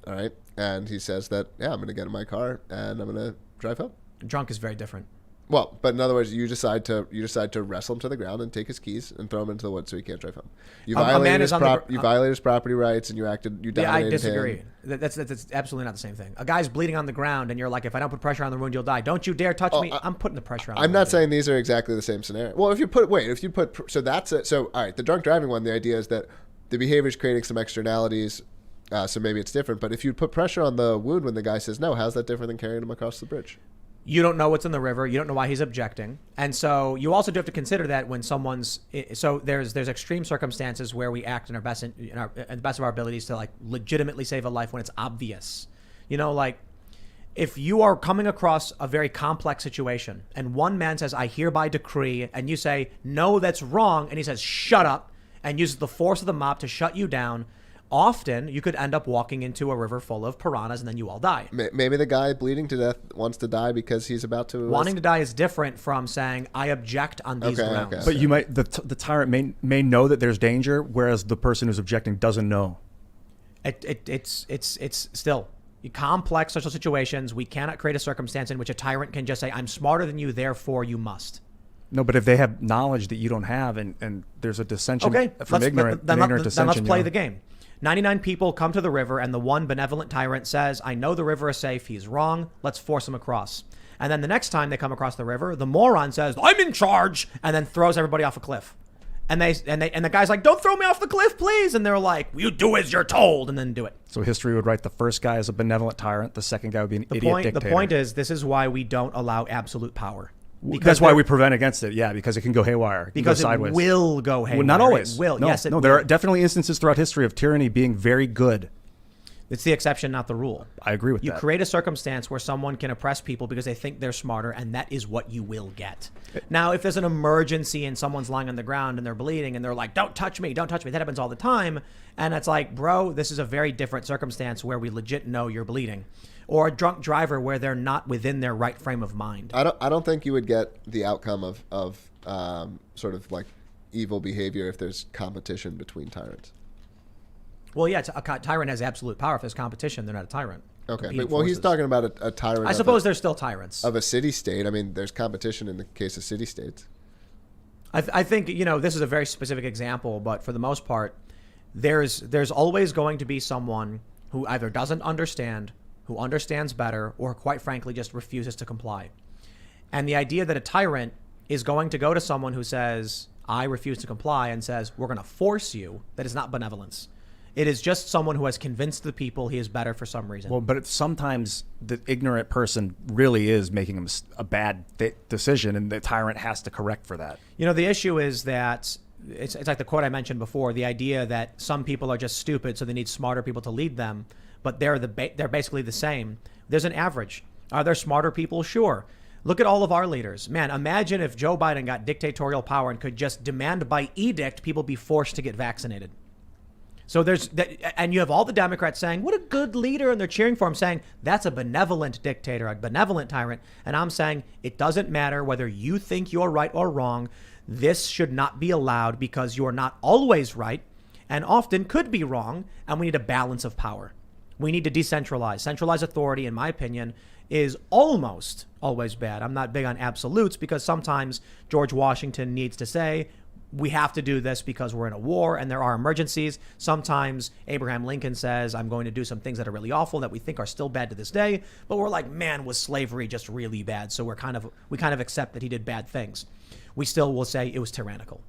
All right. And he says that, I'm going to get in my car and I'm going to drive home. Drunk is very different. Well, but in other words, you decide to wrestle him to the ground and take his keys and throw him into the woods so he can't drive home. You violated his property rights and you dominated him. I disagree. That's absolutely not the same thing. A guy's bleeding on the ground and you're like, if I don't put pressure on the wound, you'll die. Don't you dare touch me. I'm putting the pressure on. I'm not saying these are exactly the same scenario. Well, so that's it. So all right, the drunk driving one, the idea is that the behavior is creating some externalities. So maybe it's different. But if you put pressure on the wound when the guy says no, how's that different than carrying him across the bridge? You don't know what's in the river. You don't know why he's objecting. And so you also do have to consider that when there's extreme circumstances where we act in the best of our abilities to like legitimately save a life when it's obvious. Like if you are coming across a very complex situation and one man says, I hereby decree, and you say, no, that's wrong. And he says, shut up, and uses the force of the mob to shut you down. Often, you could end up walking into a river full of piranhas and then you all die. Maybe the guy bleeding to death wants to die because he's about to... Wanting to die is different from saying, I object on these grounds. Okay. But you might the tyrant may know that there's danger, whereas the person who's objecting doesn't know. It's still... complex social situations, we cannot create a circumstance in which a tyrant can just say, I'm smarter than you, therefore you must. No, but if they have knowledge that you don't have and there's a dissension from ignorant dissension... Then let's play the game. 99 people come to the river and the one benevolent tyrant says, I know the river is safe. He's wrong. Let's force him across. And then the next time they come across the river, the moron says, I'm in charge, and then throws everybody off a cliff. And the guy's like, don't throw me off the cliff, please. And they're like, you do as you're told, and then do it. So history would write the first guy as a benevolent tyrant. The second guy would be an idiot dictator. The point is, this is why we don't allow absolute power. That's why we prevent against it, because it can go haywire. Because it sideways. Will go haywire. Well, not always. It will. No, yes, it will. There are definitely instances throughout history of tyranny being very good. It's the exception, not the rule. I agree with that. You create a circumstance where someone can oppress people because they think they're smarter, and that is what you will get. Now, if there's an emergency and someone's lying on the ground and they're bleeding and they're like, don't touch me, that happens all the time. And it's like, bro, this is a very different circumstance where we legit know you're bleeding. Or a drunk driver where they're not within their right frame of mind. I don't think you would get the outcome of sort of like evil behavior if there's competition between tyrants. Well, yeah, a tyrant has absolute power. If there's competition, they're not a tyrant. Okay, but he's talking about a tyrant. I suppose there's still tyrants of a city-state. I mean, there's competition in the case of city-states. I think this is a very specific example, but for the most part, there's always going to be someone who either doesn't understand, who understands better, or quite frankly just refuses to comply. And the idea that a tyrant is going to go to someone who says, I refuse to comply, and says, we're going to force you, that is not benevolence. It is just someone who has convinced the people he is better for some reason. Well, but sometimes the ignorant person really is making a bad decision, and the tyrant has to correct for that. The issue is that it's like the quote I mentioned before, the idea that some people are just stupid, so they need smarter people to lead them, but they're basically the same. There's an average. Are there smarter people? Sure. Look at all of our leaders. Man, imagine if Joe Biden got dictatorial power and could just demand by edict people be forced to get vaccinated. So and you have all the Democrats saying, what a good leader, and they're cheering for him, saying, that's a benevolent dictator, a benevolent tyrant. And I'm saying, it doesn't matter whether you think you're right or wrong. This should not be allowed because you're not always right. and often could be wrong, and we need a balance of power. We need to decentralize. Centralized authority, in my opinion, is almost always bad. I'm not big on absolutes because sometimes George Washington needs to say, we have to do this because we're in a war and there are emergencies. Sometimes Abraham Lincoln says, I'm going to do some things that are really awful that we think are still bad to this day. But we're like, man, was slavery just really bad? So we kind of accept that he did bad things. We still will say it was tyrannical.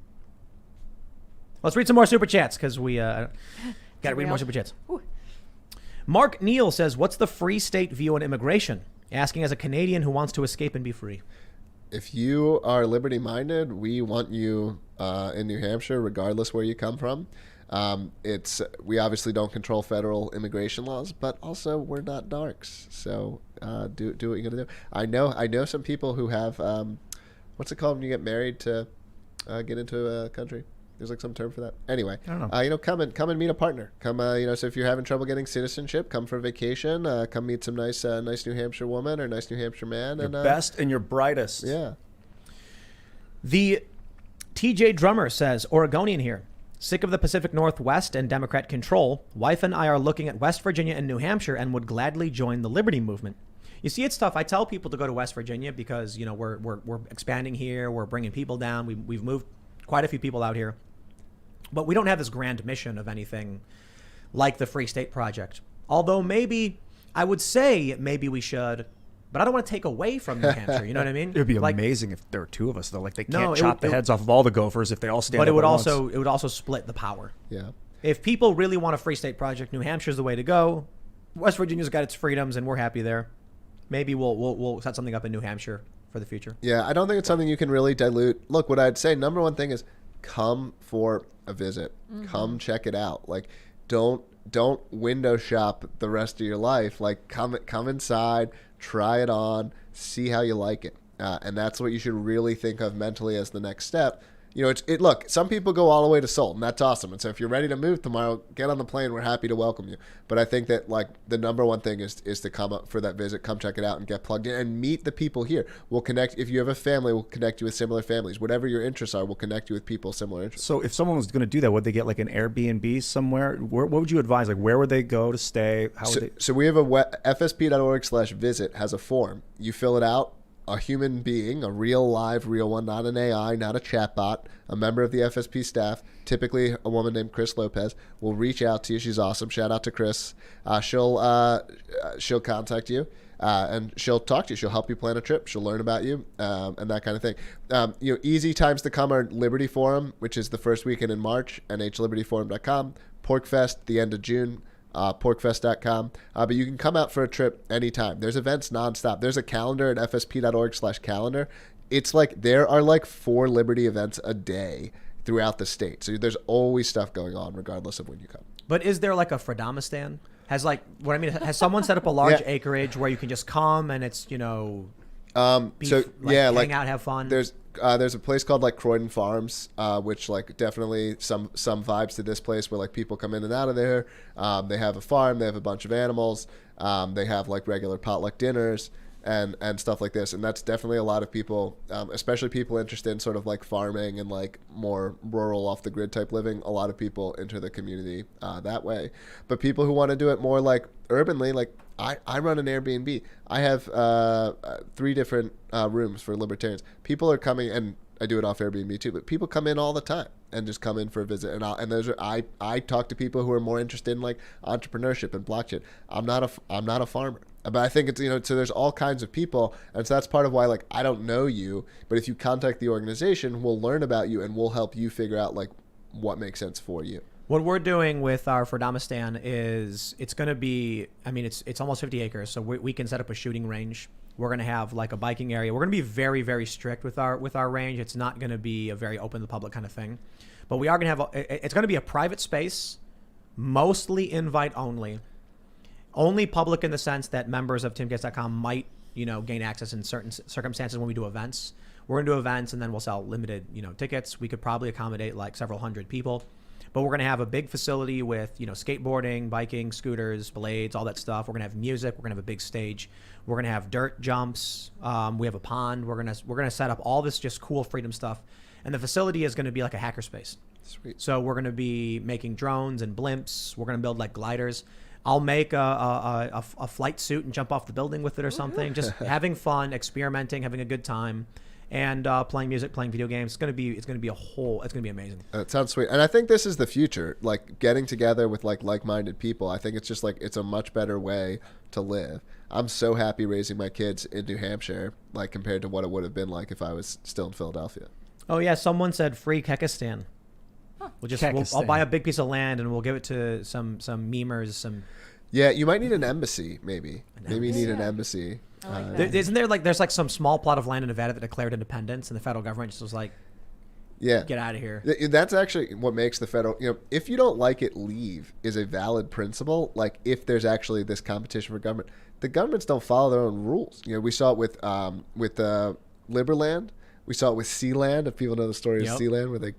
Let's read some more super chats because we got to read more super chats. Ooh. Mark Neal says, what's the free state view on immigration? Asking as a Canadian who wants to escape and be free. If you are liberty-minded, we want you in New Hampshire, regardless where you come from. We obviously don't control federal immigration laws, but also we're not narcs. So do what you gotta do. I know some people who have what's it called when you get married to get into a country? There's like some term for that. Anyway, I don't know. Come and meet a partner. Come, so if you're having trouble getting citizenship, come for vacation. Come meet some nice New Hampshire woman or nice New Hampshire man. Your and best and your brightest. Yeah. The TJ Drummer says, Oregonian here. Sick of the Pacific Northwest and Democrat control. Wife and I are looking at West Virginia and New Hampshire and would gladly join the Liberty Movement. You see, it's tough. I tell people to go to West Virginia because, we're expanding here. We're bringing people down. We've moved quite a few people out here. But we don't have this grand mission of anything like the Free State Project. Although maybe, I would say maybe we should, but I don't want to take away from New Hampshire. You know what I mean? It would be like, amazing if there were two of us, though. Like, they No, can't it chop would- the heads off of all the gophers if they all stand But up it would at once. also split the power. Yeah. If people really want a Free State Project, New Hampshire's the way to go. West Virginia's got its freedoms, and we're happy there. Maybe we'll set something up in New Hampshire for the future. Yeah, I don't think it's something you can really dilute. Look, what I'd say, number one thing is come for a visit. Mm-hmm. Come check it out. Like, don't window shop the rest of your life. Like, come inside, try it on, see how you like it. And that's what you should really think of mentally as the next step. Look, some people go all the way to Seoul, and that's awesome. And so if you're ready to move tomorrow, get on the plane. We're happy to welcome you. But I think that, like, the number one thing is to come up for that visit, come check it out, and get plugged in and meet the people here. We'll connect. If you have a family, we'll connect you with similar families. Whatever your interests are, we'll connect you with people similar interests. So if someone was going to do that, would they get like an Airbnb somewhere? What would you advise? Like, where would they go to stay? How would they? So we have fsp.org/visit has a form. You fill it out. A human being, a real one, not an AI, not a chatbot, a member of the FSP staff, typically a woman named Chris Lopez, will reach out to you. She's awesome. Shout out to Chris. She'll contact you and she'll talk to you. She'll help you plan a trip. She'll learn about you and that kind of thing. Easy times to come are Liberty Forum, which is the first weekend in March, nhlibertyforum.com, PorkFest, the end of June. Porkfest.com, but you can come out for a trip anytime. There's events nonstop. There's a calendar at fsp.org/calendar. It's like there are like 4 Liberty events a day throughout the state. So there's always stuff going on regardless of when you come. But is there like a Fredamistan? Has someone set up a large Yeah. acreage where you can just come and it's, hang hang out, have fun? There's a place called like Croydon Farms, which like definitely some vibes to this place where like people come in and out of there. They have a farm, they have a bunch of animals, they have like regular potluck dinners and stuff like this. And that's definitely a lot of people, especially people interested in sort of like farming and like more rural off the grid type living. A lot of people enter the community that way. But people who want to do it more like urbanly, like I run an Airbnb. I have 3 different rooms for libertarians. People are coming, and I do it off Airbnb too, but people come in all the time and just come in for a visit. And I talk to people who are more interested in like entrepreneurship and blockchain. I'm not a farmer, but I think it's, so there's all kinds of people. And so that's part of why, like, I don't know you, but if you contact the organization, we'll learn about you and we'll help you figure out like what makes sense for you. What we're doing with our Fredamistan is it's going to be, it's almost 50 acres, so we can set up a shooting range. We're going to have like a biking area. We're going to be very, very strict with our range. It's not going to be a very open to the public kind of thing. But we are going to have, it's going to be a private space, mostly invite only. Only public in the sense that members of timcast.com might, gain access in certain circumstances when we do events. We're going to do events and then we'll sell limited, tickets. We could probably accommodate like several hundred people. But we're going to have a big facility with, skateboarding, biking, scooters, blades, all that stuff. We're going to have music. We're going to have a big stage. We're going to have dirt jumps. We have a pond. We're going to set up all this just cool freedom stuff. And the facility is going to be like a hackerspace. Sweet. So we're going to be making drones and blimps. We're going to build like gliders. I'll make a flight suit and jump off the building with it or something. Just having fun, experimenting, having a good time, and playing music, playing video games. It's gonna be amazing. It sounds sweet, and I think this is the future. Like getting together with like-minded people. I think it's just like it's a much better way to live. I'm so happy raising my kids in New Hampshire, like compared to what it would have been like if I was still in Philadelphia. Oh yeah, someone said free Kekistan. I'll buy a big piece of land and we'll give it to some memers. Yeah, you might need an embassy, maybe. Maybe you need an embassy. I like that. Isn't there there's like some small plot of land in Nevada that declared independence, and the federal government just was like, Yeah. get out of here. That's actually what makes the federal, if you don't like it, leave is a valid principle. Like if there's actually this competition for government, the governments don't follow their own rules. We saw it with Liberland. We saw it with Sealand, if people know the story of Sealand, where they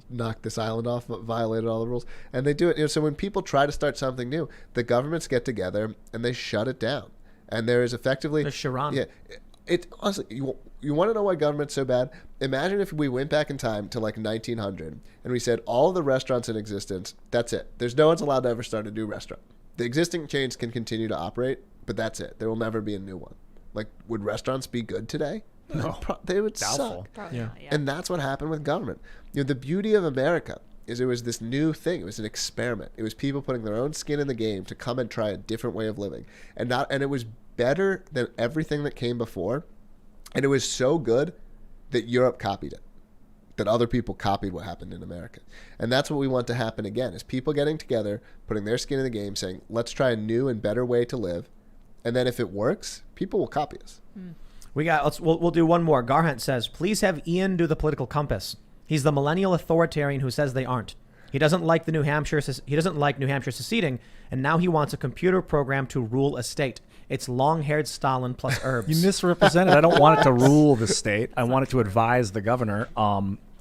knocked this island off, violated all the rules. And they do it. So when people try to start something new, the governments get together and they shut it down. And there is effectively... The Sharon. Yeah. Honestly, you want to know why government's so bad? Imagine if we went back in time to like 1900 and we said all of the restaurants in existence, that's it. There's no one's allowed to ever start a new restaurant. The existing chains can continue to operate, but that's it. There will never be a new one. Like, would restaurants be good today? No. They would Doubtful. suck. Probably Yeah. not, yeah. And that's what happened with government. The beauty of America is it was this new thing. It was an experiment. It was people putting their own skin in the game to come and try a different way of living. And it was better than everything that came before. And it was so good that Europe copied it. That other people copied what happened in America. And that's what we want to happen again, is people getting together, putting their skin in the game, saying, let's try a new and better way to live. And then if it works, people will copy us. We'll do one more. Garhant says, please have Ian do the political compass. He's the millennial authoritarian who says they aren't. He doesn't like New Hampshire seceding, and now he wants a computer program to rule a state. It's long-haired Stalin plus herbs. You misrepresented. I don't want it to rule the state. I want it to advise the governor.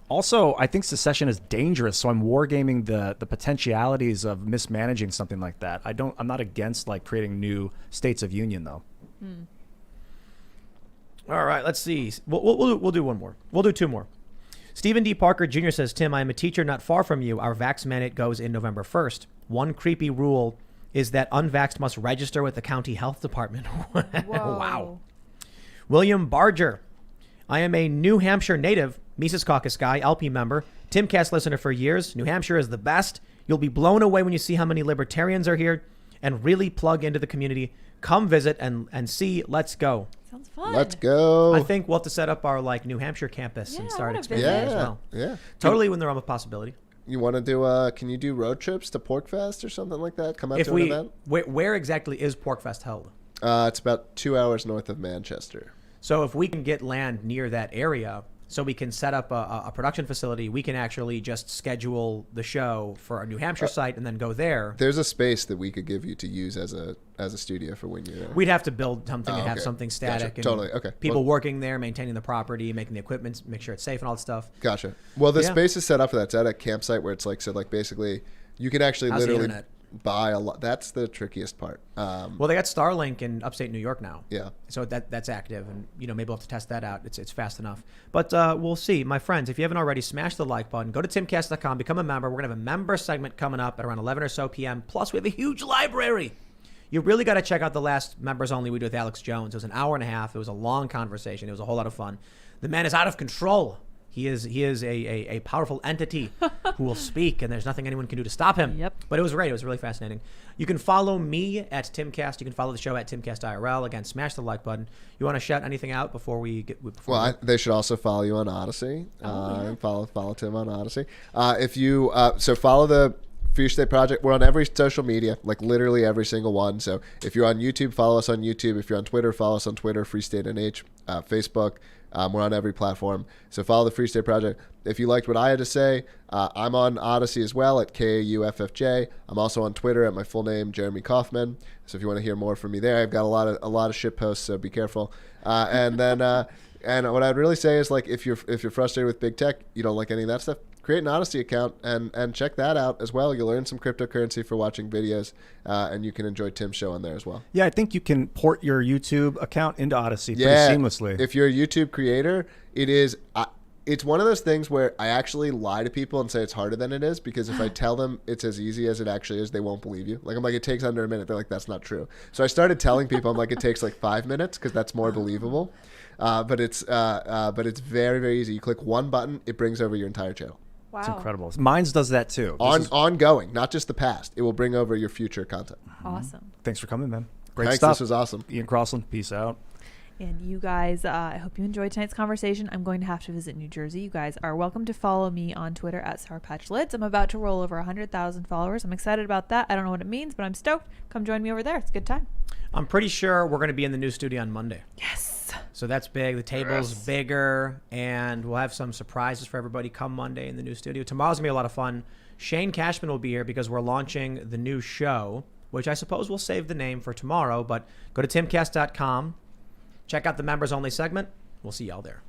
Also, I think secession is dangerous, so I'm wargaming the potentialities of mismanaging something like that. I'm not against like creating new states of union, though. All right, let's see. We'll do one more. We'll do two more. Stephen D. Parker Jr. says, Tim, I am a teacher not far from you. Our vax mandate goes in November 1st. One creepy rule is that unvaxxed must register with the county health department. Wow. William Barger. I am a New Hampshire native, Mises Caucus guy, LP member, Timcast listener for years. New Hampshire is the best. You'll be blown away when you see how many libertarians are here and really plug into the community. Come visit and see. Let's go. Sounds fun. Let's go. I think we'll have to set up our New Hampshire campus and Yeah, I start wanna expanding visit. as well. Yeah. Totally in the realm of possibility. You want to do, can you do road trips to Porkfest or something like that? Come out If to an event? where exactly is Porkfest held? It's about 2 hours north of Manchester. So if we can get land near that area, so we can set up a production facility, we can actually just schedule the show for our New Hampshire site and then go there. There's a space that we could give you to use as a studio for when you're there. We'd have to build something and have okay. something static. Gotcha. And Totally. Okay. People Well- working there, maintaining the property, making the equipment, make sure it's safe and all that stuff. Gotcha. Well, the Yeah. space is set up for that. It's at a campsite where it's basically you can actually How's the literally internet? buy a lot. That's the trickiest part. Well, they got Starlink in upstate New York now. Yeah. So that's active, and maybe we'll have to test that out. It's fast enough, but we'll see. My friends, if you haven't already, smash the like button. Go to timcast.com, become a member. We're gonna have a member segment coming up at around 11 or so p.m. Plus, we have a huge library. You really got to check out the last members only we did with Alex Jones. It was an hour and a half. It was a long conversation. It was a whole lot of fun. The man is out of control. He is a powerful entity who will speak, and there's nothing anyone can do to stop him. Yep. But it was great. It was really fascinating. You can follow me at Timcast. You can follow the show at Timcast IRL. Again, smash the like button. You want to shout anything out before we get? They should also follow you on Odyssey. And follow Tim on Odyssey. If you follow the Free State Project. We're on every social media, like literally every single one. So if you're on YouTube, follow us on YouTube. If you're on Twitter, follow us on Twitter, Free State NH, Facebook. We're on every platform. So follow the Free State Project. If you liked what I had to say, I'm on Odyssey as well at KAUFFJ. I'm also on Twitter at my full name, Jeremy Kauffman. So if you want to hear more from me there, I've got a lot of shit posts, so be careful. And then and what I'd really say is, like, if you're frustrated with big tech, you don't like any of that stuff, create an Odyssey account and check that out as well. You'll earn some cryptocurrency for watching videos, and you can enjoy Tim's show on there as well. Yeah, I think you can port your YouTube account into Odyssey pretty seamlessly. If you're a YouTube creator, it is It's one of those things where I actually lie to people and say it's harder than it is, because if I tell them it's as easy as it actually is, they won't believe you. Like, I'm like, it takes under a minute. They're like, that's not true. So I started telling people, I'm like, it takes like 5 minutes because that's more believable. But it's very, very easy. You click one button, it brings over your entire channel. Wow. It's incredible. Mine's does that too. Ongoing, not just the past. It will bring over your future content. Awesome. Thanks for coming, man. Great Thanks, stuff. this was awesome. Ian Crossland, peace out. And you guys, I hope you enjoyed tonight's conversation. I'm going to have to visit New Jersey. You guys are welcome to follow me on Twitter at Sour Patch Lids. I'm about to roll over 100,000 followers. I'm excited about that. I don't know what it means, but I'm stoked. Come join me over there. It's a good time. I'm pretty sure we're going to be in the new studio on Monday. Yes. So that's big. The table's bigger, and we'll have some surprises for everybody come Monday in the new studio. Tomorrow's going to be a lot of fun. Shane Cashman will be here because we're launching the new show, which I suppose we'll save the name for tomorrow, but go to timcast.com. Check out the members only segment. We'll see y'all there.